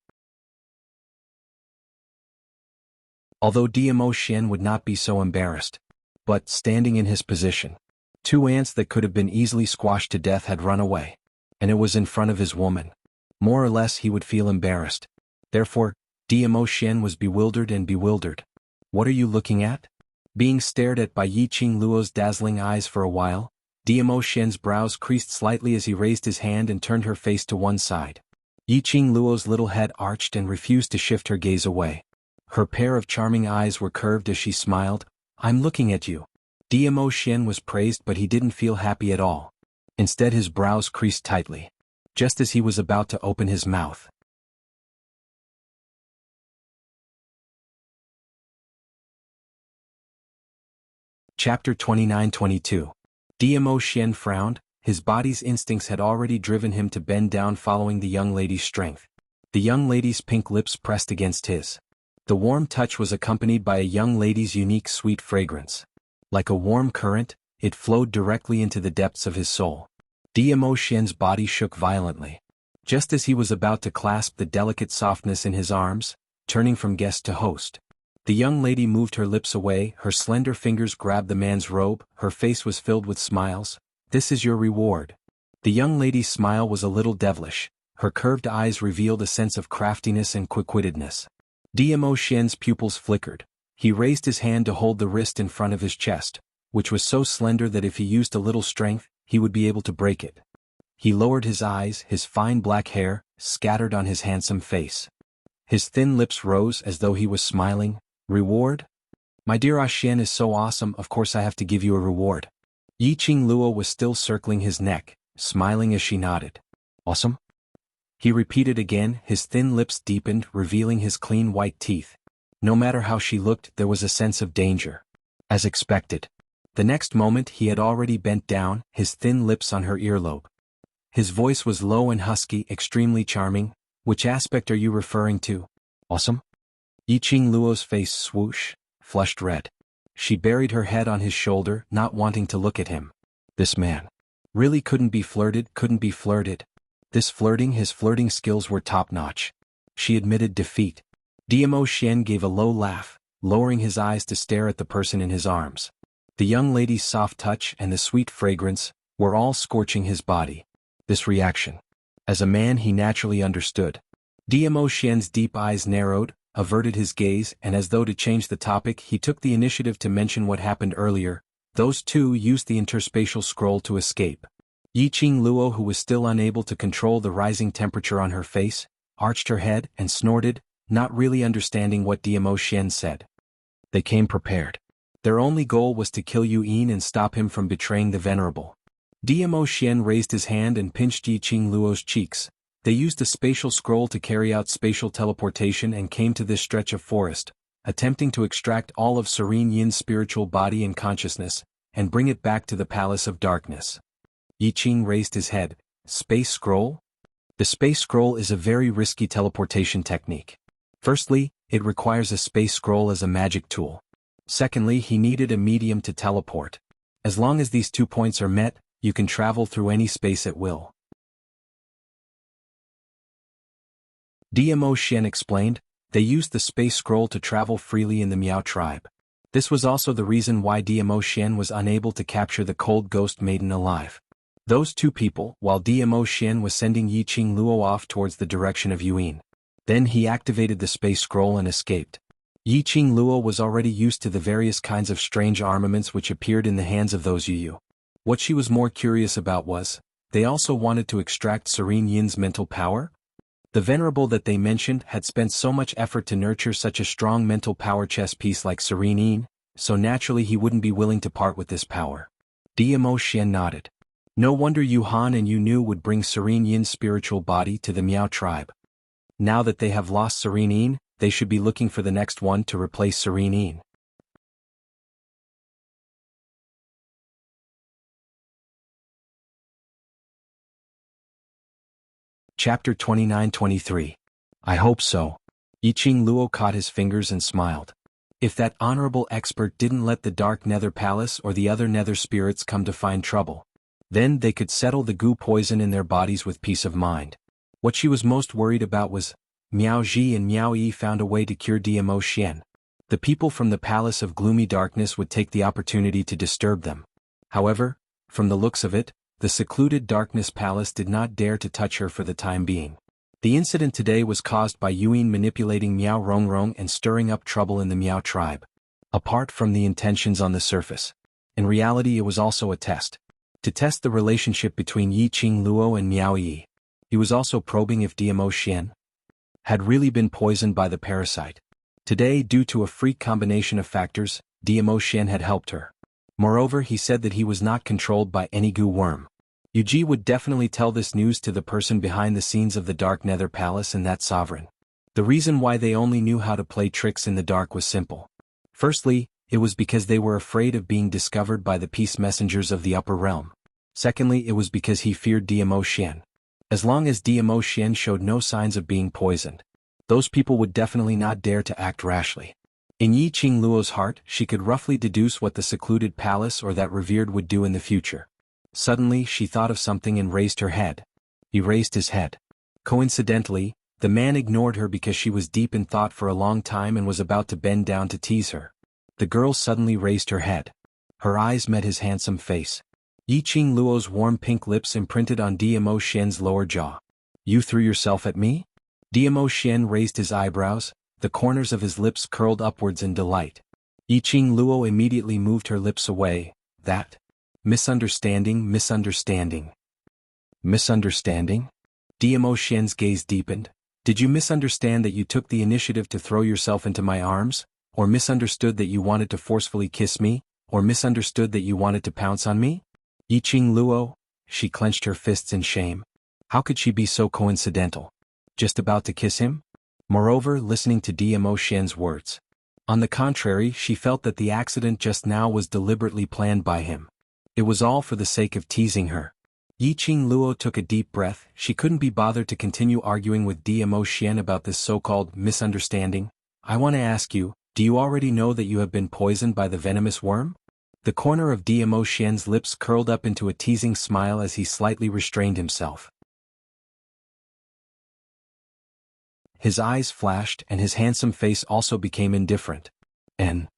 Although Diamo Xian would not be so embarrassed. But, standing in his position, 2 ants that could have been easily squashed to death had run away. And it was in front of his woman. More or less he would feel embarrassed. Therefore, Diamo Xian was bewildered. "What are you looking at?" Being stared at by Yiqing Luo's dazzling eyes for a while, Diamo Xian's brows creased slightly as he raised his hand and turned her face to one side. Yiqing Luo's little head arched and refused to shift her gaze away. Her pair of charming eyes were curved as she smiled. "I'm looking at you." Diamo Xian was praised, but he didn't feel happy at all. Instead his brows creased tightly. Just as he was about to open his mouth. Chapter 29-22. Diamo Xian frowned. His body's instincts had already driven him to bend down following the young lady's strength. The young lady's pink lips pressed against his. The warm touch was accompanied by a young lady's unique sweet fragrance. Like a warm current, it flowed directly into the depths of his soul. Diamo Xian's body shook violently. Just as he was about to clasp the delicate softness in his arms, turning from guest to host, the young lady moved her lips away, her slender fingers grabbed the man's robe, her face was filled with smiles. "This is your reward." The young lady's smile was a little devilish. Her curved eyes revealed a sense of craftiness and quick-wittedness. Diamo Xian's pupils flickered. He raised his hand to hold the wrist in front of his chest, which was so slender that if he used a little strength, he would be able to break it. He lowered his eyes, his fine black hair scattered on his handsome face. His thin lips rose as though he was smiling. "Reward? My dear Xian is so awesome, of course I have to give you a reward." Yiqing Luo was still circling his neck, smiling as she nodded. "Awesome?" He repeated again, his thin lips deepened, revealing his clean white teeth. No matter how she looked, there was a sense of danger. As expected. The next moment he had already bent down, his thin lips on her earlobe. His voice was low and husky, extremely charming. "Which aspect are you referring to?" "Awesome?" Yiqing Luo's face flushed red. She buried her head on his shoulder, not wanting to look at him. This man really couldn't be flirted. His flirting skills were top-notch. She admitted defeat. Diamo Xian gave a low laugh, lowering his eyes to stare at the person in his arms. The young lady's soft touch and the sweet fragrance were all scorching his body. This reaction. As a man he naturally understood. Diamo Xian's deep eyes narrowed, averted his gaze, and as though to change the topic he took the initiative to mention what happened earlier. Those two used the interspatial scroll to escape. Yiqing Luo, who was still unable to control the rising temperature on her face, arched her head and snorted, not really understanding what Diamo Xian said. They came prepared. Their only goal was to kill Yu Yin and stop him from betraying the Venerable. DMO Xian raised his hand and pinched Yiqing Luo's cheeks. They used a spatial scroll to carry out spatial teleportation and came to this stretch of forest, attempting to extract all of Serene Yin's spiritual body and consciousness, and bring it back to the Palace of Darkness. Yiqing raised his head. Space scroll? The space scroll is a very risky teleportation technique. Firstly, it requires a space scroll as a magic tool. Secondly, he needed a medium to teleport. As long as these 2 points are met, you can travel through any space at will. DMO Xian explained, they used the space scroll to travel freely in the Miao tribe. This was also the reason why DMO Xian was unable to capture the cold ghost maiden alive. Those 2 people, while DMO Xian was sending Yiqing Luo off towards the direction of Yuan. Then he activated the space scroll and escaped. Yiqing Luo was already used to the various kinds of strange armaments which appeared in the hands of those Yu. What she was more curious about was, they also wanted to extract Serene Yin's mental power? The venerable that they mentioned had spent so much effort to nurture such a strong mental power chess piece like Serene Yin, so naturally he wouldn't be willing to part with this power. DMO Xian nodded. No wonder Yu Han and Yu Nu would bring Serene Yin's spiritual body to the Miao tribe. Now that they have lost Serene Yin, they should be looking for the next one to replace Serene Yin. Chapter 29-23. I hope so. Yiqing Luo caught his fingers and smiled. If that honorable expert didn't let the Dark Nether Palace or the other Nether spirits come to find trouble, then they could settle the goo poison in their bodies with peace of mind. What she was most worried about was, Miao Ji and Miao Yi found a way to cure DMO Xian. The people from the Palace of Gloomy Darkness would take the opportunity to disturb them. However, from the looks of it, the secluded Darkness Palace did not dare to touch her for the time being. The incident today was caused by Yuan manipulating Miao Rongrong and stirring up trouble in the Miao tribe. Apart from the intentions on the surface, in reality it was also a test. To test the relationship between Yiqing Luo and Miao Yi. He was also probing if DMO Xian had really been poisoned by the parasite. Today, due to a freak combination of factors, DMO Xian had helped her. Moreover, he said that he was not controlled by any goo worm. Yuji would definitely tell this news to the person behind the scenes of the Dark Nether Palace and that sovereign. The reason why they only knew how to play tricks in the dark was simple. Firstly, it was because they were afraid of being discovered by the peace messengers of the upper realm. Secondly, it was because he feared DMO Xian. As long as DMO Xian showed no signs of being poisoned, those people would definitely not dare to act rashly. In Yiqing Luo's heart, she could roughly deduce what the secluded palace or that revered would do in the future. Suddenly, she thought of something and raised her head. He raised his head. Coincidentally, the man ignored her because she was deep in thought for a long time and was about to bend down to tease her. The girl suddenly raised her head. Her eyes met his handsome face. Yiqing Luo's warm pink lips imprinted on DMO Xian's lower jaw. You threw yourself at me? DMO Xian raised his eyebrows, the corners of his lips curled upwards in delight. Yiqing Luo immediately moved her lips away. That? Misunderstanding. Misunderstanding? DMO Xian's gaze deepened. Did you misunderstand that you took the initiative to throw yourself into my arms? Or misunderstood that you wanted to forcefully kiss me? Or misunderstood that you wanted to pounce on me? Yiqing Luo, she clenched her fists in shame. How could she be so coincidental? Just about to kiss him? Moreover, listening to DMO Xian's words. On the contrary, she felt that the accident just now was deliberately planned by him. It was all for the sake of teasing her. Yiqing Luo took a deep breath. She couldn't be bothered to continue arguing with DMO Xian about this so-called misunderstanding. I want to ask you, do you already know that you have been poisoned by the venomous worm? The corner of DMO Xian's lips curled up into a teasing smile as he slightly restrained himself. His eyes flashed and his handsome face also became indifferent. And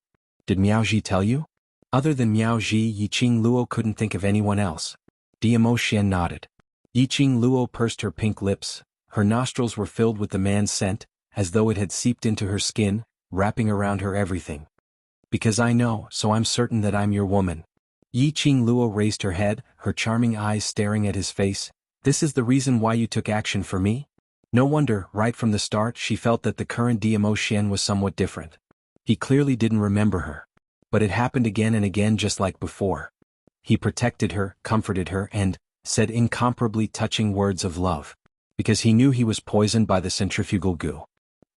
did Miaoji tell you? Other than Miaoji, Yiqing Luo couldn't think of anyone else. DMO Xian nodded. Yiqing Luo pursed her pink lips. Her nostrils were filled with the man's scent, as though it had seeped into her skin, wrapping around her everything. Because I know, so I'm certain that I'm your woman. Yiqing Luo raised her head, her charming eyes staring at his face. This is the reason why you took action for me? No wonder, right from the start she felt that the current DMO Xian was somewhat different. He clearly didn't remember her. But it happened again and again just like before. He protected her, comforted her, and said incomparably touching words of love. Because he knew he was poisoned by the centrifugal goo.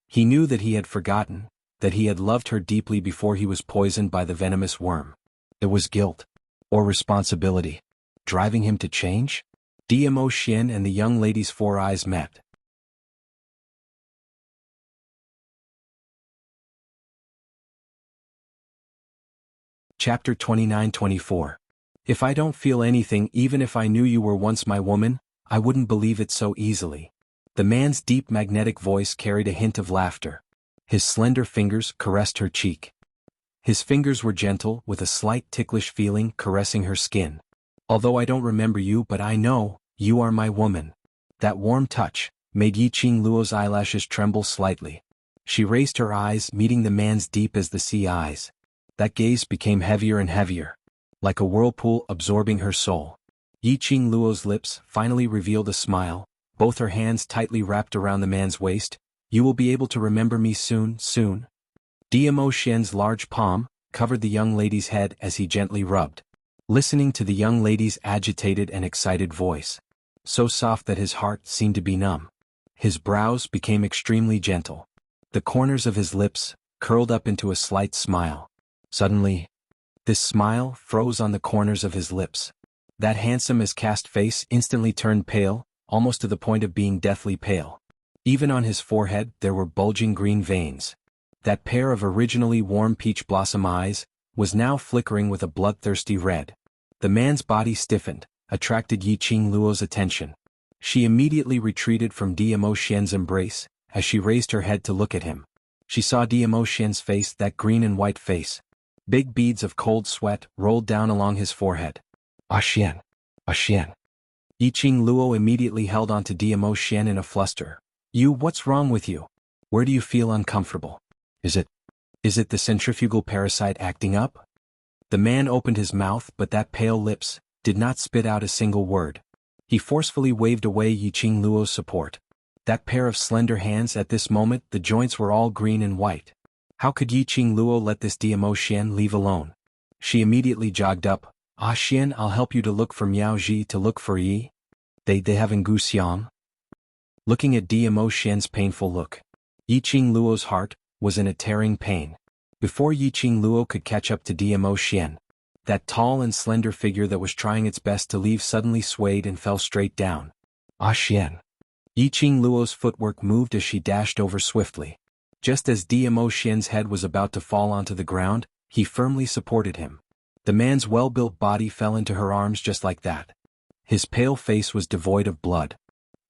He knew that he had forgotten, that he had loved her deeply before he was poisoned by the venomous worm. It was guilt. Or responsibility. Driving him to change? Dmo Xian and the young lady's four eyes met. Chapter 29-24. If I don't feel anything even if I knew you were once my woman, I wouldn't believe it so easily. The man's deep magnetic voice carried a hint of laughter. His slender fingers caressed her cheek. His fingers were gentle, with a slight ticklish feeling caressing her skin. Although I don't remember you, but I know, you are my woman. That warm touch made Yiqing Luo's eyelashes tremble slightly. She raised her eyes, meeting the man's deep as the sea eyes. That gaze became heavier and heavier, like a whirlpool absorbing her soul. Yiqing Luo's lips finally revealed a smile, both her hands tightly wrapped around the man's waist. You will be able to remember me soon, soon. Dmo Xian's large palm covered the young lady's head as he gently rubbed, listening to the young lady's agitated and excited voice. So soft that his heart seemed to be numb. His brows became extremely gentle. The corners of his lips curled up into a slight smile. Suddenly, this smile froze on the corners of his lips. That handsome as cast face instantly turned pale, almost to the point of being deathly pale. Even on his forehead there were bulging green veins. That pair of originally warm peach blossom eyes was now flickering with a bloodthirsty red. The man's body stiffened, attracted Yiqing Luo's attention. She immediately retreated from Dmo Xian's embrace, as she raised her head to look at him. She saw Dmo Xian's face, that green and white face. Big beads of cold sweat rolled down along his forehead. Ah Xian! Ah Xian! Yiqing Luo immediately held onto Dmo Xian in a fluster. What's wrong with you? Where do you feel uncomfortable? Is it the centrifugal parasite acting up? The man opened his mouth, but that pale lips did not spit out a single word. He forcefully waved away Yiqing Luo's support. That pair of slender hands, at this moment the joints were all green and white. How could Yiqing Luo let this Dmo Xian leave alone? She immediately jogged up. Ah Xian, I'll help you to look for Miao Ji, to look for Yi. They have in Guxiang. Looking at Dmo Xian's painful look, Yiqing Luo's heart was in a tearing pain. Before Yiqing Luo could catch up to Dmo Xian, that tall and slender figure that was trying its best to leave suddenly swayed and fell straight down. Ah Xian. Yiqing Luo's footwork moved as she dashed over swiftly. Just as Dmo Xian's head was about to fall onto the ground, he firmly supported him. The man's well-built body fell into her arms just like that. His pale face was devoid of blood.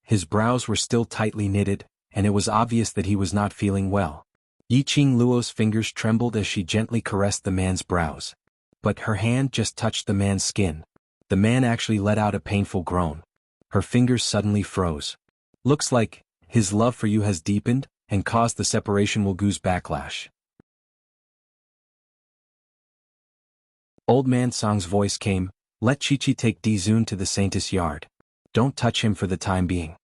His brows were still tightly knitted, and it was obvious that he was not feeling well. Yiqing Luo's fingers trembled as she gently caressed the man's brows. But her hand just touched the man's skin. The man actually let out a painful groan. Her fingers suddenly froze. Looks like his love for you has deepened and caused the separation Wugu's backlash. Old Man Song's voice came, let Chi-Chi take Dizun to the Saintess yard. Don't touch him for the time being.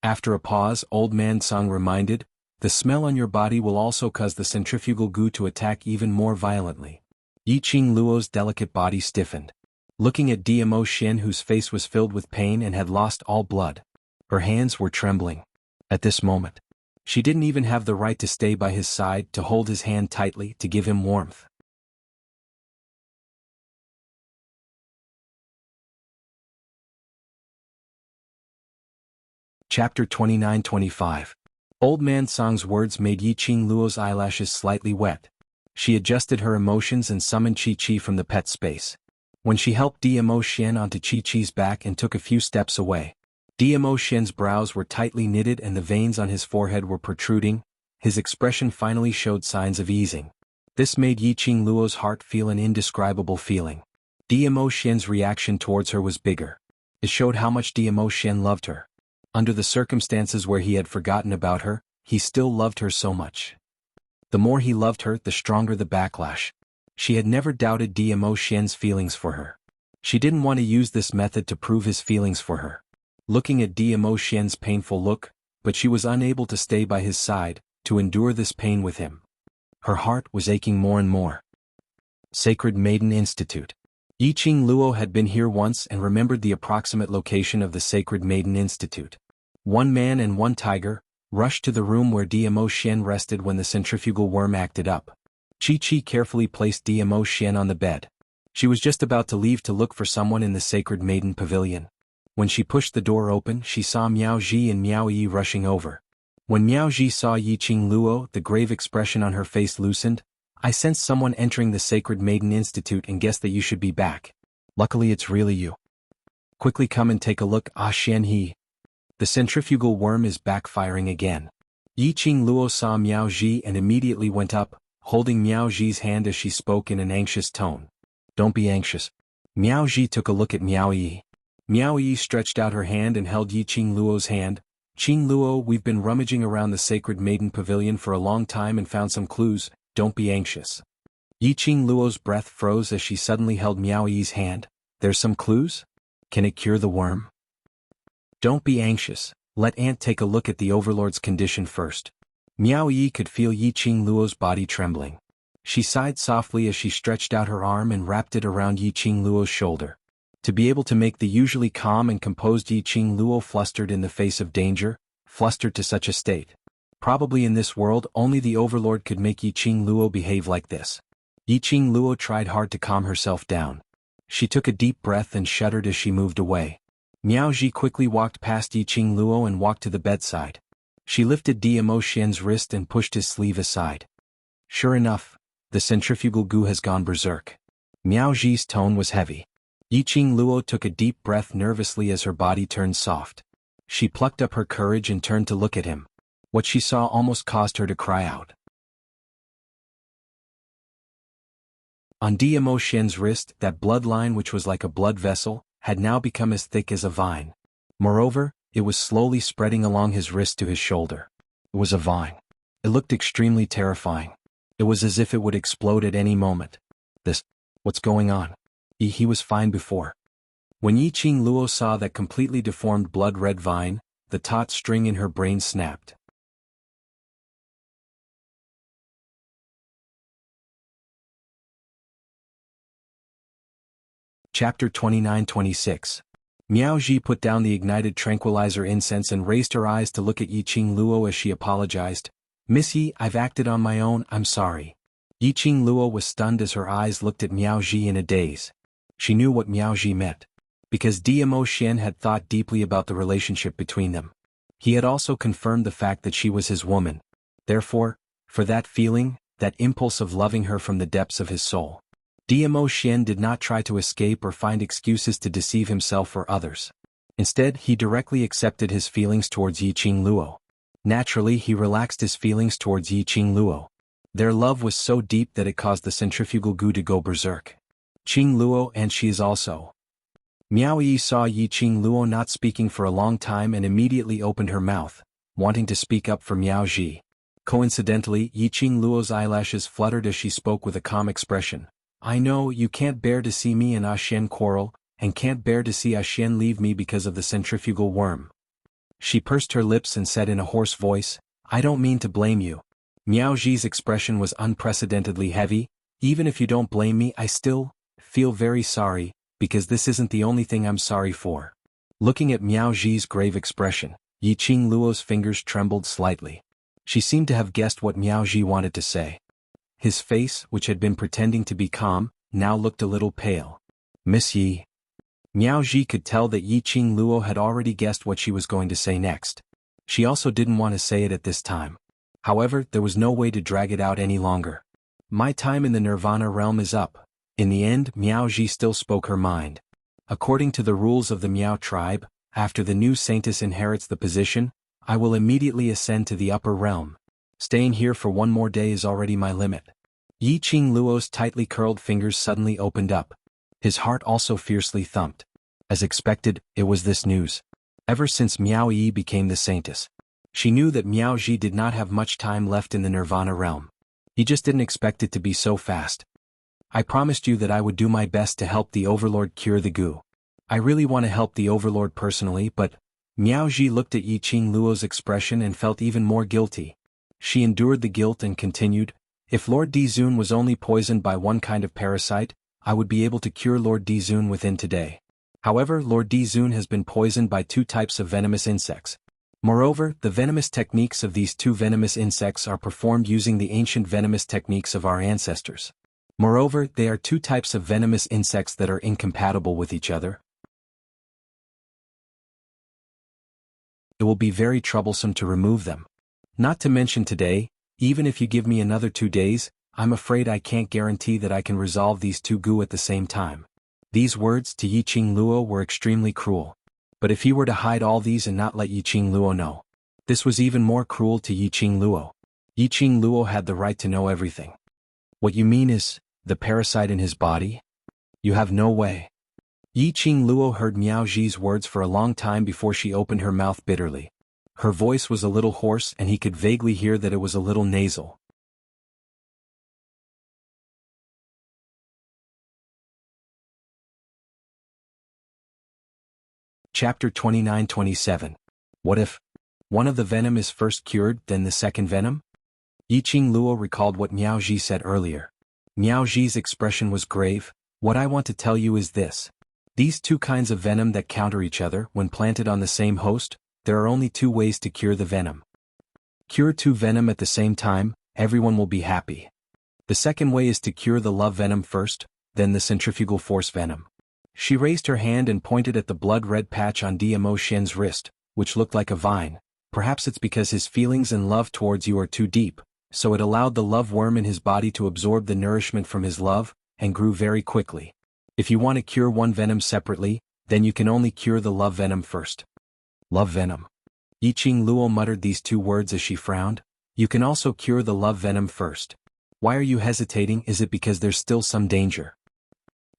After a pause, Old Man Song reminded, the smell on your body will also cause the centrifugal goo to attack even more violently. Yiqing Luo's delicate body stiffened. Looking at Dmo Xian, whose face was filled with pain and had lost all blood. Her hands were trembling. At this moment, she didn't even have the right to stay by his side, to hold his hand tightly, to give him warmth. Chapter 29-25. Old Man Song's words made Yiqing Luo's eyelashes slightly wet. She adjusted her emotions and summoned Chi-Chi from the pet space. When she helped Dmo Xian onto Chi-Chi's back and took a few steps away, Dmo Xian's brows were tightly knitted and the veins on his forehead were protruding. His expression finally showed signs of easing. This made Yiqing Luo's heart feel an indescribable feeling. Dmo Xian's reaction towards her was bigger. It showed how much Dmo Xian loved her. Under the circumstances where he had forgotten about her, he still loved her so much. The more he loved her, the stronger the backlash. She had never doubted Dmo Xian's feelings for her. She didn't want to use this method to prove his feelings for her. Looking at Dmo Xian's painful look, but she was unable to stay by his side, to endure this pain with him. Her heart was aching more and more. Sacred Maiden Institute. Yiqing Luo had been here once and remembered the approximate location of the Sacred Maiden Institute. One man and one tiger rushed to the room where Diamo Xian rested when the centrifugal worm acted up. Chi carefully placed Diamo Xian on the bed. She was just about to leave to look for someone in the Sacred Maiden Pavilion. When she pushed the door open, she saw Miao Ji and Miao Yi rushing over. When Miao Ji saw Yiqing Luo, the grave expression on her face loosened. I sensed someone entering the Sacred Maiden Institute and guessed that you should be back. Luckily it's really you. Quickly come and take a look, Xian He. The centrifugal worm is backfiring again. Yiqing Luo saw Miao Ji and immediately went up, holding Miao Ji's hand as she spoke in an anxious tone. Don't be anxious. Miao Ji took a look at Miao Yi. Miao Yi stretched out her hand and held Yiqing Luo's hand. Qing Luo, we've been rummaging around the Sacred Maiden Pavilion for a long time and found some clues, don't be anxious. Yiqing Luo's breath froze as she suddenly held Miao Yi's hand. There's some clues? Can it cure the worm? Don't be anxious, let Aunt take a look at the Overlord's condition first. Miao Yi could feel Yiqing Luo's body trembling. She sighed softly as she stretched out her arm and wrapped it around Yiqing Luo's shoulder. To be able to make the usually calm and composed Yiqing Luo flustered in the face of danger, flustered to such a state. Probably in this world only the Overlord could make Yiqing Luo behave like this. Yiqing Luo tried hard to calm herself down. She took a deep breath and shuddered as she moved away. Miao Ji quickly walked past Yiqing Luo and walked to the bedside. She lifted Diamo Xian's wrist and pushed his sleeve aside. Sure enough, the centrifugal goo has gone berserk. Miao Ji's tone was heavy. Yiqing Luo took a deep breath nervously as her body turned soft. She plucked up her courage and turned to look at him. What she saw almost caused her to cry out. On Diamo Xian's wrist, that bloodline which was like a blood vessel, had now become as thick as a vine. Moreover, it was slowly spreading along his wrist to his shoulder. It was a vine. It looked extremely terrifying. It was as if it would explode at any moment. What's going on? He was fine before. When Yiqing Luo saw that completely deformed blood-red vine, the taut string in her brain snapped. Chapter 29-26. Miao Ji put down the ignited tranquilizer incense and raised her eyes to look at Yiqing Luo as she apologized. Miss Yi, I've acted on my own, I'm sorry. Yiqing Luo was stunned as her eyes looked at Miao Ji in a daze. She knew what Miao Ji meant. Because Diamo Xian had thought deeply about the relationship between them. He had also confirmed the fact that she was his woman. Therefore, for that feeling, that impulse of loving her from the depths of his soul, Diamo Xian did not try to escape or find excuses to deceive himself or others. Instead, he directly accepted his feelings towards Yiqing Luo. Naturally, he relaxed his feelings towards Yiqing Luo. Their love was so deep that it caused the centrifugal goo to go berserk. Qing Luo, and she is also. Miao Yi saw Yiqing Luo not speaking for a long time and immediately opened her mouth, wanting to speak up for Miao Ji. Coincidentally, Yiqing Luo's eyelashes fluttered as she spoke with a calm expression. I know you can't bear to see me and Xian quarrel, and can't bear to see Xian leave me because of the centrifugal worm. She pursed her lips and said in a hoarse voice, I don't mean to blame you. Miao Ji's expression was unprecedentedly heavy. Even if you don't blame me, I still feel very sorry, because this isn't the only thing I'm sorry for. Looking at Miao Ji's grave expression, Yiqing Luo's fingers trembled slightly. She seemed to have guessed what Miao Ji wanted to say. His face, which had been pretending to be calm, now looked a little pale. Miss Yi. Miao Ji could tell that Yiqing Luo had already guessed what she was going to say next. She also didn't want to say it at this time. However, there was no way to drag it out any longer. My time in the Nirvana realm is up. In the end, Miao Ji still spoke her mind. According to the rules of the Miao tribe, after the new saintess inherits the position, I will immediately ascend to the upper realm. Staying here for one more day is already my limit. Yiqing Luo's tightly curled fingers suddenly opened up. His heart also fiercely thumped. As expected, it was this news. Ever since Miao Yi became the saintess, she knew that Miao Ji did not have much time left in the Nirvana realm. He just didn't expect it to be so fast. I promised you that I would do my best to help the Overlord cure the goo. I really want to help the Overlord personally, but Miao Ji looked at Yiqing Luo's expression and felt even more guilty. She endured the guilt and continued, if Lord Dizun was only poisoned by one kind of parasite, I would be able to cure Lord Dizun within today. However, Lord Dizun has been poisoned by 2 types of venomous insects. Moreover, the venomous techniques of these 2 venomous insects are performed using the ancient venomous techniques of our ancestors. Moreover, they are 2 types of venomous insects that are incompatible with each other. It will be very troublesome to remove them. Not to mention today, even if you give me another 2 days, I'm afraid I can't guarantee that I can resolve these 2 gu at the same time. These words to Yiqing Luo were extremely cruel. But if he were to hide all these and not let Yiqing Luo know, this was even more cruel to Yiqing Luo. Yiqing Luo had the right to know everything. What you mean is, the parasite in his body? You have no way. Yiqing Luo heard Miao Ji's words for a long time before she opened her mouth bitterly. Her voice was a little hoarse and he could vaguely hear that it was a little nasal. Chapter 29-27. What if one of the venom is first cured, then the second venom? Yiqing Luo recalled what Miao Ji said earlier. Miao Ji's expression was grave. What I want to tell you is this. These 2 kinds of venom that counter each other when planted on the same host, there are only 2 ways to cure the venom. Cure 2 venom at the same time, everyone will be happy. The second way is to cure the love venom first, then the centrifugal force venom. She raised her hand and pointed at the blood-red patch on Dmo Shen's wrist, which looked like a vine. Perhaps it's because his feelings and love towards you are too deep, so it allowed the love worm in his body to absorb the nourishment from his love, and grew very quickly. If you want to cure one venom separately, then you can only cure the love venom first. Love venom. Yiqing Luo muttered these 2 words as she frowned. You can also cure the love venom first. Why are you hesitating? Is it because there's still some danger?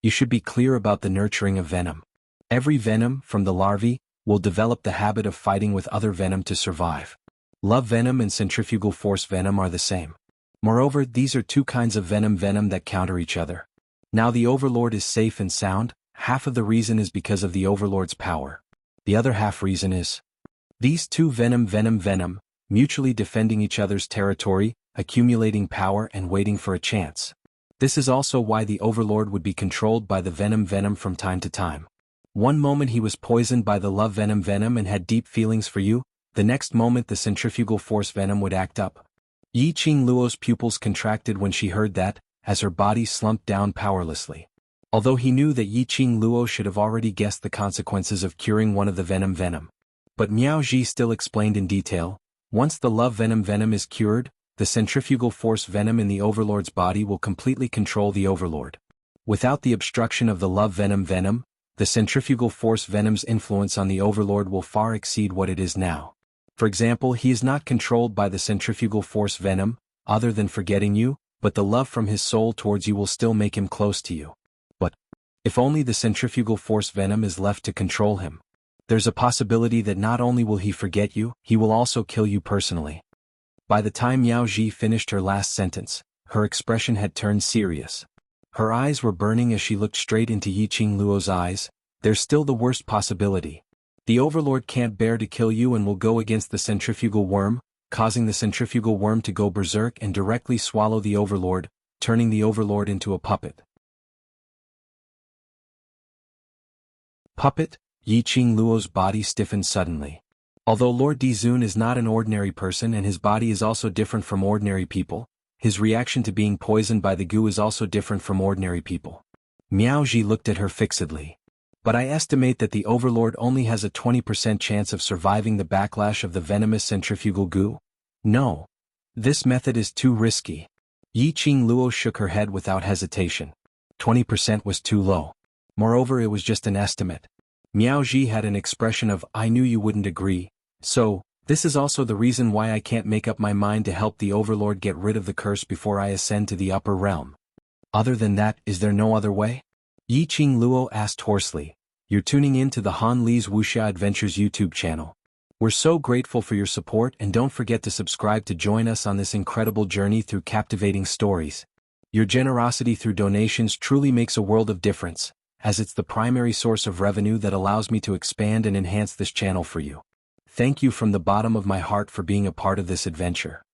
You should be clear about the nurturing of venom. Every venom, from the larvae, will develop the habit of fighting with other venom to survive. Love venom and centrifugal force venom are the same. Moreover, these are 2 kinds of venom that counter each other. Now the Overlord is safe and sound. Half of the reason is because of the Overlord's power. The other half reason is these 2 venom, mutually defending each other's territory, accumulating power and waiting for a chance. This is also why the Overlord would be controlled by the venom from time to time. One moment he was poisoned by the love venom and had deep feelings for you, the next moment the centrifugal force venom would act up. Yiqing Luo's pupils contracted when she heard that, as her body slumped down powerlessly. Although he knew that Yiqing Luo should have already guessed the consequences of curing one of the venom. But Miao Ji still explained in detail, once the love venom is cured, the centrifugal force venom in the Overlord's body will completely control the Overlord. Without the obstruction of the love venom, the centrifugal force venom's influence on the Overlord will far exceed what it is now. For example, he is not controlled by the centrifugal force venom, other than forgetting you, but the love from his soul towards you will still make him close to you. But if only the centrifugal force venom is left to control him, there's a possibility that not only will he forget you, he will also kill you personally. By the time Miao Ji finished her last sentence, her expression had turned serious. Her eyes were burning as she looked straight into Yiqing Luo's eyes. There's still the worst possibility. The Overlord can't bear to kill you and will go against the centrifugal worm, causing the centrifugal worm to go berserk and directly swallow the Overlord, turning the Overlord into a puppet. Puppet? Yiqing Luo's body stiffened suddenly. Although Lord Dizun is not an ordinary person and his body is also different from ordinary people, his reaction to being poisoned by the goo is also different from ordinary people. Miao Ji looked at her fixedly. But I estimate that the Overlord only has a 20% chance of surviving the backlash of the venomous centrifugal goo? No. This method is too risky. Yiqing Luo shook her head without hesitation. 20% was too low. Moreover, it was just an estimate. Miao Ji had an expression of, I knew you wouldn't agree. So, this is also the reason why I can't make up my mind to help the Overlord get rid of the curse before I ascend to the upper realm. Other than that, is there no other way? Yiqing Luo asked hoarsely. You're tuning in to the Han Li's Wuxia Adventures YouTube channel. We're so grateful for your support and don't forget to subscribe to join us on this incredible journey through captivating stories. Your generosity through donations truly makes a world of difference, as it's the primary source of revenue that allows me to expand and enhance this channel for you. Thank you from the bottom of my heart for being a part of this adventure.